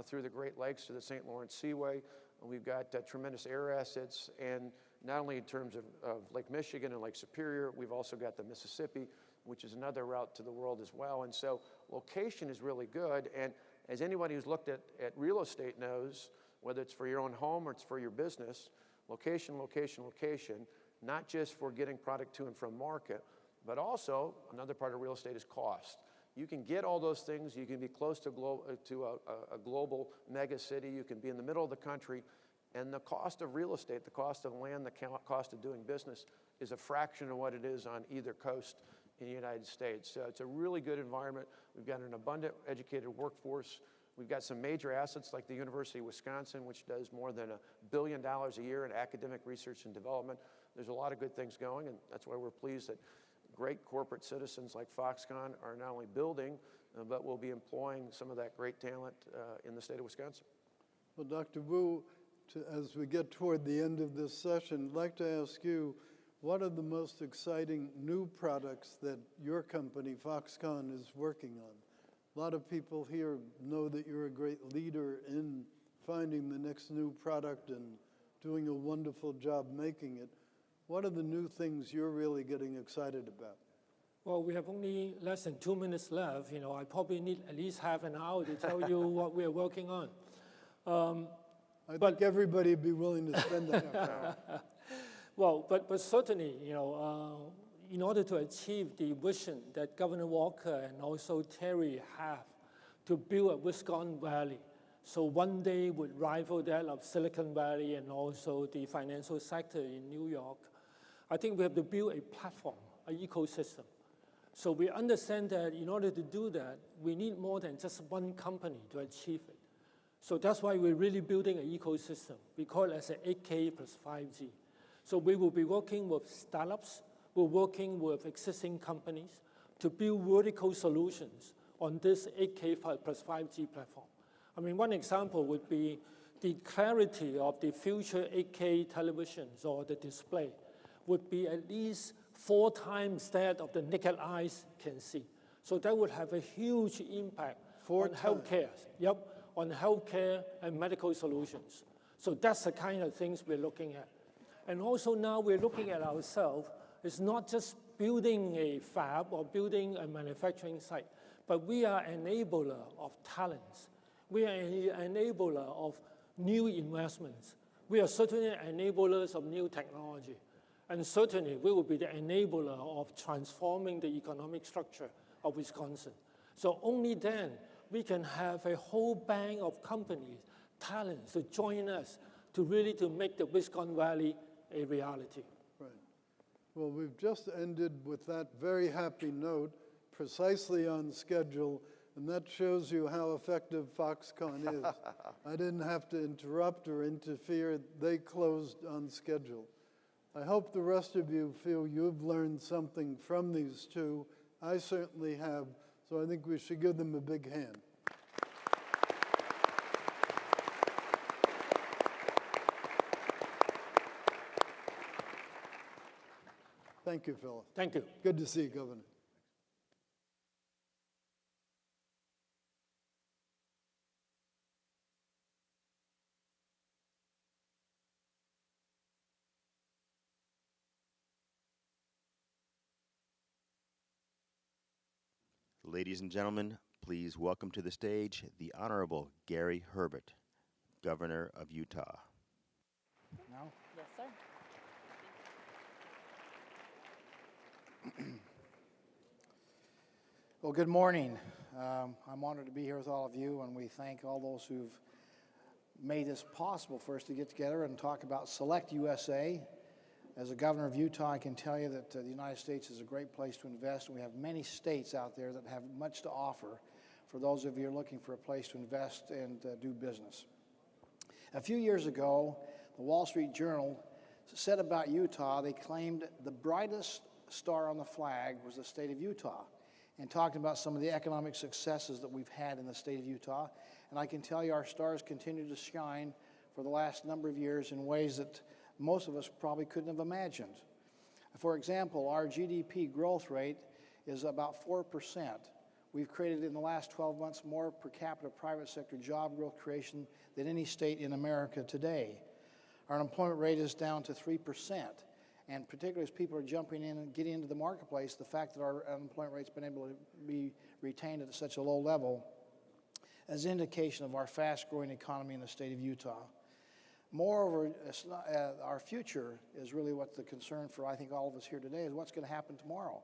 through the Great Lakes to the St. Lawrence Seaway. We've got tremendous air assets, and not only in terms of Lake Michigan and Lake Superior, we've also got the Mississippi, which is another route to the world as well. And so location is really good. And as anybody who's looked at real estate knows, whether it's for your own home or it's for your business, location, location, location, not just for getting product to and from market, but also another part of real estate is cost. You can get all those things. You can be close to a global mega city. You can be in the middle of the country. And the cost of real estate, the cost of land, the cost of doing business is a fraction of what it is on either coast in the United States. So it's a really good environment. We've got an abundant educated workforce. We've got some major assets like the University of Wisconsin, which does more than $1 billion a year in academic research and development. There's a lot of good things going, and that's why we're pleased that great corporate citizens like Foxconn are not only building, but will be employing some of that great talent in the state of Wisconsin. Well, Dr. Wu, as we get toward the end of this session, I'd like to ask you, what are the most exciting new products that your company, Foxconn, is working on? A lot of people here know that you're a great leader in finding the next new product and doing a wonderful job making it. What are the new things you're really getting excited about? Well, we have only less than 2 minutes left. You know, I probably need at least half an hour to tell you what we're working on. I think everybody would be willing to spend that half hour. Well, but certainly, you know, in order to achieve the vision that Governor Walker and also Terry have to build a Wisconsin Valley, so one day would rival that of Silicon Valley and also the financial sector in New York, I think we have to build a platform, an ecosystem. So we understand that in order to do that, we need more than just one company to achieve it. So that's why we're really building an ecosystem. We call it as an 8K plus 5G. So we will be working with startups, we're working with existing companies to build vertical solutions on this 8K plus 5G platform. I mean, one example would be the clarity of the future 8K televisions or the display would be at least 4 times that of the naked eyes can see. So that would have a huge impact on healthcare. Yep, on healthcare and medical solutions. So that's the kind of things we're looking at. And also now we're looking at ourselves. It's not just building a fab or building a manufacturing site, but we are an enabler of talents. We are an enabler of new investments. We are certainly enablers of new technology. And certainly we will be the enabler of transforming the economic structure of Wisconsin. So only then we can have a whole bank of companies, talents to join us to really to make the Wisconsin Valley a reality. Right. Well, we've just ended with that very happy note, precisely on schedule, and that shows you how effective Foxconn is. I didn't have to interrupt or interfere. They closed on schedule. I hope the rest of you feel you've learned something from these two. I certainly have, so I think we should give them a big hand. Thank you, Philip. Thank you. Good to see you, Governor. Ladies and gentlemen, please welcome to the stage the Honorable Gary Herbert, Governor of Utah. No? Yes, sir. Well, good morning. I'm honored to be here with all of you, and we thank all those who've made this possible for us to get together and talk about SelectUSA. As a governor of Utah, I can tell you that the United States is a great place to invest, and we have many states out there that have much to offer for those of you who are looking for a place to invest and do business. A few years ago, the Wall Street Journal said about Utah, they claimed the brightest star on the flag was the state of Utah, and talking about some of the economic successes that we've had in the state of Utah. And I can tell you our stars continue to shine for the last number of years in ways that most of us probably couldn't have imagined. For example, our GDP growth rate is about 4%. We've created in the last 12 months more per capita private sector job growth creation than any state in America today. Our unemployment rate is down to 3%. And particularly as people are jumping in and getting into the marketplace, the fact that our unemployment rate's been able to be retained at such a low level is an indication of our fast-growing economy in the state of Utah. Moreover, our future is really what the concern for, I think, all of us here today is what's going to happen tomorrow.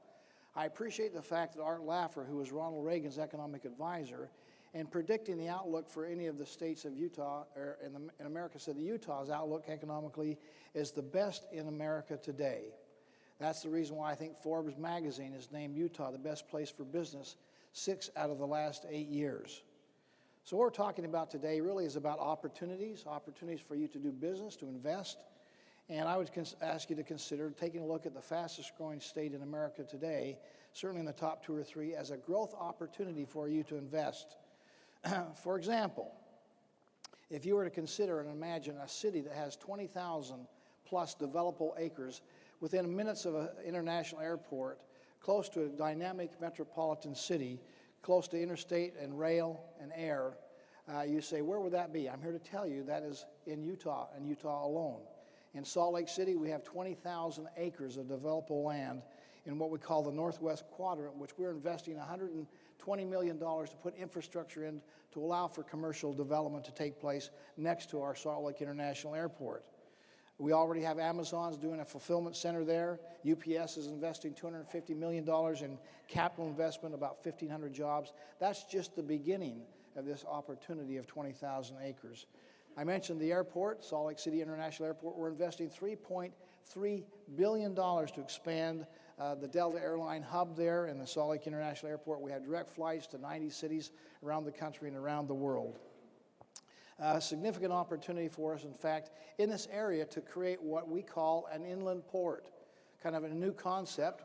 I appreciate the fact that Art Laffer, who was Ronald Reagan's economic advisor, and predicting the outlook for any of the states of Utah, or in America, said that Utah's outlook economically is the best in America today. That's the reason why I think Forbes magazine has named Utah the best place for business 6 out of the last 8 years. So what we're talking about today really is about opportunities for you to do business, to invest. And I would ask you to consider taking a look at the fastest growing state in America today, certainly in the top 2 or 3, as a growth opportunity for you to invest. For example, if you were to consider and imagine a city that has 20,000 plus developable acres within minutes of an international airport, close to a dynamic metropolitan city, close to interstate and rail and air, you say, where would that be? I'm here to tell you that is in Utah and Utah alone. In Salt Lake City, we have 20,000 acres of developable land in what we call the Northwest Quadrant, which we're investing $120 million to put infrastructure in to allow for commercial development to take place next to our Salt Lake International Airport. We already have Amazon's doing a fulfillment center there. UPS is investing $250 million in capital investment, about 1,500 jobs. That's just the beginning of this opportunity of 20,000 acres. I mentioned the airport, Salt Lake City International Airport. We're investing $3.3 billion to expand the Delta airline hub there in the Salt Lake International Airport. We have direct flights to 90 cities around the country and around the world. A significant opportunity for us, in fact, in this area to create what we call an inland port, kind of a new concept.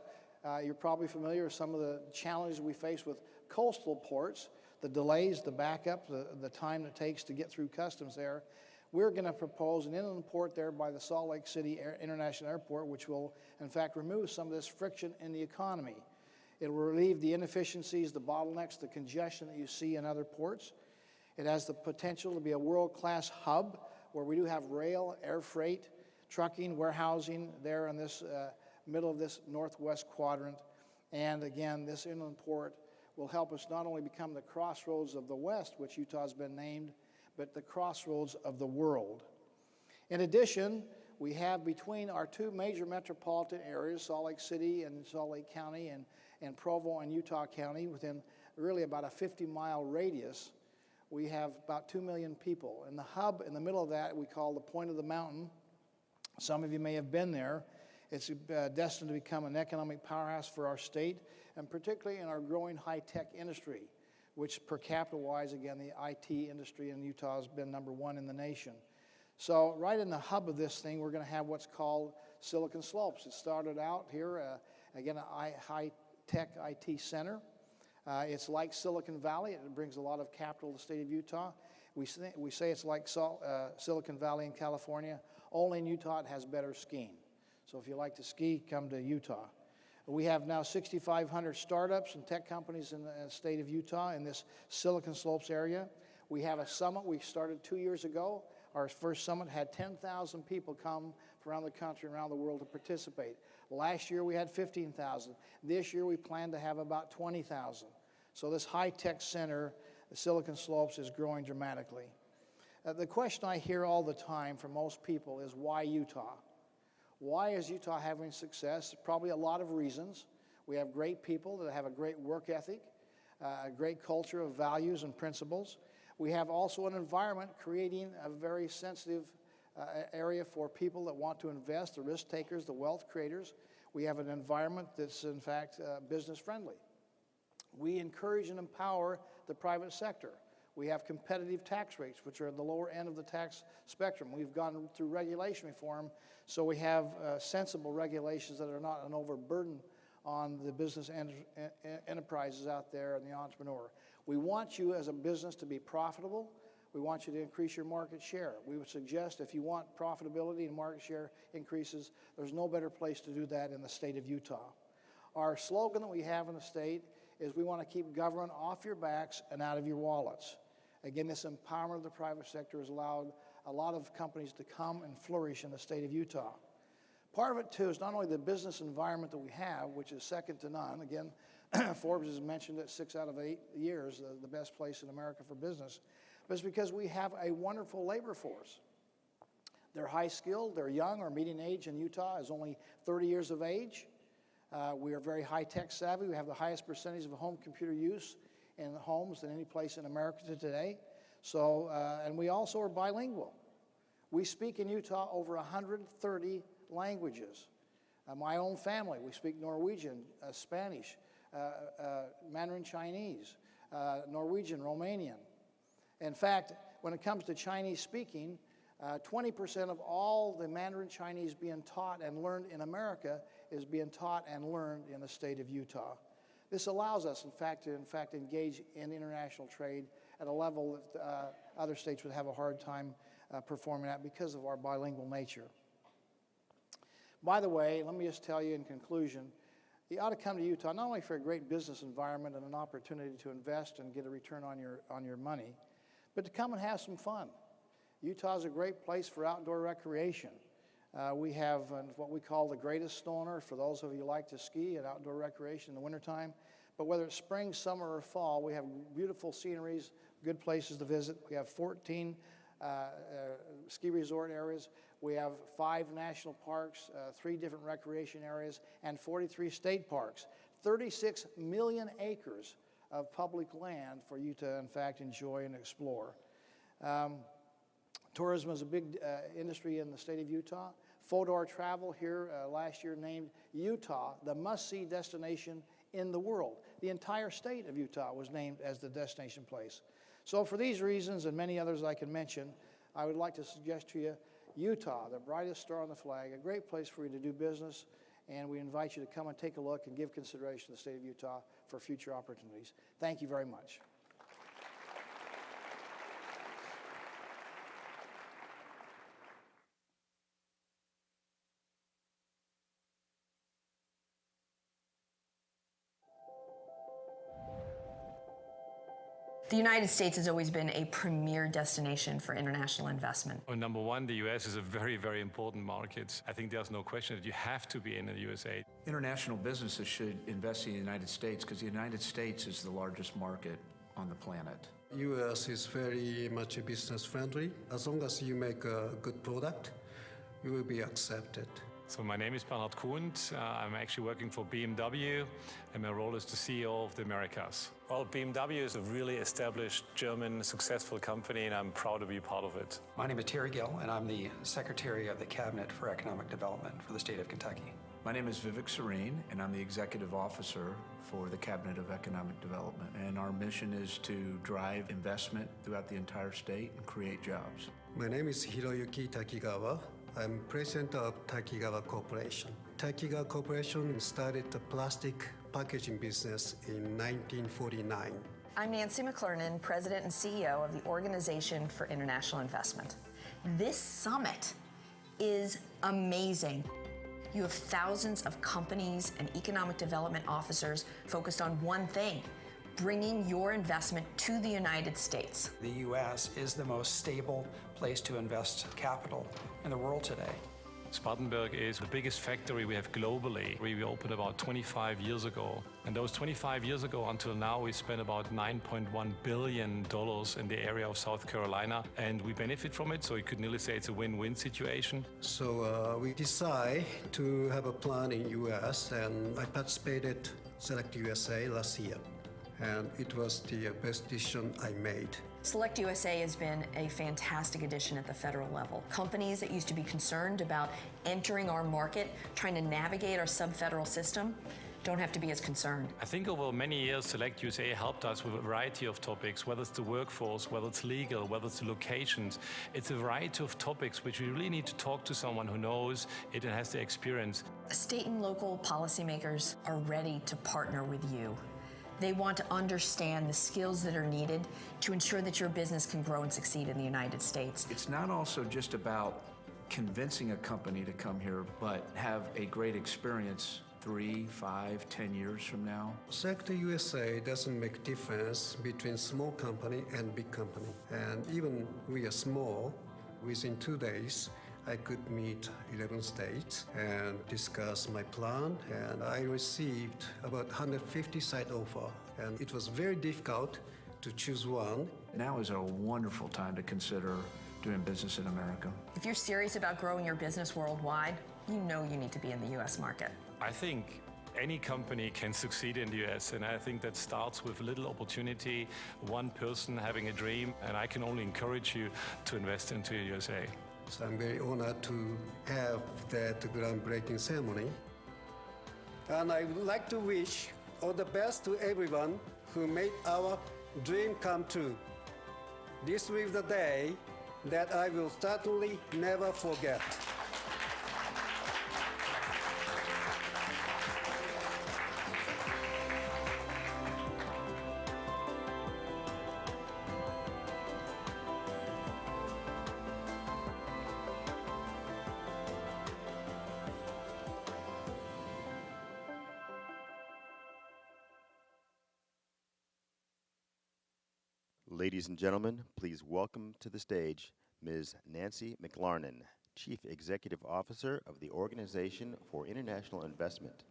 You're probably familiar with some of the challenges we face with coastal ports, the delays, the backup, the time it takes to get through customs there. We're going to propose an inland port there by the Salt Lake City International Airport, which will, in fact, remove some of this friction in the economy. It will relieve the inefficiencies, the bottlenecks, the congestion that you see in other ports. It has the potential to be a world-class hub where we do have rail, air freight, trucking, warehousing there in this middle of this Northwest Quadrant. And again, this inland port will help us not only become the crossroads of the West, which Utah has been named, but the crossroads of the world. In addition, we have between our 2 major metropolitan areas, Salt Lake City and Salt Lake County and Provo and Utah County, within really about a 50-mile radius, we have about 2 million people. And the hub in the middle of that we call the Point of the Mountain. Some of you may have been there. It's destined to become an economic powerhouse for our state, and particularly in our growing high-tech industry, which per capita-wise, again, the IT industry in Utah has been #1 in the nation. So right in the hub of this thing, we're going to have what's called Silicon Slopes. It started out here, again, a high-tech IT center. It's like Silicon Valley. It brings a lot of capital to the state of Utah. We say it's like Silicon Valley in California. Only in Utah it has better skiing. So if you like to ski, come to Utah. We have now 6,500 startups and tech companies in the state of Utah in this Silicon Slopes area. We have a summit we started 2 years ago. Our first summit had 10,000 people come from around the country, around the world to participate. Last year we had 15,000. This year we plan to have about 20,000. So this high-tech center, the Silicon Slopes, is growing dramatically. The question I hear all the time from most people is, why Utah? Why is Utah having success? Probably a lot of reasons. We have great people that have a great work ethic, a great culture of values and principles. We have also an environment creating a very sensitive area for people that want to invest, the risk takers, the wealth creators. We have an environment that's in fact business friendly. We encourage and empower the private sector. We have competitive tax rates, which are at the lower end of the tax spectrum. We've gone through regulation reform, so we have sensible regulations that are not an overburden on the business enterprises out there and the entrepreneur. We want you as a business to be profitable. We want you to increase your market share. We would suggest if you want profitability and market share increases, there's no better place to do that in the state of Utah. Our slogan that we have in the state is we want to keep government off your backs and out of your wallets. Again, this empowerment of the private sector has allowed a lot of companies to come and flourish in the state of Utah. Part of it, too, is not only the business environment that we have, which is second to none. Again, Forbes has mentioned it 6 out of 8 years, the best place in America for business. But it's because we have a wonderful labor force. They're high skilled, they're young. Our median age in Utah is only 30 years of age. We are very high tech savvy. We have the highest percentage of home computer use in homes than any place in America today. So, and we also are bilingual. We speak in Utah over 130 languages. My own family, we speak Norwegian, Spanish, Mandarin Chinese, Norwegian, Romanian. In fact, when it comes to Chinese speaking, 20% of all the Mandarin Chinese being taught and learned in America is being taught and learned in the state of Utah. This allows us, in fact, to engage in international trade at a level that other states would have a hard time performing at because of our bilingual nature. By the way, let me just tell you in conclusion, you ought to come to Utah not only for a great business environment and an opportunity to invest and get a return on your money, but to come and have some fun. Utah is a great place for outdoor recreation. We have what we call the greatest snow on earth for those of you who like to ski and outdoor recreation in the wintertime. But whether it's spring, summer, or fall, we have beautiful sceneries, good places to visit. We have 14 ski resort areas. We have 5 national parks, 3 different recreation areas, and 43 state parks. 36 million acres of public land for you to, in fact, enjoy and explore. Tourism is a big industry in the state of Utah. Fodor Travel here last year named Utah the must-see destination in the world. The entire state of Utah was named as the destination place. So for these reasons and many others I can mention, I would like to suggest to you Utah, the brightest star on the flag, a great place for you to do business, and we invite you to come and take a look and give consideration to the state of Utah for future opportunities. Thank you very much. The United States has always been a premier destination for international investment. Well, number one, the U.S. is a very, very important market. I think there's no question that you have to be in the USA. International businesses should invest in the United States because the United States is the largest market on the planet. U.S. is very much business friendly. As long as you make a good product, you will be accepted. So my name is Bernhard Kuhnt. I'm actually working for BMW, and my role is the CEO of the Americas. Well, BMW is a really established German successful company, and I'm proud to be part of it. My name is Terry Gill, and I'm the Secretary of the Cabinet for Economic Development for the state of Kentucky. My name is Vivek Sareen, and I'm the Executive Officer for the Cabinet of Economic Development. And our mission is to drive investment throughout the entire state and create jobs. My name is Hiroyuki Takigawa. I'm president of Takigawa Corporation. Takigawa Corporation started the plastic packaging business in 1949. I'm Nancy McClernand, President and CEO of the Organization for International Investment. This summit is amazing. You have thousands of companies and economic development officers focused on one thing: bringing your investment to the United States. The U.S. is the most stable place to invest capital in the world today. Spartanburg is the biggest factory we have globally. We opened about 25 years ago. And those 25 years ago until now, we spent about $9.1 billion in the area of South Carolina, and we benefit from it, so you could nearly say it's a win-win situation. So we decided to have a plan in U.S., and I participated SelectUSA last year. and it was the best decision I made. SelectUSA has been a fantastic addition at the federal level. Companies that used to be concerned about entering our market, trying to navigate our sub-federal system, don't have to be as concerned. I think over many years, SelectUSA helped us with a variety of topics, whether it's the workforce, whether it's legal, whether it's the locations. It's a variety of topics which we really need to talk to someone who knows it and has the experience. State and local policymakers are ready to partner with you. They want to understand the skills that are needed to ensure that your business can grow and succeed in the United States. It's not also just about convincing a company to come here, but have a great experience 3, 5, 10 years from now. SelectUSA doesn't make difference between small company and big company. And even we are small, within 2 days, I could meet 11 states and discuss my plan. And I received about 150 site offer. And it was very difficult to choose one. Now is a wonderful time to consider doing business in America. If you're serious about growing your business worldwide, you know you need to be in the US market. I think any company can succeed in the US, and I think that starts with a little opportunity, one person having a dream, and I can only encourage you to invest into the USA. So I'm very honored to have that groundbreaking ceremony. And I would like to wish all the best to everyone who made our dream come true. This will be the day that I will certainly never forget. Ladies and gentlemen, please welcome to the stage Ms. Nancy McLarnin, Chief Executive Officer of the Organization for International Investment,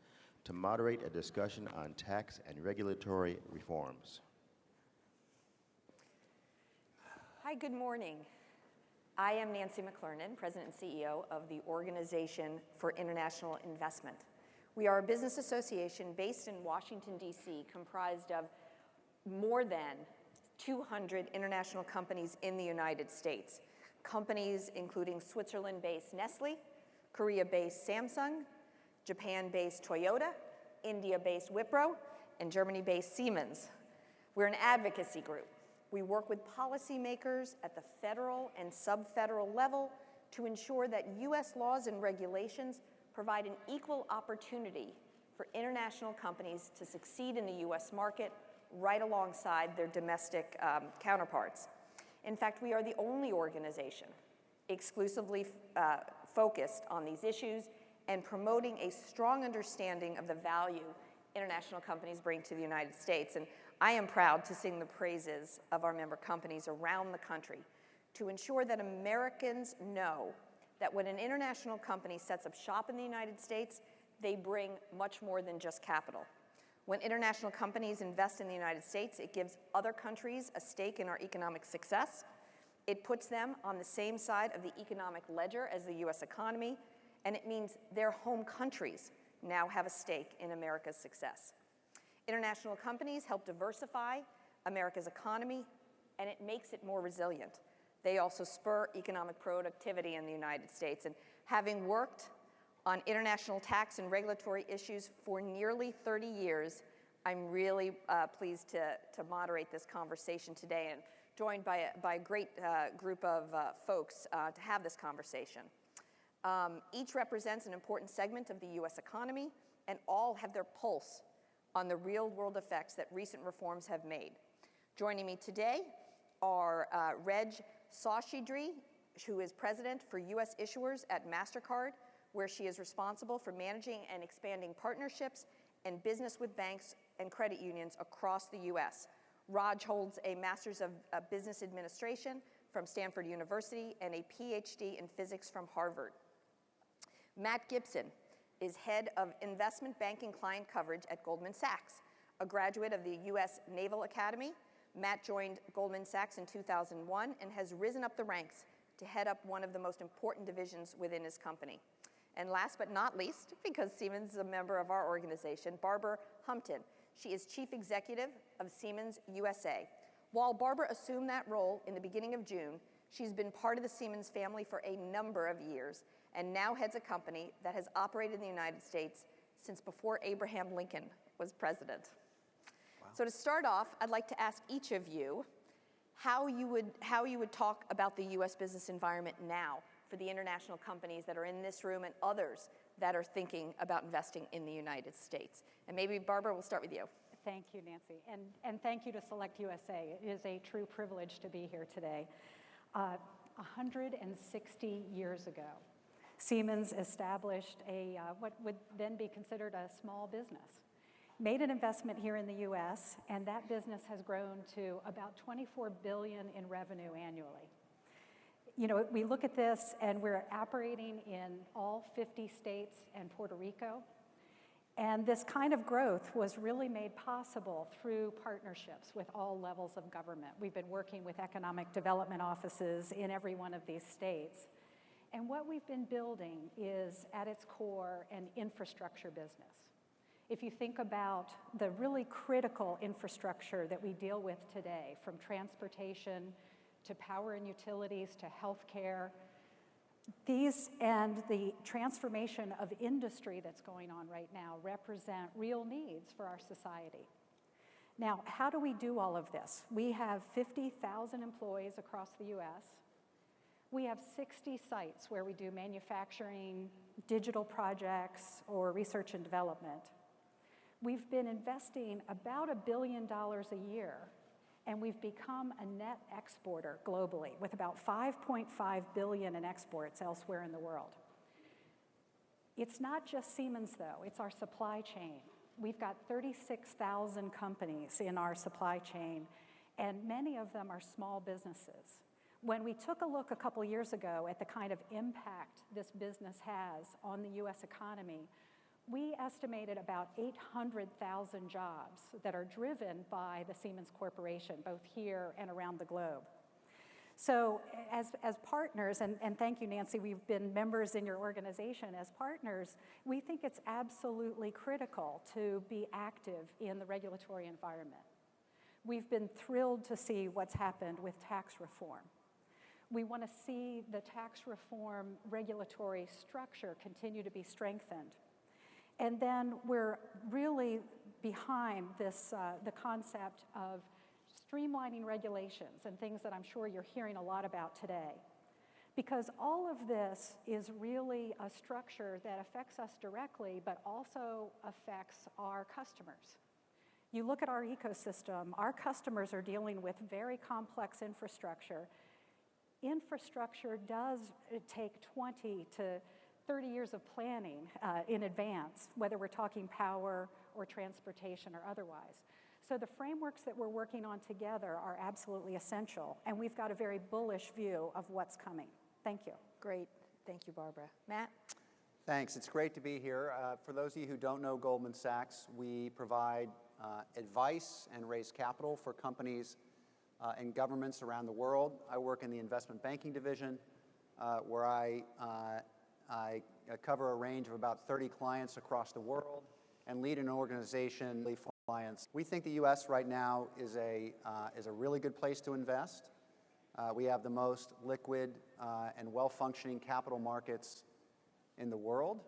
to moderate a discussion on tax and regulatory reforms. Hi, good morning. I am Nancy McLarnin, President and CEO of the Organization for International Investment. We are a business association based in Washington, D.C., comprised of more than 200 international companies in the United States. Companies including Switzerland-based Nestle, Korea-based Samsung, Japan-based Toyota, India-based Wipro, and Germany-based Siemens. We're an advocacy group. We work with policymakers at the federal and sub-federal level to ensure that U.S. laws and regulations provide an equal opportunity for international companies to succeed in the U.S. market right alongside their domestic counterparts. In fact, we are the only organization exclusively focused on these issues and promoting a strong understanding of the value international companies bring to the United States. And I am proud to sing the praises of our member companies around the country to ensure that Americans know that when an international company sets up shop in the United States, they bring much more than just capital. When international companies invest in the United States, it gives other countries a stake in our economic success. It puts them on the same side of the economic ledger as the U.S. economy, and it means their home countries now have a stake in America's success. International companies help diversify America's economy, and it makes it more resilient. They also spur economic productivity in the United States. And having worked on international tax and regulatory issues for nearly 30 years, I'm really pleased to moderate this conversation today and joined by a great group of folks to have this conversation. Each represents an important segment of the U.S. economy, and all have their pulse on the real-world effects that recent reforms have made. Joining me today are Reg Sashidri, who is president for U.S. issuers at MasterCard, where she is responsible for managing and expanding partnerships and business with banks and credit unions across the U.S. Raj holds a Master's of Business Administration from Stanford University and a PhD in physics from Harvard. Matt Gibson is head of investment banking client coverage at Goldman Sachs. A graduate of the U.S. Naval Academy, Matt joined Goldman Sachs in 2001 and has risen up the ranks to head up one of the most important divisions within his company. And last but not least, because Siemens is a member of our organization, Barbara Humpton. She is Chief Executive of Siemens USA. While Barbara assumed that role in the beginning of June, she's been part of the Siemens family for a number of years and now heads a company that has operated in the United States since before Abraham Lincoln was president. Wow. So to start off, I'd like to ask each of you how you would talk about the U.S. business environment now for the international companies that are in this room and others that are thinking about investing in the United States. And maybe, Barbara, we'll start with you. Thank you, Nancy. And thank you to SelectUSA. It is a true privilege to be here today. 160 years ago, Siemens established what would then be considered a small business, made an investment here in the U.S., and that business has grown to about $24 billion in revenue annually. You know, we look at this and we're operating in all 50 states and Puerto Rico. And this kind of growth was really made possible through partnerships with all levels of government. We've been working with economic development offices in every one of these states. And what we've been building is, at its core, an infrastructure business. If you think about the really critical infrastructure that we deal with today, from transportation to power and utilities to healthcare, these and the transformation of industry that's going on right now represent real needs for our society. Now, how do we do all of this? We have 50,000 employees across the US. We have 60 sites where we do manufacturing, digital projects, or research and development. We've been investing about $1 billion a year, and we've become a net exporter globally with about $5.5 billion in exports elsewhere in the world. It's not just Siemens, though. It's our supply chain. We've got 36,000 companies in our supply chain, and many of them are small businesses. When we took a look a couple years ago at the kind of impact this business has on the US economy, we estimated about 800,000 jobs that are driven by the Siemens Corporation, both here and around the globe. So as partners, and thank you, Nancy, we've been members in your organization. As partners, we think it's absolutely critical to be active in the regulatory environment. We've been thrilled to see what's happened with tax reform. We want to see the tax reform regulatory structure continue to be strengthened. And then we're really behind this, the concept of streamlining regulations and things that I'm sure you're hearing a lot about today. Because all of this is really a structure that affects us directly, but also affects our customers. You look at our ecosystem, our customers are dealing with very complex infrastructure. Infrastructure does take 20 to 30 years of planning in advance, whether we're talking power or transportation or otherwise. So the frameworks that we're working on together are absolutely essential, and we've got a very bullish view of what's coming. Thank you. Great. Thank you, Barbara. Matt? Thanks. It's great to be here. For those of you who don't know Goldman Sachs, we provide advice and raise capital for companies and governments around the world. I work in the investment banking division, where I cover a range of about 30 clients across the world and lead an organization for clients. We think the U.S. right now is a really good place to invest. We have the most liquid and well-functioning capital markets in the world,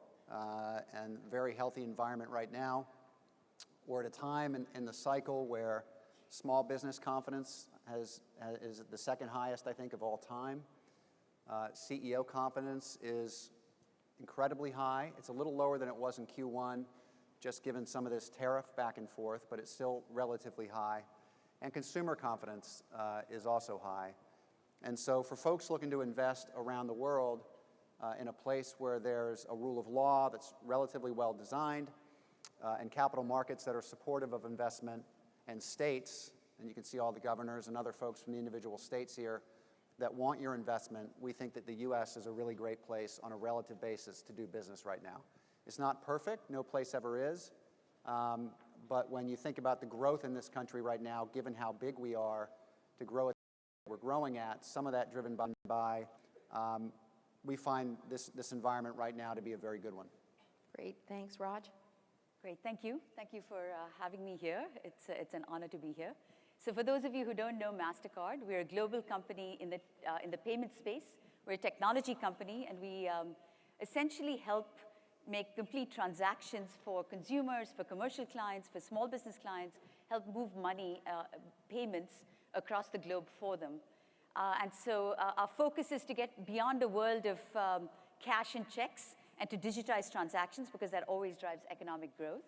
and very healthy environment right now. We're at a time in the cycle where small business confidence is the second highest, I think, of all time. CEO confidence is incredibly high. It's a little lower than it was in Q1, just given some of this tariff back and forth, but it's still relatively high. And consumer confidence is also high. And so for folks looking to invest around the world in a place where there's a rule of law that's relatively well designed, and capital markets that are supportive of investment, and states, and you can see all the governors and other folks from the individual states here that want your investment, we think that the U.S. is a really great place on a relative basis to do business right now. It's not perfect, no place ever is, but when you think about the growth in this country right now, given how big we are, to grow at we're growing at, some of that driven by we find this environment right now to be a very good one. Great, thanks. Raj? Great, thank you. Thank you for having me here. It's an honor to be here. So for those of you who don't know MasterCard, we're a global company in the payment space. We're a technology company, and we essentially help make complete transactions for consumers, for commercial clients, for small business clients, help move money, payments across the globe for them. And so our focus is to get beyond a world of cash and checks and to digitize transactions, because that always drives economic growth.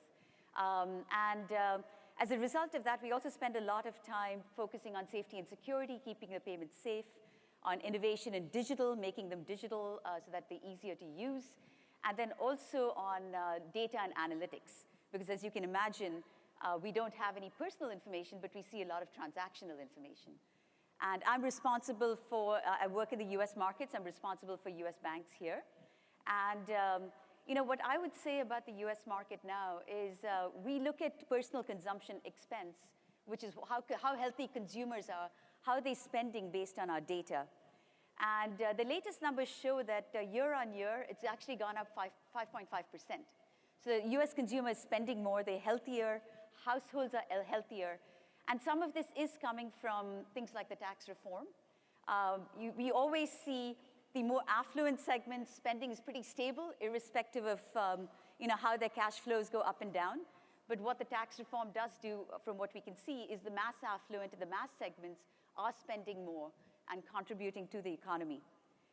As a result of that, we also spend a lot of time focusing on safety and security, keeping the payments safe, on innovation in digital, making them digital so that they're easier to use, and then also on data and analytics. Because as you can imagine, we don't have any personal information, but we see a lot of transactional information. And I'm responsible for, I work in the US markets, I'm responsible for US banks here. And what I would say about the US market now is we look at personal consumption expense, which is how healthy consumers are, how are they spending based on our data. And the latest numbers show that year on year, it's actually gone up 5.5%. So the US consumer is spending more, they're healthier, households are healthier. And some of this is coming from things like the tax reform. We always see the more affluent segment spending is pretty stable, irrespective of how their cash flows go up and down. But what the tax reform does do, from what we can see, is the mass affluent and the mass segments are spending more and contributing to the economy.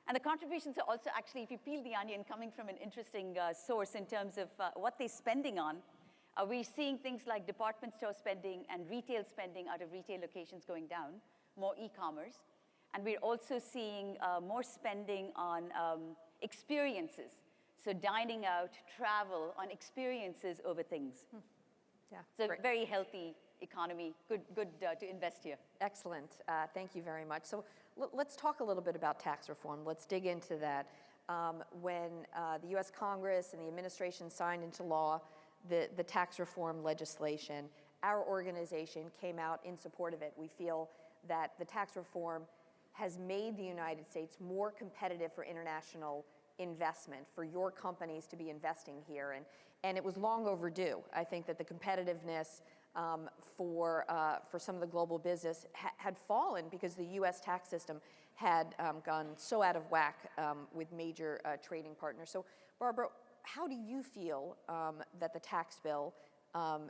And the contributions are also actually, if you peel the onion, coming from an interesting source in terms of what they're spending on. We're seeing things like department store spending and retail spending out of retail locations going down, more e-commerce. And we're also seeing more spending on experiences. So dining out, travel, on experiences over things. Yeah, so great. Very healthy economy, good to invest here. Excellent, thank you very much. So let's talk a little bit about tax reform. Let's dig into that. When the US Congress and the administration signed into law the tax reform legislation, our organization came out in support of it. We feel that the tax reform has made the United States more competitive for international investment, for your companies to be investing here. And it was long overdue. I think that the competitiveness for some of the global business had fallen because the US tax system had gone so out of whack with major trading partners. So Barbara, how do you feel that the tax bill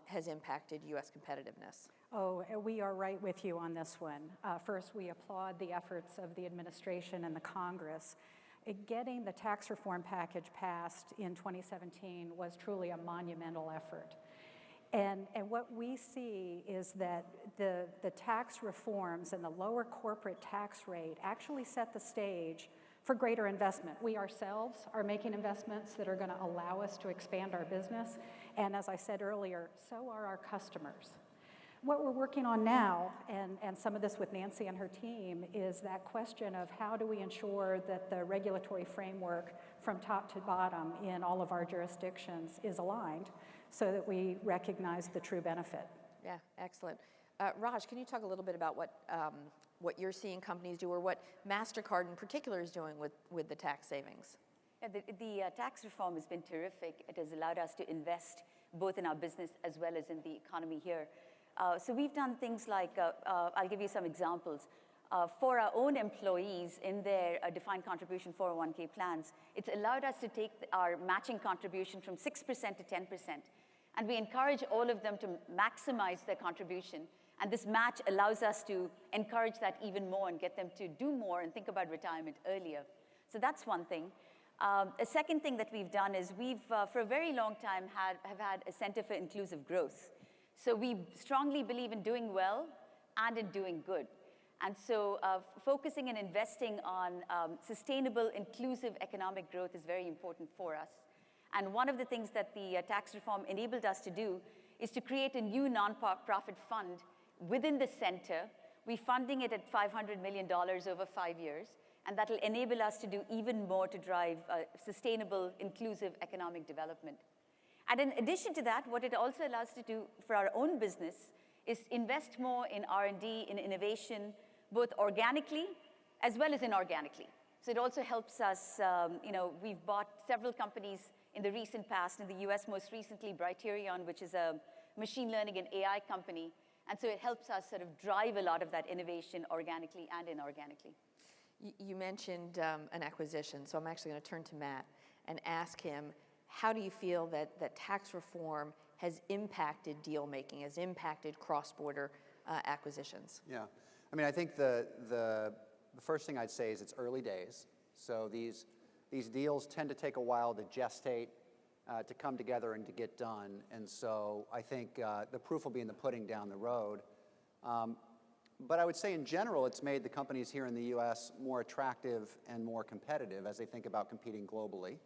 has impacted US competitiveness? Oh, we are right with you on this one. First, we applaud the efforts of the administration and the Congress. Getting the tax reform package passed in 2017 was truly a monumental effort. And what we see is that the tax reforms and the lower corporate tax rate actually set the stage for greater investment. We ourselves are making investments that are going to allow us to expand our business. And as I said earlier, so are our customers. What we're working on now, and some of this with Nancy and her team, is that question of how do we ensure that the regulatory framework from top to bottom in all of our jurisdictions is aligned so that we recognize the true benefit. Yeah, excellent. Raj, can you talk a little bit about what you're seeing companies do, or what MasterCard in particular is doing with the tax savings? Yeah, the tax reform has been terrific. It has allowed us to invest both in our business as well as in the economy here. So we've done things like, I'll give you some examples. For our own employees in their defined contribution 401k plans, it's allowed us to take our matching contribution from 6% to 10%. And we encourage all of them to maximize their contribution. And this match allows us to encourage that even more and get them to do more and think about retirement earlier. So that's one thing. A second thing that we've done is we've, for a very long time, have had a Center for Inclusive Growth. So we strongly believe in doing well and in doing good. And so focusing and investing on sustainable, inclusive economic growth is very important for us. And one of the things that the tax reform enabled us to do is to create a new nonprofit fund within the center. We're funding it at $500 million over 5 years. And that'll enable us to do even more to drive sustainable, inclusive economic development. And in addition to that, what it also allows us to do for our own business is invest more in R&D, in innovation, both organically as well as inorganically. So it also helps us, we've bought several companies in the recent past. In the US, most recently, Brighterion, which is a machine learning and AI company. And so it helps us sort of drive a lot of that innovation organically and inorganically. You mentioned an acquisition, so I'm actually going to turn to Matt and ask him, how do you feel that tax reform has impacted deal making, has impacted cross-border acquisitions? Yeah, I mean, I think the first thing I'd say is it's early days. So these deals tend to take a while to gestate, to come together and to get done. And so I think the proof will be in the pudding down the road. But I would say in general, it's made the companies here in the U.S. more attractive and more competitive as they think about competing globally.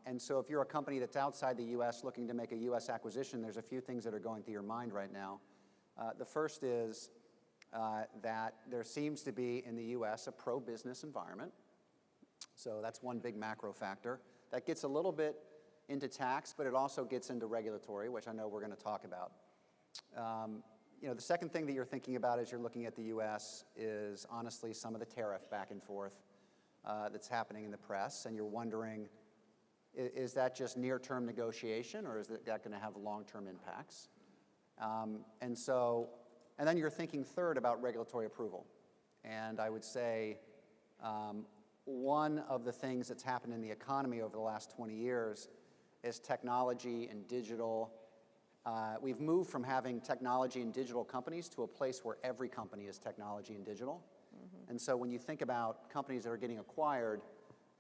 And so if you're a company that's outside the U.S. looking to make a U.S. acquisition, there's a few things that are going through your mind right now. The first is that there seems to be in the U.S. a pro-business environment. So that's one big macro factor. That gets a little bit into tax, but it also gets into regulatory, which I know we're going to talk about. You know, the second thing that you're thinking about as you're looking at the U.S. is honestly some of the tariff back and forth that's happening in the press, and you're wondering, is that just near-term negotiation, or is that going to have long-term impacts? And then you're thinking third about regulatory approval. And I would say one of the things that's happened in the economy over the last 20 years is technology and digital. We've moved from having technology and digital companies to a place where every company is technology and digital. Mm-hmm. And so when you think about companies that are getting acquired,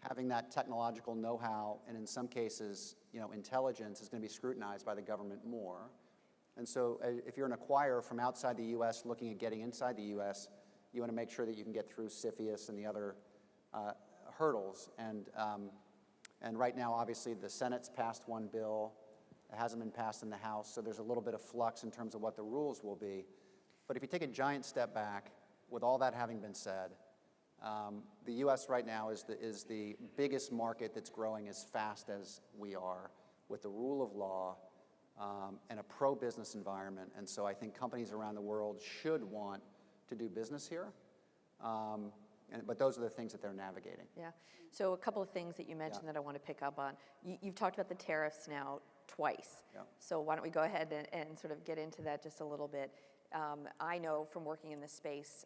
having that technological know-how and in some cases, you know, intelligence is going to be scrutinized by the government more. And so if you're an acquirer from outside the U.S. looking at getting inside the U.S., you want to make sure that you can get through CFIUS and the other hurdles. And right now, obviously, the Senate's passed one bill. It hasn't been passed in the House, so there's a little bit of flux in terms of what the rules will be. But if you take a giant step back, with all that having been said, the U.S. right now is the biggest market that's growing as fast as we are, with the rule of law and a pro-business environment. And so I think companies around the world should want to do business here. But those are the things that they're navigating. Yeah. So a couple of things that you mentioned that I want to pick up on. You've talked about the tariffs now twice. Yeah. So why don't we go ahead and sort of get into that just a little bit. I know from working in this space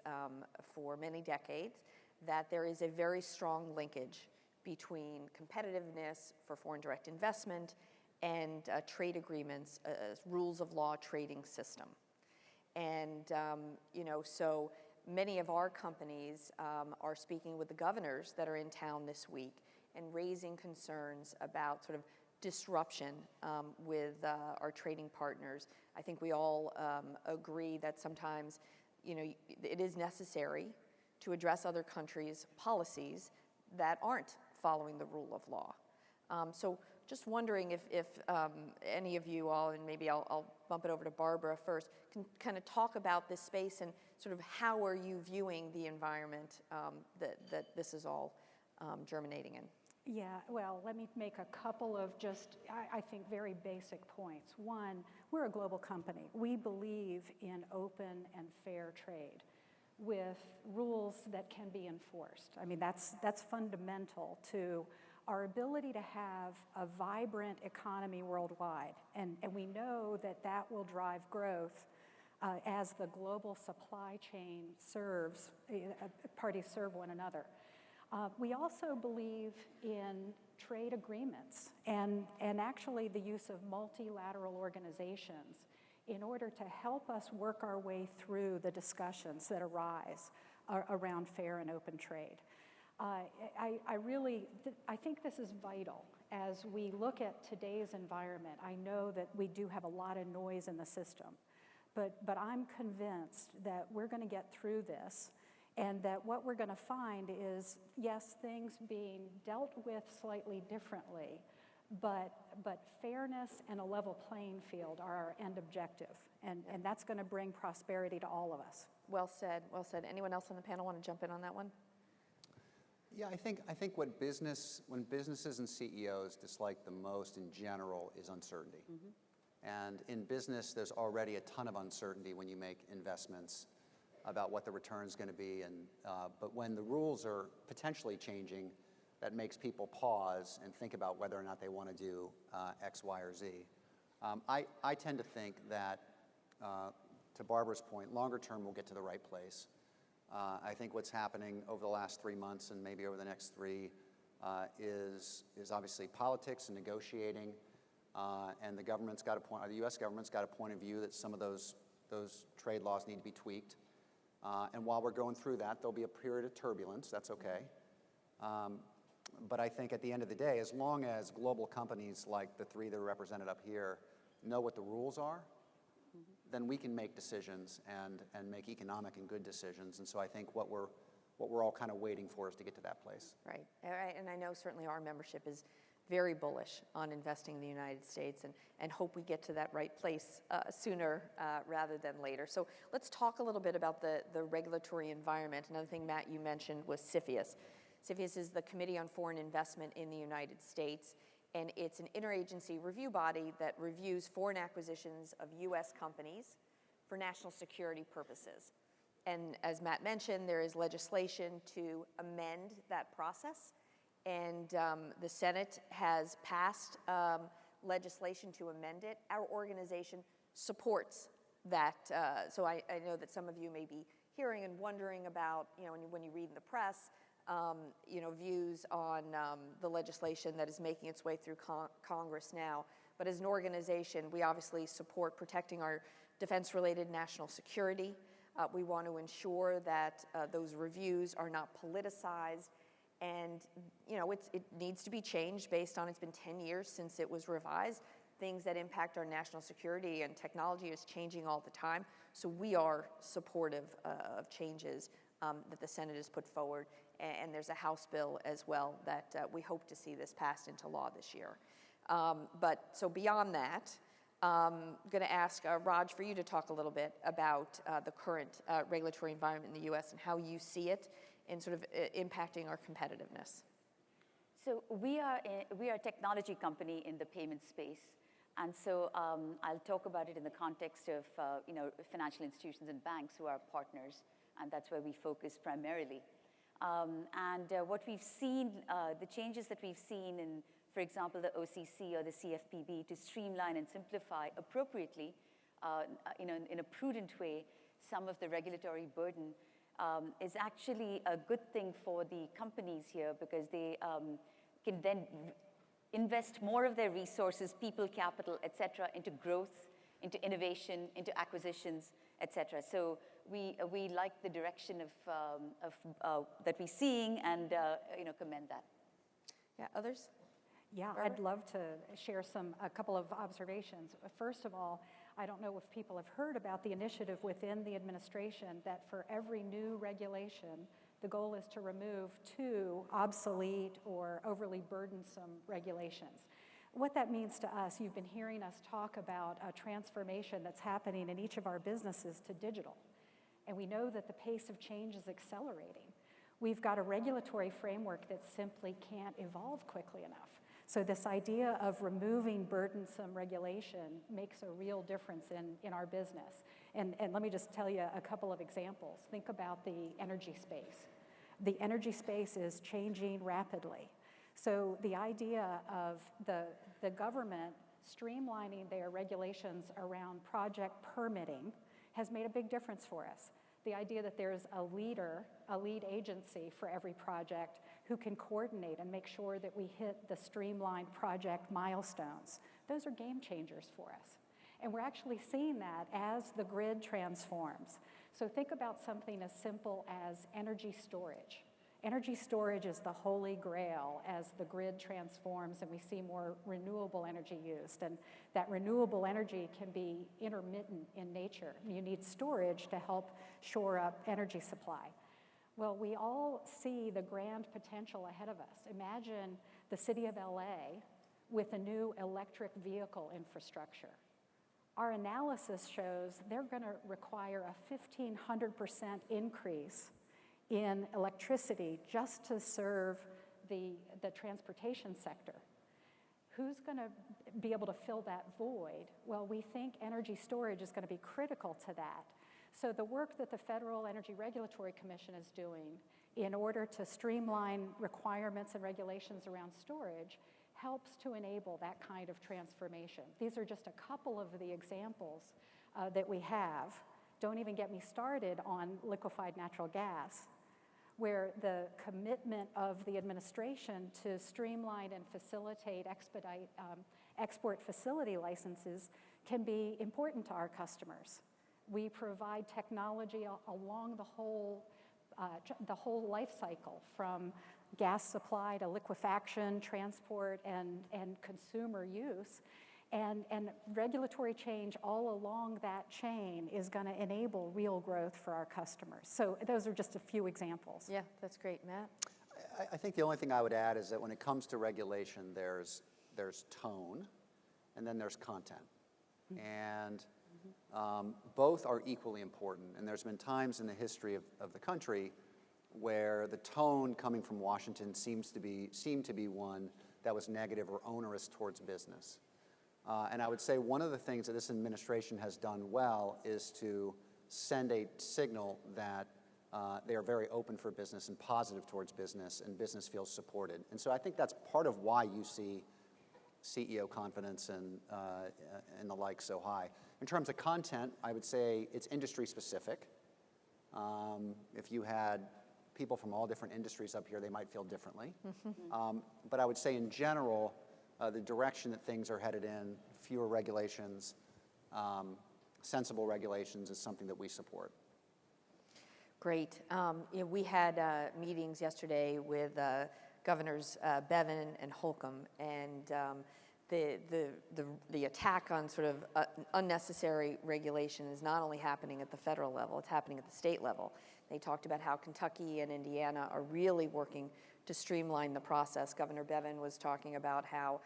for many decades that there is a very strong linkage between competitiveness for foreign direct investment and trade agreements, rules of law trading system. And, you know, so many of our companies are speaking with the governors that are in town this week and raising concerns about sort of disruption with our trading partners. I think we all agree that sometimes, you know, it is necessary to address other countries' policies that aren't following the rule of law. So just wondering if any of you all, and maybe I'll bump it over to Barbara first, can kind of talk about this space and sort of how are you viewing the environment that this is all germinating in? Yeah, well, let me make a couple of just, I think, very basic points. One, we're a global company. We believe in open and fair trade with rules that can be enforced. I mean, that's fundamental to our ability to have a vibrant economy worldwide. And we know that will drive growth as the global supply chain serves, parties serve one another. We also believe in trade agreements and actually the use of multilateral organizations in order to help us work our way through the discussions that arise around fair and open trade. I think this is vital as we look at today's environment. I know that we do have a lot of noise in the system, but I'm convinced that we're going to get through this. And that what we're going to find is, yes, things being dealt with slightly differently, but fairness and a level playing field are our end objective. And that's going to bring prosperity to all of us. Well said, well said. Anyone else on the panel want to jump in on that one? Yeah, I think when businesses and CEOs dislike the most in general is uncertainty. Mm-hmm. And in business, there's already a ton of uncertainty when you make investments about what the return is going to be. But when the rules are potentially changing, that makes people pause and think about whether or not they want to do X, Y, or Z. I tend to think that, to Barbara's point, longer term we'll get to the right place. I think what's happening over the last 3 months and maybe over the next 3 is obviously politics and negotiating, and the government's got a point, or the U.S. government's got a point of view that some of those trade laws need to be tweaked. And while we're going through that, there'll be a period of turbulence. That's okay. But I think at the end of the day, as long as global companies like the 3 that are represented up here know what the rules are, then we can make decisions and make economic and good decisions. And so I think what we're all kind of waiting for is to get to that place. Right. And I know certainly our membership is very bullish on investing in the United States and hope we get to that right place sooner rather than later. So let's talk a little bit about the regulatory environment. Another thing, Matt, you mentioned was CFIUS. CFIUS is the Committee on Foreign Investment in the United States, and it's an interagency review body that reviews foreign acquisitions of U.S. companies for national security purposes. And as Matt mentioned, there is legislation to amend that process, and the Senate has passed legislation to amend it. Our organization supports that. So I know that some of you may be hearing and wondering about, when you read in the press, views on the legislation that is making its way through Congress now. But as an organization, we obviously support protecting our defense-related national security. We want to ensure that those reviews are not politicized, and it needs to be changed based on, it's been 10 years since it was revised. Things that impact our national security and technology is changing all the time. So we are supportive of changes that the Senate has put forward. And there's a House bill as well that we hope to see this passed into law this year. But so beyond that, I'm going to ask Raj for you to talk a little bit about the current regulatory environment in the U.S. and how you see it in sort of impacting our competitiveness. So we are a technology company in the payment space. And so I'll talk about it in the context of financial institutions and banks who are partners, and that's where we focus primarily. What we've seen, the changes that we've seen in, for example, the OCC or the CFPB to streamline and simplify appropriately, in a prudent way, some of the regulatory burden is actually a good thing for the companies here, because they can then invest more of their resources, people, capital, et cetera, into growth, into innovation, into acquisitions, et cetera. So we like the direction of that we're seeing, and commend that. Yeah, others? Yeah, Barbara? I'd love to share a couple of observations. First of all, I don't know if people have heard about the initiative within the administration that for every new regulation, the goal is to remove 2 obsolete or overly burdensome regulations. What that means to us, you've been hearing us talk about a transformation that's happening in each of our businesses to digital. And we know that the pace of change is accelerating. We've got a regulatory framework that simply can't evolve quickly enough. So this idea of removing burdensome regulation makes a real difference in our business. And let me just tell you a couple of examples. Think about the energy space. The energy space is changing rapidly. So the idea of the government streamlining their regulations around project permitting has made a big difference for us. The idea that there's a lead agency for every project who can coordinate and make sure that we hit the streamlined project milestones. Those are game changers for us. And we're actually seeing that as the grid transforms. So think about something as simple as energy storage. Energy storage is the holy grail as the grid transforms and we see more renewable energy used. And that renewable energy can be intermittent in nature. You need storage to help shore up energy supply. Well, we all see the grand potential ahead of us. Imagine the city of LA with a new electric vehicle infrastructure. Our analysis shows they're going to require a 1,500% increase in electricity just to serve the transportation sector. Who's going to be able to fill that void? Well, we think energy storage is going to be critical to that. So the work that the Federal Energy Regulatory Commission is doing in order to streamline requirements and regulations around storage helps to enable that kind of transformation. These are just a couple of the examples that we have. Don't even get me started on liquefied natural gas, where the commitment of the administration to streamline and facilitate, expedite export facility licenses can be important to our customers. We provide technology along the whole life cycle, from gas supply to liquefaction, transport, and consumer use. And regulatory change all along that chain is going to enable real growth for our customers. So those are just a few examples. Yeah, that's great. Matt? I think the only thing I would add is that when it comes to regulation, there's tone, and then there's content. And both are equally important. And there's been times in the history of the country where the tone coming from Washington seemed to be one that was negative or onerous towards business. And I would say one of the things that this administration has done well is to send a signal that they are very open for business and positive towards business, and business feels supported. And so I think that's part of why you see CEO confidence and the like so high. In terms of content, I would say it's industry specific. If you had people from all different industries up here, they might feel differently. But I would say in general, the direction that things are headed in, fewer regulations, sensible regulations, is something that we support. Great. We had meetings yesterday with Governors Bevin and Holcomb, and the attack on sort of unnecessary regulation is not only happening at the federal level, it's happening at the state level. They talked about how Kentucky and Indiana are really working to streamline the process. Governor Bevin was talking about how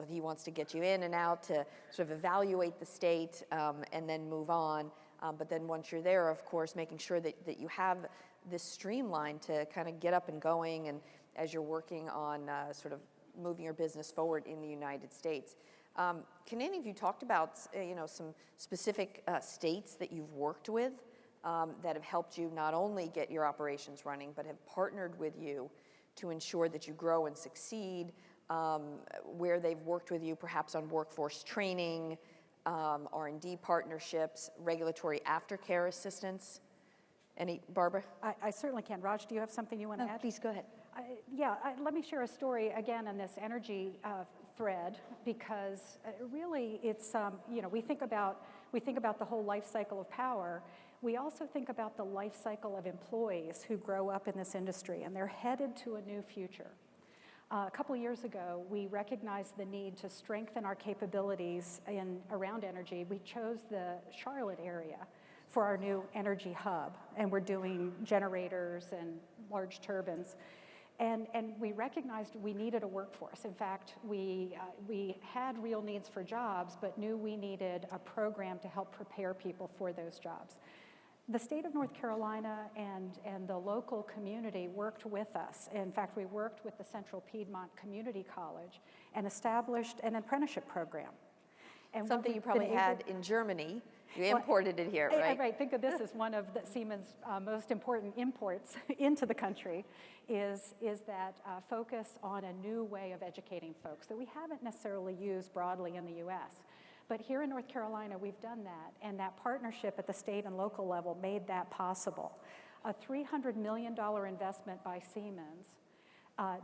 he wants to get you in and out to sort of evaluate the state and then move on. But then once you're there, of course, making sure that you have this streamline to kind of get up and going, and as you're working on sort of moving your business forward in the United States. Can any of you talk about some specific states that you've worked with that have helped you not only get your operations running, but have partnered with you to ensure that you grow and succeed, where they've worked with you perhaps on workforce training, R&D partnerships, regulatory aftercare assistance? Barbara? I certainly can. Raj, do you have something you want to add? Please go ahead. Let me share a story again on this energy thread, because really it's, we think about the whole life cycle of power. We also think about the life cycle of employees who grow up in this industry, and they're headed to a new future. A couple of years ago, we recognized the need to strengthen our capabilities around energy. We chose the Charlotte area for our new energy hub, and we're doing generators and large turbines. And we recognized we needed a workforce. In fact, we had real needs for jobs, but knew we needed a program to help prepare people for those jobs. The state of North Carolina and the local community worked with us. In fact, we worked with the Central Piedmont Community College and established an apprenticeship program. And something you probably had in Germany. You imported it here, right? Right. Think of this as one of the Siemens' most important imports into the country, is that focus on a new way of educating folks that we haven't necessarily used broadly in the U.S. But here in North Carolina, we've done that, and that partnership at the state and local level made that possible. A $300 million investment by Siemens,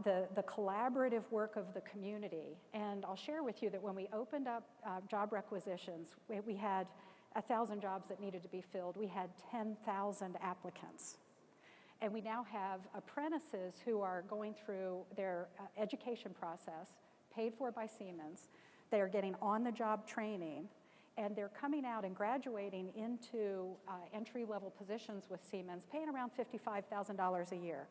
the collaborative work of the community. And I'll share with you that when we opened up job requisitions, we had 1,000 jobs that needed to be filled. We had 10,000 applicants. And we now have apprentices who are going through their education process, paid for by Siemens. They are getting on-the-job training, and they're coming out and graduating into entry-level positions with Siemens, paying around $55,000 a year,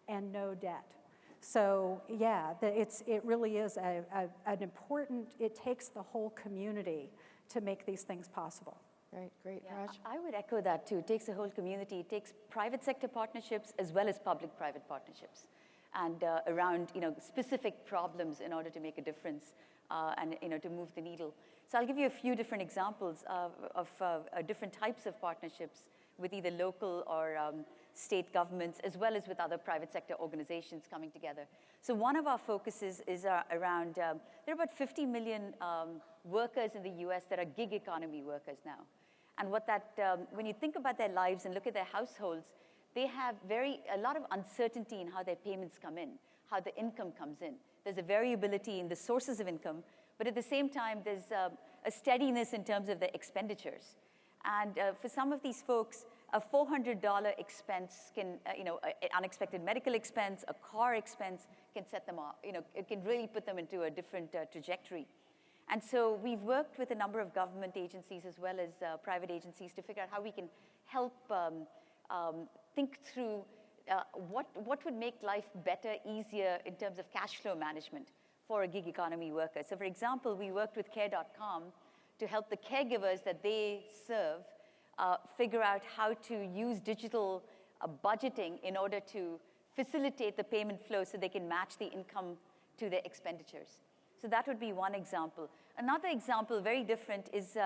and no debt. So yeah, it really is an important, it takes the whole community to make these things possible. Right, great. Yeah, Raj? I would echo that too. It takes the whole community. It takes private sector partnerships as well as public-private partnerships, and around specific problems in order to make a difference and to move the needle. So I'll give you a few different examples of different types of partnerships with either local or state governments, as well as with other private sector organizations coming together. So one of our focuses is around, there are about 50 million workers in the US that are gig economy workers now. And what that, when you think about their lives and look at their households, they have a lot of uncertainty in how their payments come in, how the income comes in. There's a variability in the sources of income, but at the same time, there's a steadiness in terms of the expenditures. And for some of these folks, a $400 expense can, an unexpected medical expense, a car expense can set them off, it can really put them into a different trajectory. And so we've worked with a number of government agencies as well as private agencies to figure out how we can help think through what would make life better, easier in terms of cash flow management for a gig economy worker. So for example, we worked with Care.com to help the caregivers that they serve figure out how to use digital budgeting in order to facilitate the payment flow so they can match the income to their expenditures. So that would be one example. Another example, very different, is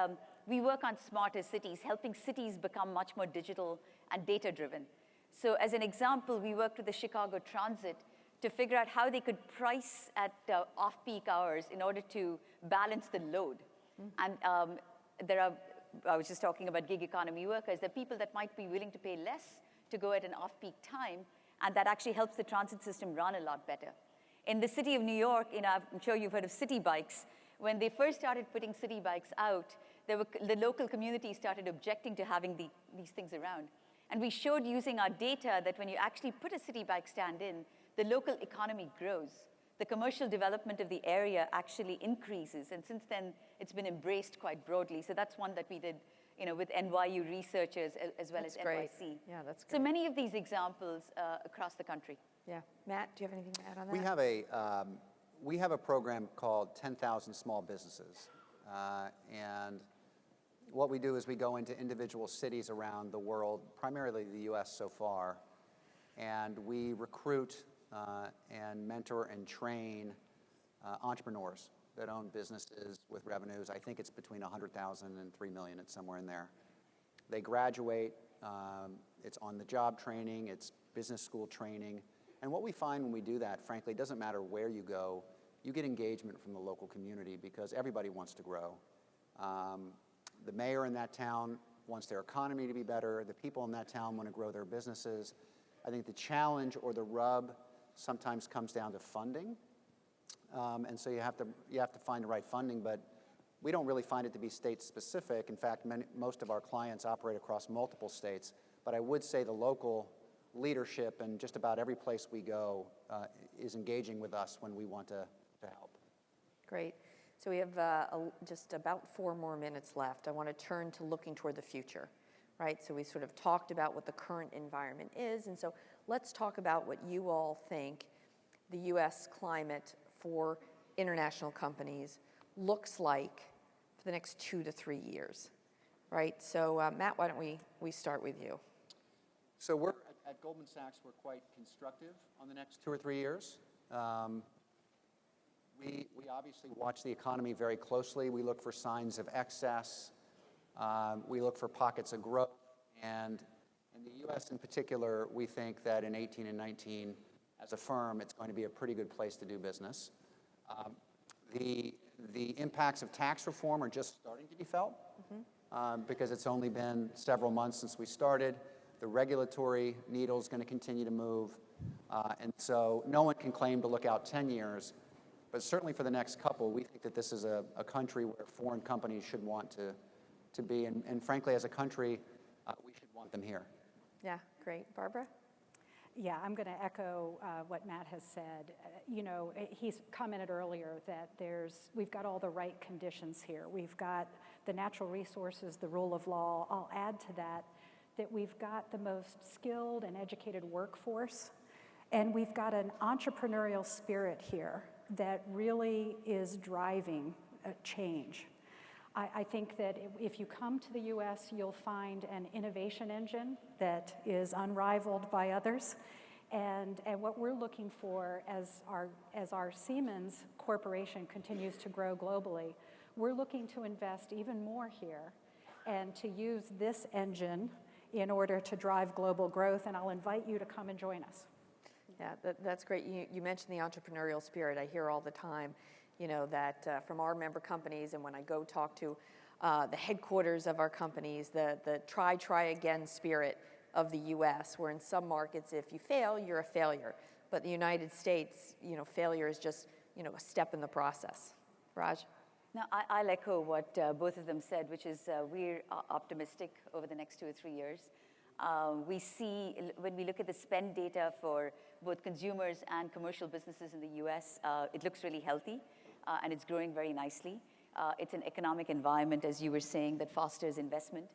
we work on smarter cities, helping cities become much more digital and data-driven. So as an example, we worked with the Chicago Transit to figure out how they could price at off-peak hours in order to balance the load. And I was just talking about gig economy workers, there are people that might be willing to pay less to go at an off-peak time, and that actually helps the transit system run a lot better. In the city of New York, I'm sure you've heard of city bikes. When they first started putting city bikes out, the local community started objecting to having these things around. And we showed using our data that when you actually put a city bike stand in, the local economy grows. The commercial development of the area actually increases. And since then, it's been embraced quite broadly. So that's one that we did with NYU researchers as well as NYC. Yeah, that's great. So many of these examples across the country. Yeah. Matt, do you have anything to add on that? We have a program called 10,000 Small Businesses. And what we do is we go into individual cities around the world, primarily the US so far, and we recruit and mentor and train entrepreneurs that own businesses with revenues. I think it's between 100,000 and 3 million. It's somewhere in there. They graduate. It's on-the-job training. It's business school training. And what we find when we do that, frankly, it doesn't matter where you go, you get engagement from the local community because everybody wants to grow. The mayor in that town wants their economy to be better. The people in that town want to grow their businesses. I think the challenge or the rub sometimes comes down to funding. And so you have to find the right funding, but we don't really find it to be state specific. In fact, most of our clients operate across multiple states, but I would say the local leadership and just about every place we go is engaging with us when we want to help. Great. So we have just about 4 more minutes left. I want to turn to looking toward the future, right? So we sort of talked about what the current environment is, and so let's talk about what you all think the U.S. climate for international companies looks like for the next 2 to 3 years, right? So Matt, why don't we start with you? So we're at Goldman Sachs, we're quite constructive on the next 2 or 3 years. We obviously watch the economy very closely. We look for signs of excess. We look for pockets of growth. And in the U.S. in particular, we think that in 18 and 19, as a firm, it's going to be a pretty good place to do business. The impacts of tax reform are just starting to be felt because it's only been several months since we started. The regulatory needle is going to continue to move. And so no one can claim to look out 10 years. But certainly for the next couple, we think that this is a country where foreign companies should want to be. And frankly, as a country, we should want them here. Yeah, great. Barbara? Yeah, I'm going to echo what Matt has said. He's commented earlier that we've got all the right conditions here. We've got the natural resources, the rule of law. I'll add to that we've got the most skilled and educated workforce, and we've got an entrepreneurial spirit here that really is driving a change. I think that if you come to the US, you'll find an innovation engine that is unrivaled by others. And what we're looking for as our Siemens Corporation continues to grow globally, we're looking to invest even more here and to use this engine in order to drive global growth, and I'll invite you to come and join us. Yeah, that's great. You mentioned the entrepreneurial spirit. I hear all the time, that from our member companies, and when I go talk to the headquarters of our companies, the try again spirit of the U.S., where in some markets, if you fail, you're a failure. But the United States, failure is just, a step in the process. Raj? No, I'll echo what both of them said, which is we're optimistic over the next 2 or 3 years. We see, when we look at the spend data for both consumers and commercial businesses in the US, it looks really healthy, and it's growing very nicely. It's an economic environment, as you were saying, that fosters investment.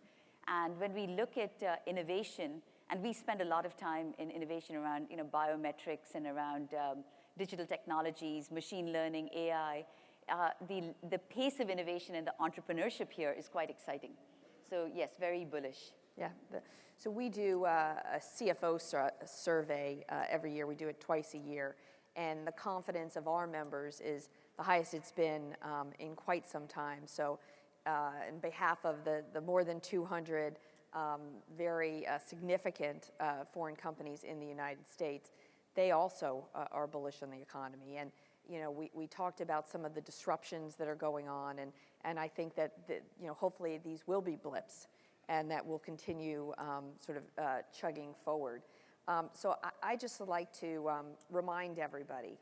And when we look at innovation, and we spend a lot of time in innovation around biometrics and around digital technologies, machine learning, AI, the pace of innovation and the entrepreneurship here is quite exciting. So yes, very bullish. Yeah. So we do a CFO survey every year. We do it twice a year. And the confidence of our members is the highest it's been in quite some time. So on behalf of the more than 200 very significant foreign companies in the United States, they also are bullish on the economy. And we talked about some of the disruptions that are going on, and I think that hopefully these will be blips, and that will continue chugging forward. So I just like to remind everybody,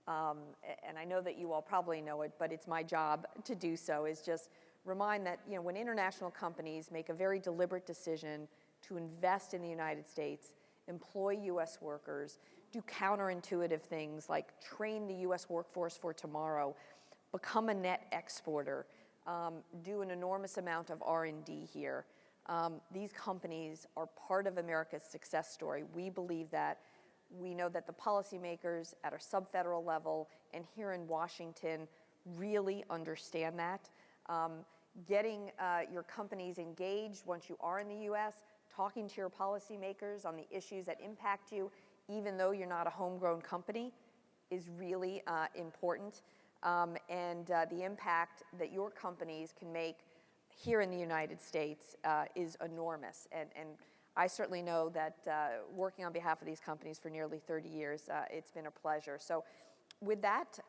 and I know that you all probably know it, but it's my job to do so, is just remind that when international companies make a very deliberate decision to invest in the United States, employ U.S. workers, do counterintuitive things like train the U.S. workforce for tomorrow, become a net exporter, do an enormous amount of R&D here. These companies are part of America's success story. We believe that. We know that the policymakers at our sub-federal level and here in Washington really understand that. Getting your companies engaged once you are in the U.S., talking to your policymakers on the issues that impact you, even though you're not a homegrown company, is really important. And the impact that your companies can make here in the United States is enormous. And I certainly know that working on behalf of these companies for nearly 30 years, it's been a pleasure. So with that,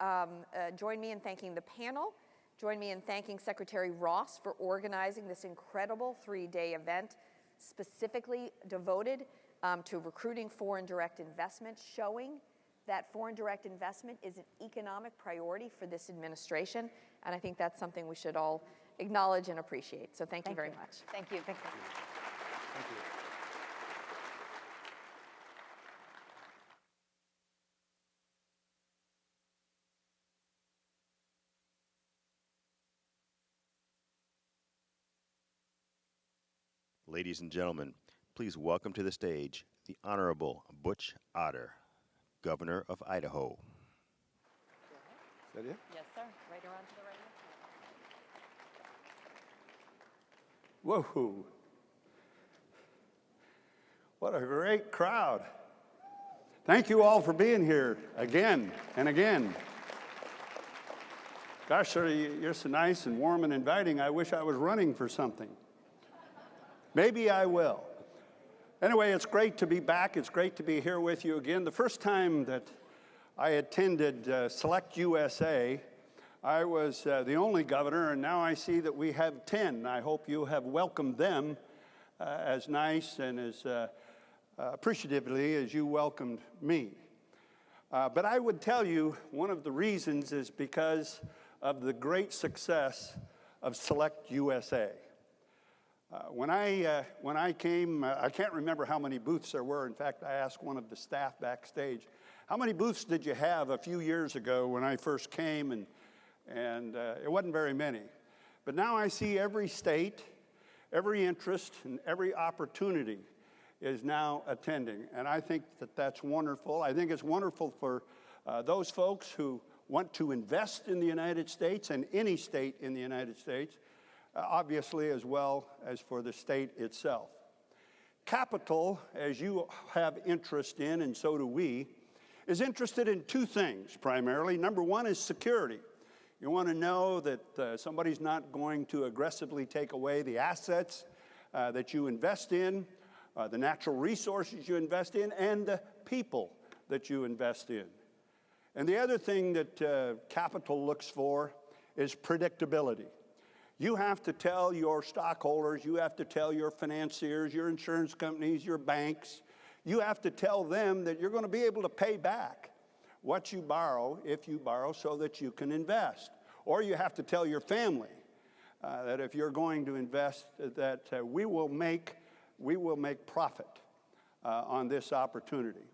join me in thanking the panel. Join me in thanking Secretary Ross for organizing this incredible 3-day event specifically devoted to recruiting foreign direct investment, showing that foreign direct investment is an economic priority for this administration. And I think that's something we should all acknowledge and appreciate. So thank you very much. Thank you. Thank you. Thank you. Ladies and gentlemen, please welcome to the stage the Honorable Butch Otter, Governor of Idaho. Is that it? Yes, sir. Right around to the right. Whoa. What a great crowd. Thank you all for being here again and again. Gosh, sir, you're so nice and warm and inviting. I wish I was running for something. Maybe I will. Anyway, it's great to be back. It's great to be here with you again. The first time that I attended SelectUSA, I was the only governor, and now I see that we have 10. I hope you have welcomed them as nice and as appreciatively as you welcomed me. But I would tell you one of the reasons is because of the great success of SelectUSA. When I came, I can't remember how many booths there were. In fact, I asked one of the staff backstage, how many booths did you have a few years ago when I first came? And it wasn't very many. But now I see every state, every interest, and every opportunity is now attending. And I think that that's wonderful. I think it's wonderful for those folks who want to invest in the United States and any state in the United States, obviously, as well as for the state itself. Capital, as you have interest in, and so do we, is interested in two things primarily. Number one is security. You want to know that somebody's not going to aggressively take away the assets that you invest in the natural resources you invest in, and the people that you invest in. And the other thing that capital looks for is predictability. You have to tell your stockholders, you have to tell your financiers, your insurance companies, your banks, you have to tell them that you're going to be able to pay back what you borrow, if you borrow, so that you can invest. Or you have to tell your family that if you're going to invest, that we will make profit on this opportunity.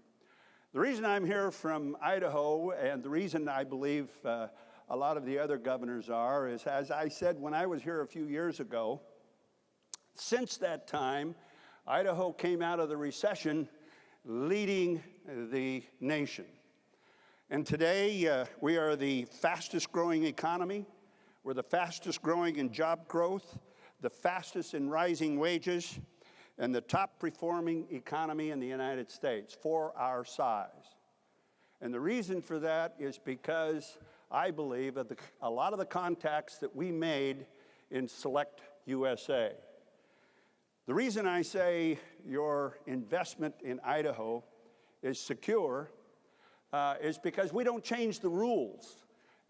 The reason I'm here from Idaho, and the reason I believe a lot of the other governors are, is, as I said when I was here a few years ago, since that time, Idaho came out of the recession leading the nation. And today, we are the fastest growing economy. We're the fastest growing in job growth, the fastest in rising wages, and the top performing economy in the United States for our size. And the reason for that is because I believe that a lot of the contacts that we made in SelectUSA. The reason I say your investment in Idaho is secure is because we don't change the rules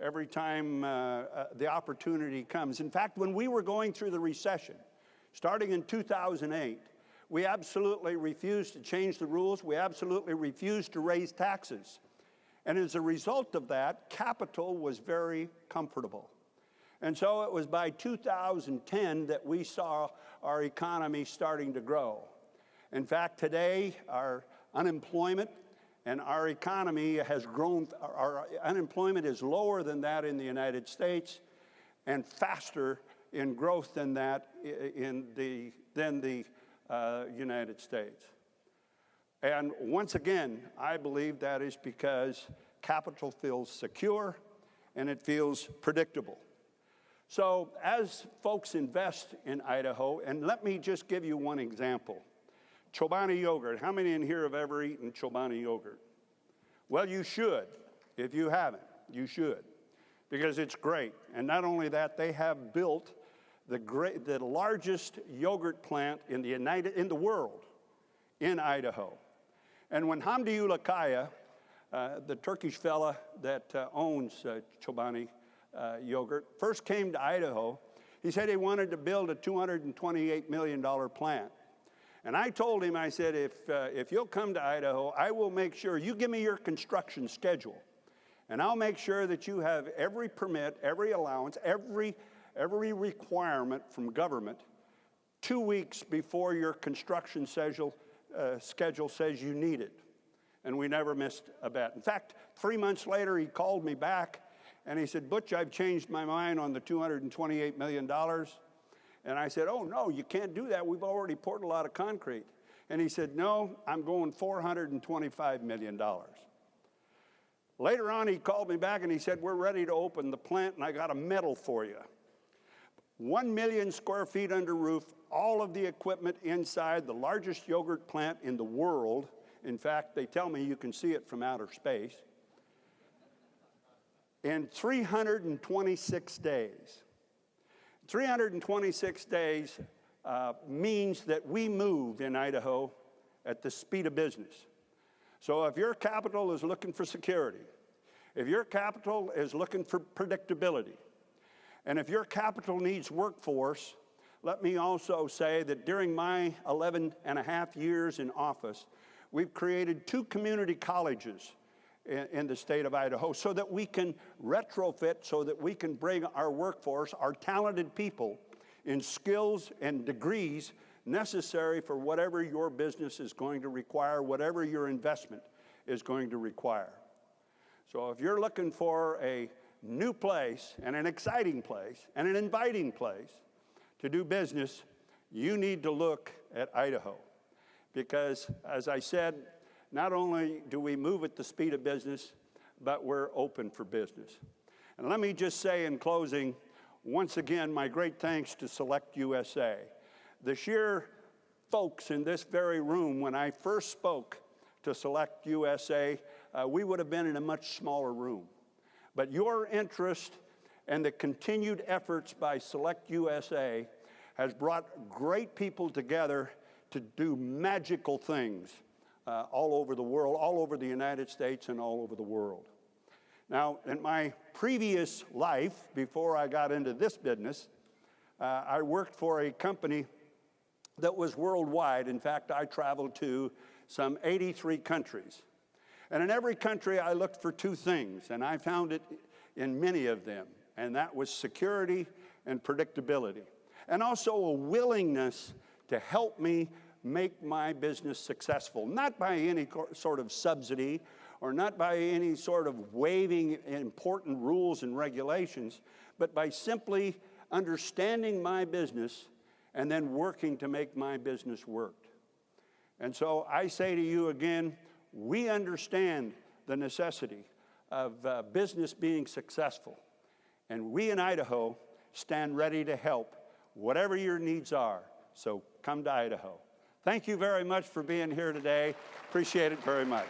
every time the opportunity comes. In fact, when we were going through the recession, starting in 2008, we absolutely refused to change the rules. We absolutely refused to raise taxes. And as a result of that, capital was very comfortable. And so it was by 2010 that we saw our economy starting to grow. In fact, today, our unemployment and our economy has grown. Our unemployment is lower than that in the United States and faster in growth than that in the United States. And once again, I believe that is because capital feels secure and it feels predictable. So as folks invest in Idaho, and let me just give you one example. Chobani yogurt. How many in here have ever eaten Chobani yogurt? Well, you should. If you haven't, you should, because it's great. And not only that, they have built the largest yogurt plant in the world in Idaho. And when Hamdi Ulukaya, the Turkish fella that owns Chobani yogurt, first came to Idaho, he said he wanted to build a $228 million plant. And I told him, I said, if you'll come to Idaho, I will make sure you give me your construction schedule. And I'll make sure that you have every permit, every allowance, every requirement from government 2 weeks before your construction schedule says you need it. And we never missed a bet. In fact, 3 months later, he called me back, and he said, Butch, I've changed my mind on the $228 million. And I said, oh, no, you can't do that. We've already poured a lot of concrete. And he said, no, I'm going $425 million. Later on, he called me back, and he said, we're ready to open the plant, and I got a medal for you. 1 million square feet under roof, all of the equipment inside, the largest yogurt plant in the world. In fact, they tell me you can see it from outer space. In 326 days. 326 days means that we move in Idaho at the speed of business. So if your capital is looking for security, if your capital is looking for predictability, and if your capital needs workforce, let me also say that during my 11 and a half years in office, we've created 2 community colleges in the state of Idaho so that we can retrofit, so that we can bring our workforce, our talented people, in skills and degrees necessary for whatever your business is going to require, whatever your investment is going to require. So if you're looking for a new place and an exciting place and an inviting place to do business, you need to look at Idaho. Because, as I said, not only do we move at the speed of business, but we're open for business. And let me just say in closing, once again, my great thanks to SelectUSA. The sheer folks in this very room, when I first spoke to SelectUSA, we would have been in a much smaller room. But your interest and the continued efforts by SelectUSA has brought great people together to do magical things all over the world, all over the United States and all over the world. Now, in my previous life, before I got into this business, I worked for a company that was worldwide. In fact, I traveled to some 83 countries. And in every country, I looked for two things, and I found it in many of them, and that was security and predictability, and also a willingness to help me make my business successful, not by any sort of subsidy or not by any sort of waiving important rules and regulations, but by simply understanding my business and then working to make my business work. And so I say to you again, we understand the necessity of business being successful, and we in Idaho stand ready to help whatever your needs are. So come to Idaho. Thank you very much for being here today. Appreciate it very much.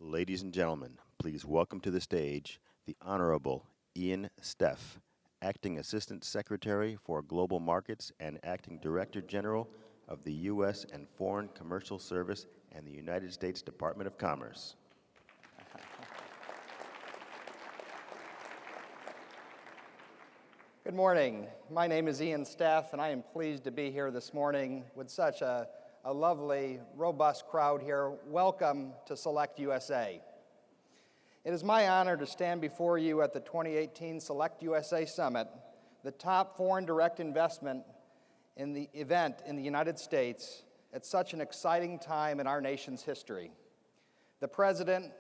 Ladies and gentlemen, please welcome to the stage the Honorable Ian Steff, Acting Assistant Secretary for Global Markets and Acting Director General of the U.S. and Foreign Commercial Service and the United States Department of Commerce. Good morning. My name is Ian Steff, and I am pleased to be here this morning with such a lovely, robust crowd here. Welcome to SelectUSA. It is my honor to stand before you at the 2018 SelectUSA Summit, the top foreign direct investment in the event in the United States at such an exciting time in our nation's history. The President,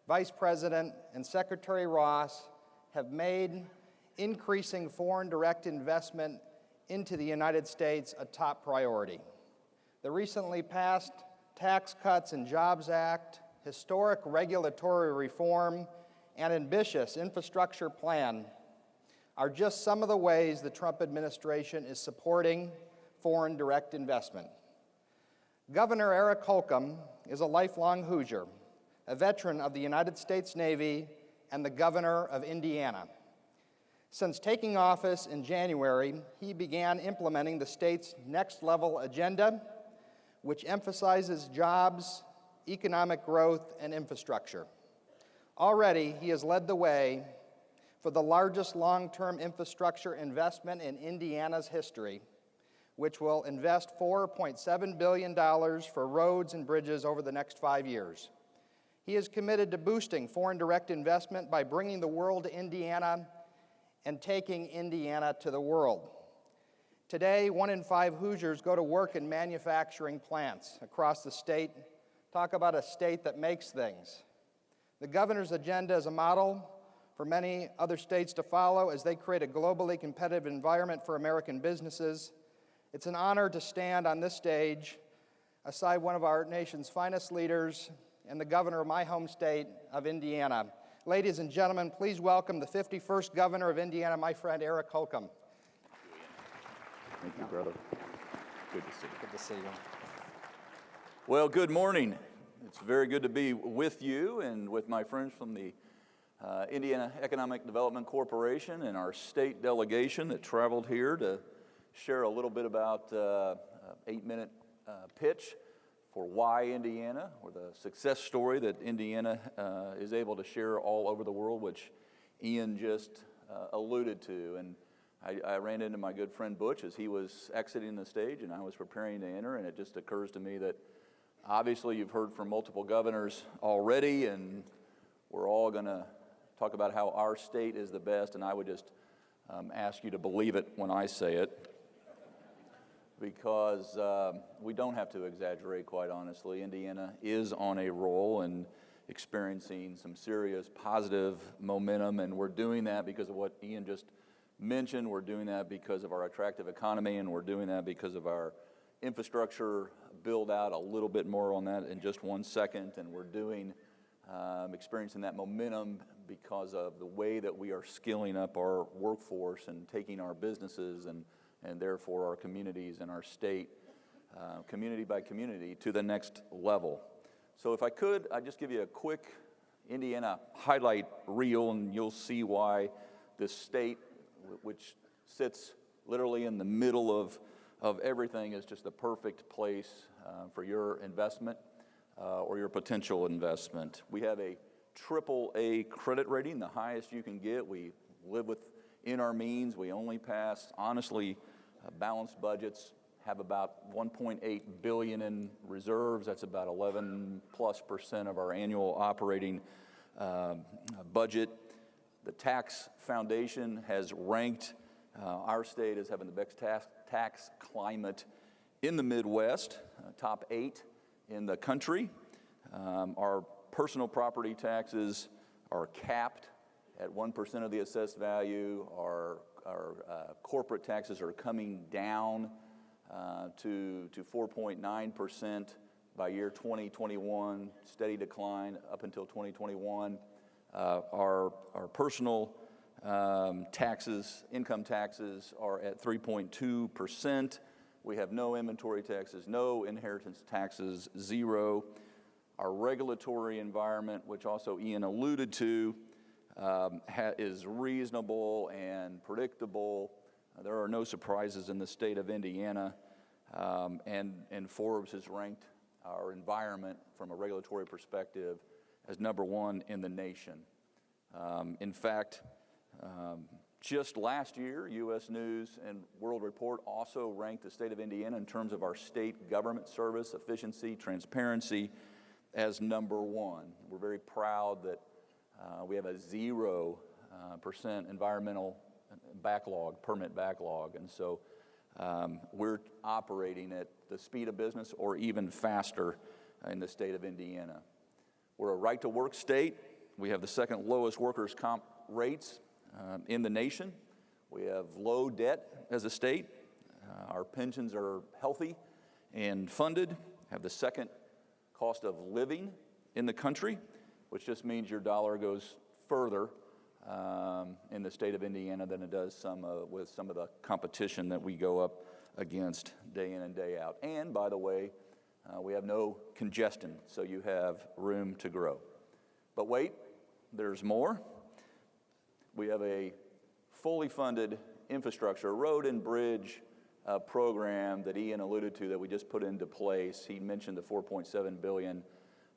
Vice President, and Secretary Ross have made increasing foreign direct investment into the United States a top priority. The recently passed Tax Cuts and Jobs Act, historic regulatory reform, and ambitious infrastructure plan are just some of the ways the Trump administration is supporting foreign direct investment. Governor Eric Holcomb is a lifelong Hoosier, a veteran of the United States Navy, and the governor of Indiana. Since taking office in January, he began implementing the state's next-level agenda, which emphasizes jobs, economic growth, and infrastructure. Already, he has led the way for the largest long-term infrastructure investment in Indiana's history, which will invest $4.7 billion for roads and bridges over the next 5 years. He is committed to boosting foreign direct investment by bringing the world to Indiana and taking Indiana to the world. Today, 1 in 5 Hoosiers go to work in manufacturing plants across the state. Talk about a state that makes things. The governor's agenda is a model for many other states to follow as they create a globally competitive environment for American businesses. It's an honor to stand on this stage aside one of our nation's finest leaders and the governor of my home state of Indiana. Ladies and gentlemen, please welcome the 51st governor of Indiana, my friend Eric Holcomb. Thank you, brother. Good to see you. Good to see you. Well, good morning. It's very good to be with you and with my friends from the Indiana Economic Development Corporation and our state delegation that traveled here to share a little bit about an 8-minute pitch for why Indiana, or the success story that Indiana is able to share all over the world, which Ian just alluded to. And I ran into my good friend Butch as he was exiting the stage and I was preparing to enter, and it just occurs to me that obviously you've heard from multiple governors already, and we're all going to talk about how our state is the best, and I would just ask you to believe it when I say it, because we don't have to exaggerate, quite honestly. Indiana is on a roll and experiencing some serious positive momentum, and we're doing that because of what Ian just mentioned. We're doing that because of our attractive economy, and we're doing that because of our infrastructure build out. A little bit more on that in just one second. And we're experiencing that momentum because of the way that we are skilling up our workforce and taking our businesses and therefore our communities and our state, community by community, to the next level. So if I could, I'd just give you a quick Indiana highlight reel, and you'll see why this state, which sits literally in the middle of everything, is just the perfect place for your investment or your potential investment. We have a AAA credit rating, the highest you can get. We live within our means. We only pass, honestly, balanced budgets, have about $1.8 billion in reserves. That's about 11+% of our annual operating budget. The Tax Foundation has ranked our state as having the best tax climate in the Midwest, top 8 in the country. Our personal property taxes are capped at 1% of the assessed value. Our corporate taxes are coming down to 4.9% by year 2021, steady decline up until 2021. Our personal taxes, income taxes, are at 3.2%. We have no inventory taxes, no inheritance taxes, 0. Our regulatory environment, which also Ian alluded to, is reasonable and predictable. There are no surprises in the state of Indiana, and Forbes has ranked our environment from a regulatory perspective as #1 in the nation. In fact, just last year, U.S. News and World Report also ranked the state of Indiana in terms of our state government service, efficiency, transparency as #1. We're very proud that we have a 0% environmental backlog, permit backlog, and so we're operating at the speed of business or even faster in the state of Indiana. We're a right-to-work state. We have the second lowest workers' comp rates in the nation. We have low debt as a state. Our pensions are healthy and funded, have the second cost of living in the country, which just means your dollar goes further in the state of Indiana than it does with some of the competition that we go up against day in and day out. And by the way, we have no congestion, so you have room to grow. But wait, there's more. We have a fully funded infrastructure, road and bridge program that Ian alluded to that we just put into place. He mentioned the $4.7 billion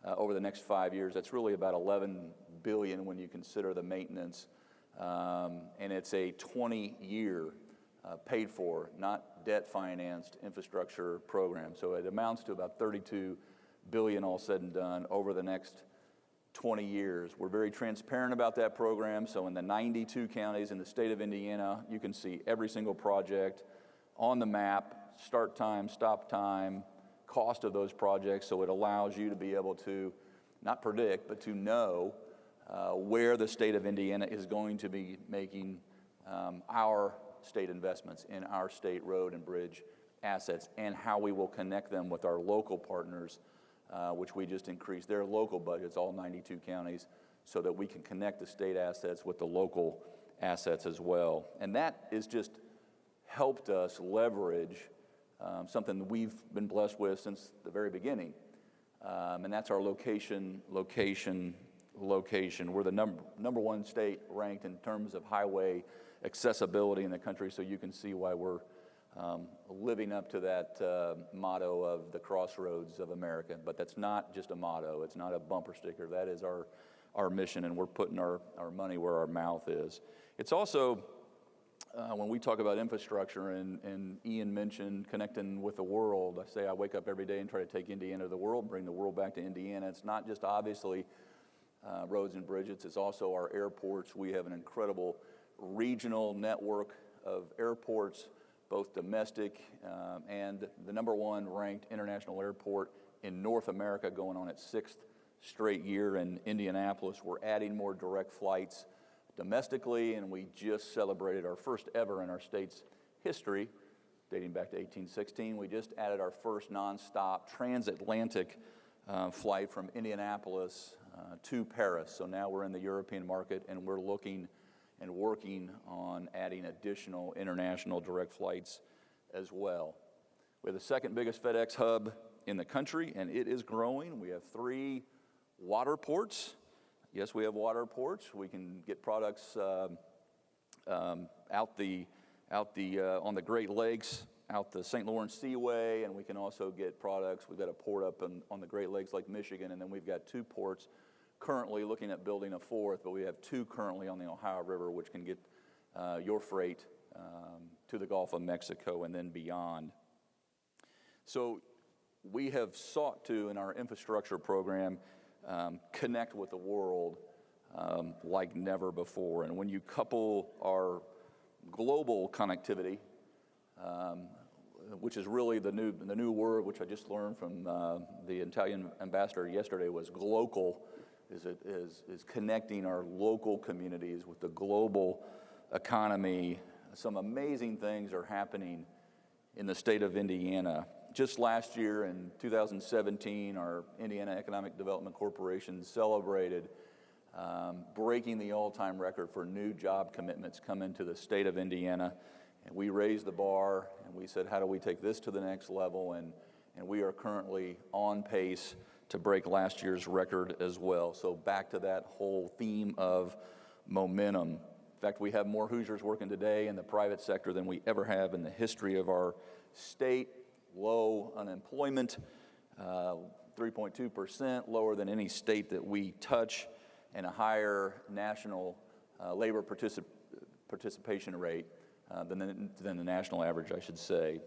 over the next 5 years. That's really about $11 billion when you consider the maintenance. And it's a 20-year paid for, not debt-financed infrastructure program. So it amounts to about $32 billion all said and done over the next 20 years. We're very transparent about that program. So in the 92 counties in the state of Indiana, you can see every single project on the map, start time, stop time, cost of those projects. So it allows you to be able to not predict, but to know where the state of Indiana is going to be making our state investments in our state road and bridge assets, and how we will connect them with our local partners, which we just increased their local budgets, all 92 counties, so that we can connect the state assets with the local assets as well. And that is just helped us leverage something that we've been blessed with since the very beginning, and that's our location location. We're the number one state ranked in terms of highway accessibility in the country, so you can see why we're living up to that motto of the crossroads of America. But that's not just a motto. It's not a bumper sticker. That is our mission, and we're putting our money where our mouth is. It's also, when we talk about infrastructure, and Ian mentioned connecting with the world, I say I wake up every day and try to take Indiana to the world, bring the world back to Indiana. It's not just obviously roads and bridges, it's also our airports. We have an incredible regional network of airports, both domestic and the number one ranked international airport in North America, going on its 6th straight year in Indianapolis. We're adding more direct flights domestically, and we just celebrated our first ever in our state's history, dating back to 1816. We just added our first nonstop transatlantic flight from Indianapolis to Paris. So now we're in the European market, and we're looking and working on adding additional international direct flights as well. We have the second biggest FedEx hub in the country, and it is growing. We have 3 water ports. Yes, we have water ports. We can get products on the Great Lakes, out the St. Lawrence Seaway, and we can also get products. We've got a port up on the Great Lakes, Lake Michigan, and then we've got 2 ports currently, looking at building a 4th, but we have 2 currently on the Ohio River, which can get your freight to the Gulf of Mexico and then beyond. So we have sought to, in our infrastructure program, connect with the world like never before. And when you couple our global connectivity, which is really the new word, which I just learned from the Italian ambassador yesterday, was glocal, is connecting our local communities with the global economy. Some amazing things are happening in the state of Indiana. Just last year in 2017, our Indiana Economic Development Corporation celebrated breaking the all-time record for new job commitments coming to the state of Indiana. And we raised the bar, and we said, how do we take this to the next level? And we are currently on pace to break last year's record as well. So back to that whole theme of momentum. In fact, we have more Hoosiers working today in the private sector than we ever have in the history of our state. Low unemployment, 3.2%, lower than any state that we touch, and a higher national labor participation rate than the national average, I should say.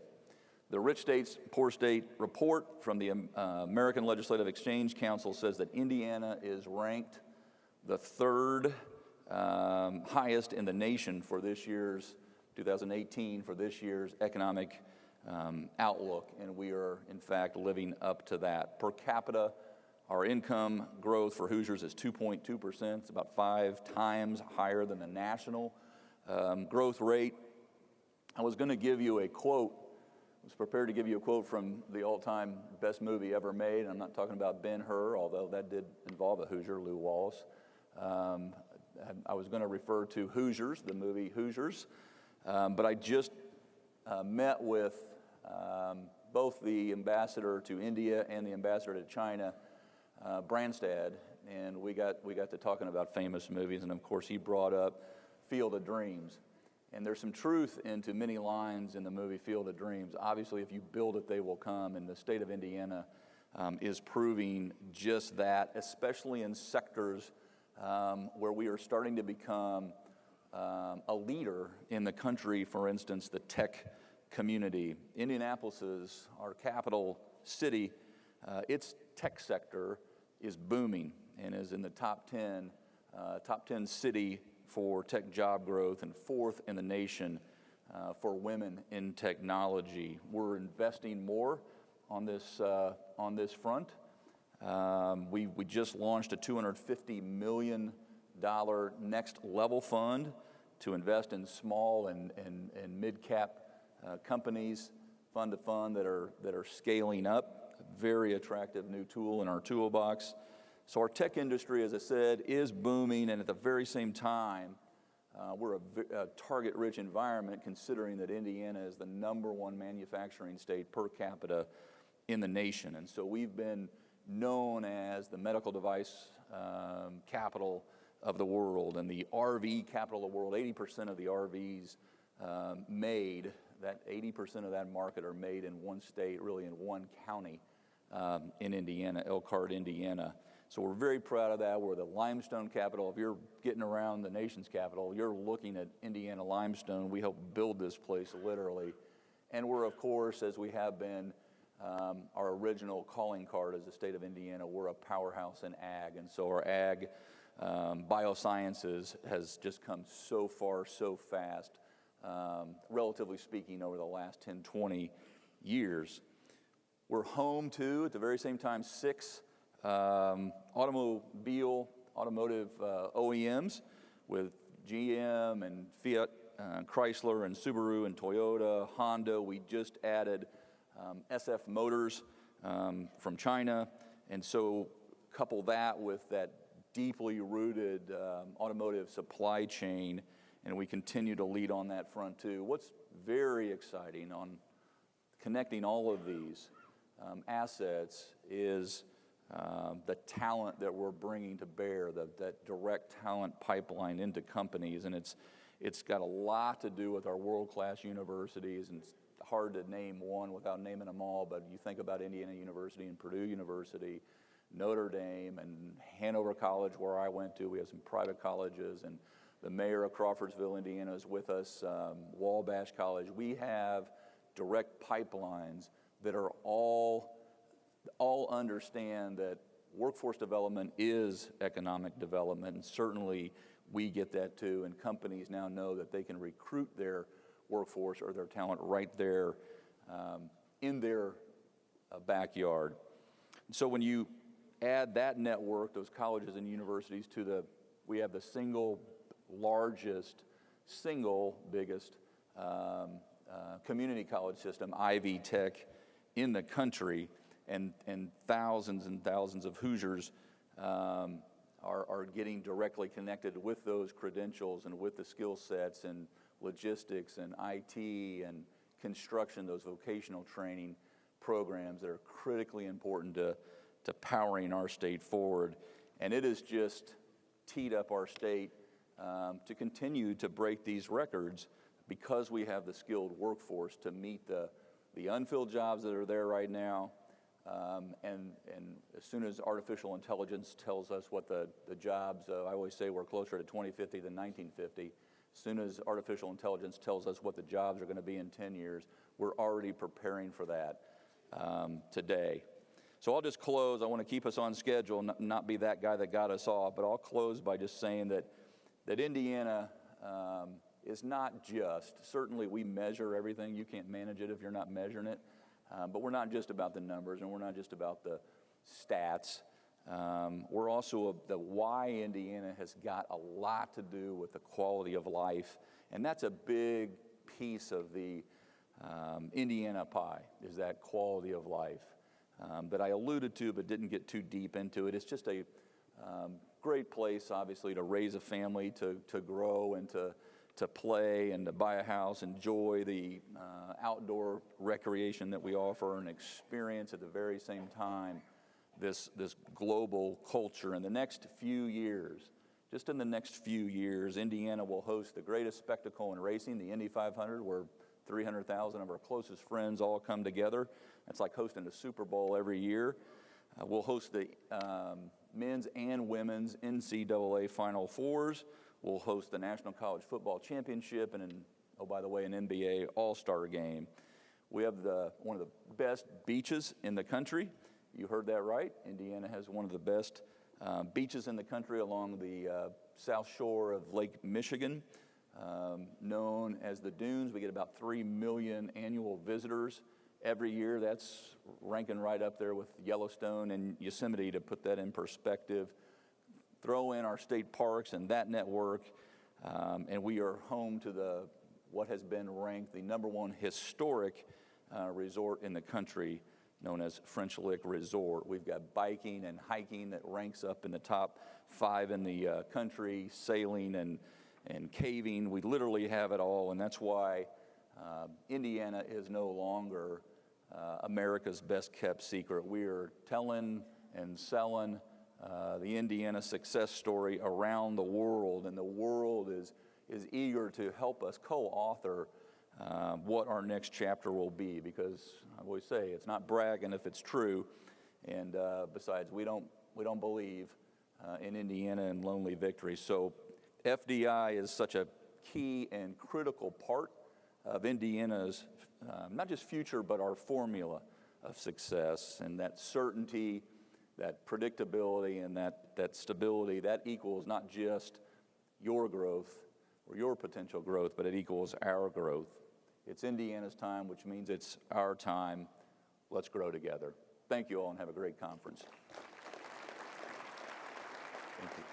The Rich States, Poor State report from the American Legislative Exchange Council says that Indiana is ranked the 3rd highest in the nation for this year's 2018, for this year's economic outlook, and we are, in fact, living up to that. Per capita, our income growth for Hoosiers is 2.2%. It's about 5 times higher than the national growth rate. I was going to give you a quote. I was prepared to give you a quote from the all-time best movie ever made. I'm not talking about Ben-Hur, although that did involve a Hoosier, Lew Wallace. I was going to refer to Hoosiers, the movie Hoosiers, but I just met with both the ambassador to India and the ambassador to China, Branstad, and we got to talking about famous movies, and of course he brought up Field of Dreams. And there's some truth into many lines in the movie Field of Dreams. Obviously, if you build it, they will come, and the state of Indiana is proving just that, especially in sectors where we are starting to become a leader in the country. For instance, the tech community. Indianapolis is our capital city. Its tech sector is booming and is in the top 10 city for tech job growth and 4th in the nation for women in technology. We're investing more on this front. We just launched a $250 million next level fund to invest in small and mid-cap companies, fund to fund that are scaling up. A very attractive new tool in our toolbox. So our tech industry, as I said, is booming, and at the very same time, we're a target-rich environment, considering that Indiana is the #1 manufacturing state per capita in the nation. And so we've been known as the medical device capital of the world and the RV capital of the world. 80% of the RVs made, that 80% of that market are made in one state, really in one county in Indiana, Elkhart, Indiana. So we're very proud of that. We're the limestone capital. If you're getting around the nation's capital, you're looking at Indiana limestone. We helped build this place literally. And we're, of course, as we have been, our original calling card as the state of Indiana, we're a powerhouse in ag. And so our ag biosciences has just come so far, so fast, relatively speaking, over the last 10, 20 years. We're home to, at the very same time, 6 automotive OEMs with GM and Fiat, Chrysler and Subaru and Toyota, Honda. We just added SF Motors from China. And so couple that with that deeply rooted automotive supply chain, and we continue to lead on that front too. What's very exciting on connecting all of these assets is the talent that we're bringing to bear, that direct talent pipeline into companies, and it's got a lot to do with our world-class universities, and it's hard to name one without naming them all, but you think about Indiana University and Purdue University, Notre Dame, and Hanover College, where I went to. We have some private colleges, and the mayor of Crawfordsville, Indiana, is with us, Wabash College. We have direct pipelines that are all understand that workforce development is economic development, and certainly we get that too, and companies now know that they can recruit their workforce or their talent right there in their backyard. So when you add that network, those colleges and universities, we have the single biggest community college system, Ivy Tech, in the country, and thousands and thousands of Hoosiers are getting directly connected with those credentials and with the skill sets and logistics and IT and construction, those vocational training programs that are critically important to powering our state forward. And it has just teed up our state to continue to break these records because we have the skilled workforce to meet the unfilled jobs that are there right now. And as soon as artificial intelligence tells us what the jobs, I always say we're closer to 2050 than 1950. As soon as artificial intelligence tells us what the jobs are going to be in 10 years, we're already preparing for that today. So I'll just close. I want to keep us on schedule, not be that guy that got us off, but I'll close by just saying that Indiana is not just, certainly we measure everything. You can't manage it if you're not measuring it. But we're not just about the numbers, and we're not just about the stats. We're also the why Indiana has got a lot to do with the quality of life, and that's a big piece of the Indiana pie, is that quality of life that I alluded to but didn't get too deep into it. It's just a great place, obviously, to raise a family, to grow and to play and to buy a house, enjoy the outdoor recreation that we offer, and experience at the very same time this global culture. In the next few years, just in the next few years, Indiana will host the greatest spectacle in racing, the Indy 500, where 300,000 of our closest friends all come together. It's like hosting a Super Bowl every year. We'll host the men's and women's NCAA Final Fours. We'll host the National College Football Championship and, oh, by the way, an NBA All-Star Game. We have one of the best beaches in the country. You heard that right. Indiana has one of the best beaches in the country along the south shore of Lake Michigan, known as the Dunes. We get about 3 million annual visitors every year. That's ranking right up there with Yellowstone and Yosemite, to put that in perspective. Throw in our state parks and that network, and we are home to what has been ranked the #1 historic resort in the country, known as French Lick Resort. We've got biking and hiking that ranks up in the top 5 in the country, sailing and caving. We literally have it all, and that's why Indiana is no longer America's best kept secret. We are telling and selling the Indiana success story around the world, and the world is eager to help us co-author what our next chapter will be, because I always say it's not bragging if it's true, and besides, we don't believe in Indiana and lonely victory. So FDI is such a key and critical part of Indiana's not just future, but our formula of success, and that certainty, that predictability, and that stability, that equals not just your growth or your potential growth, but it equals our growth. It's Indiana's time, which means it's our time. Let's grow together. Thank you all, and have a great conference. Thank you.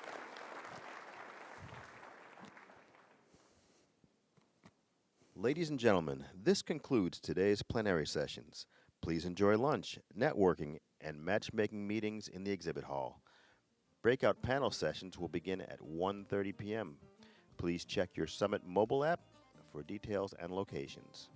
Ladies and gentlemen, this concludes today's plenary sessions. Please enjoy lunch, networking, and matchmaking meetings in the exhibit hall. Breakout panel sessions will begin at 1:30 p.m. Please check your Summit mobile app for details and locations.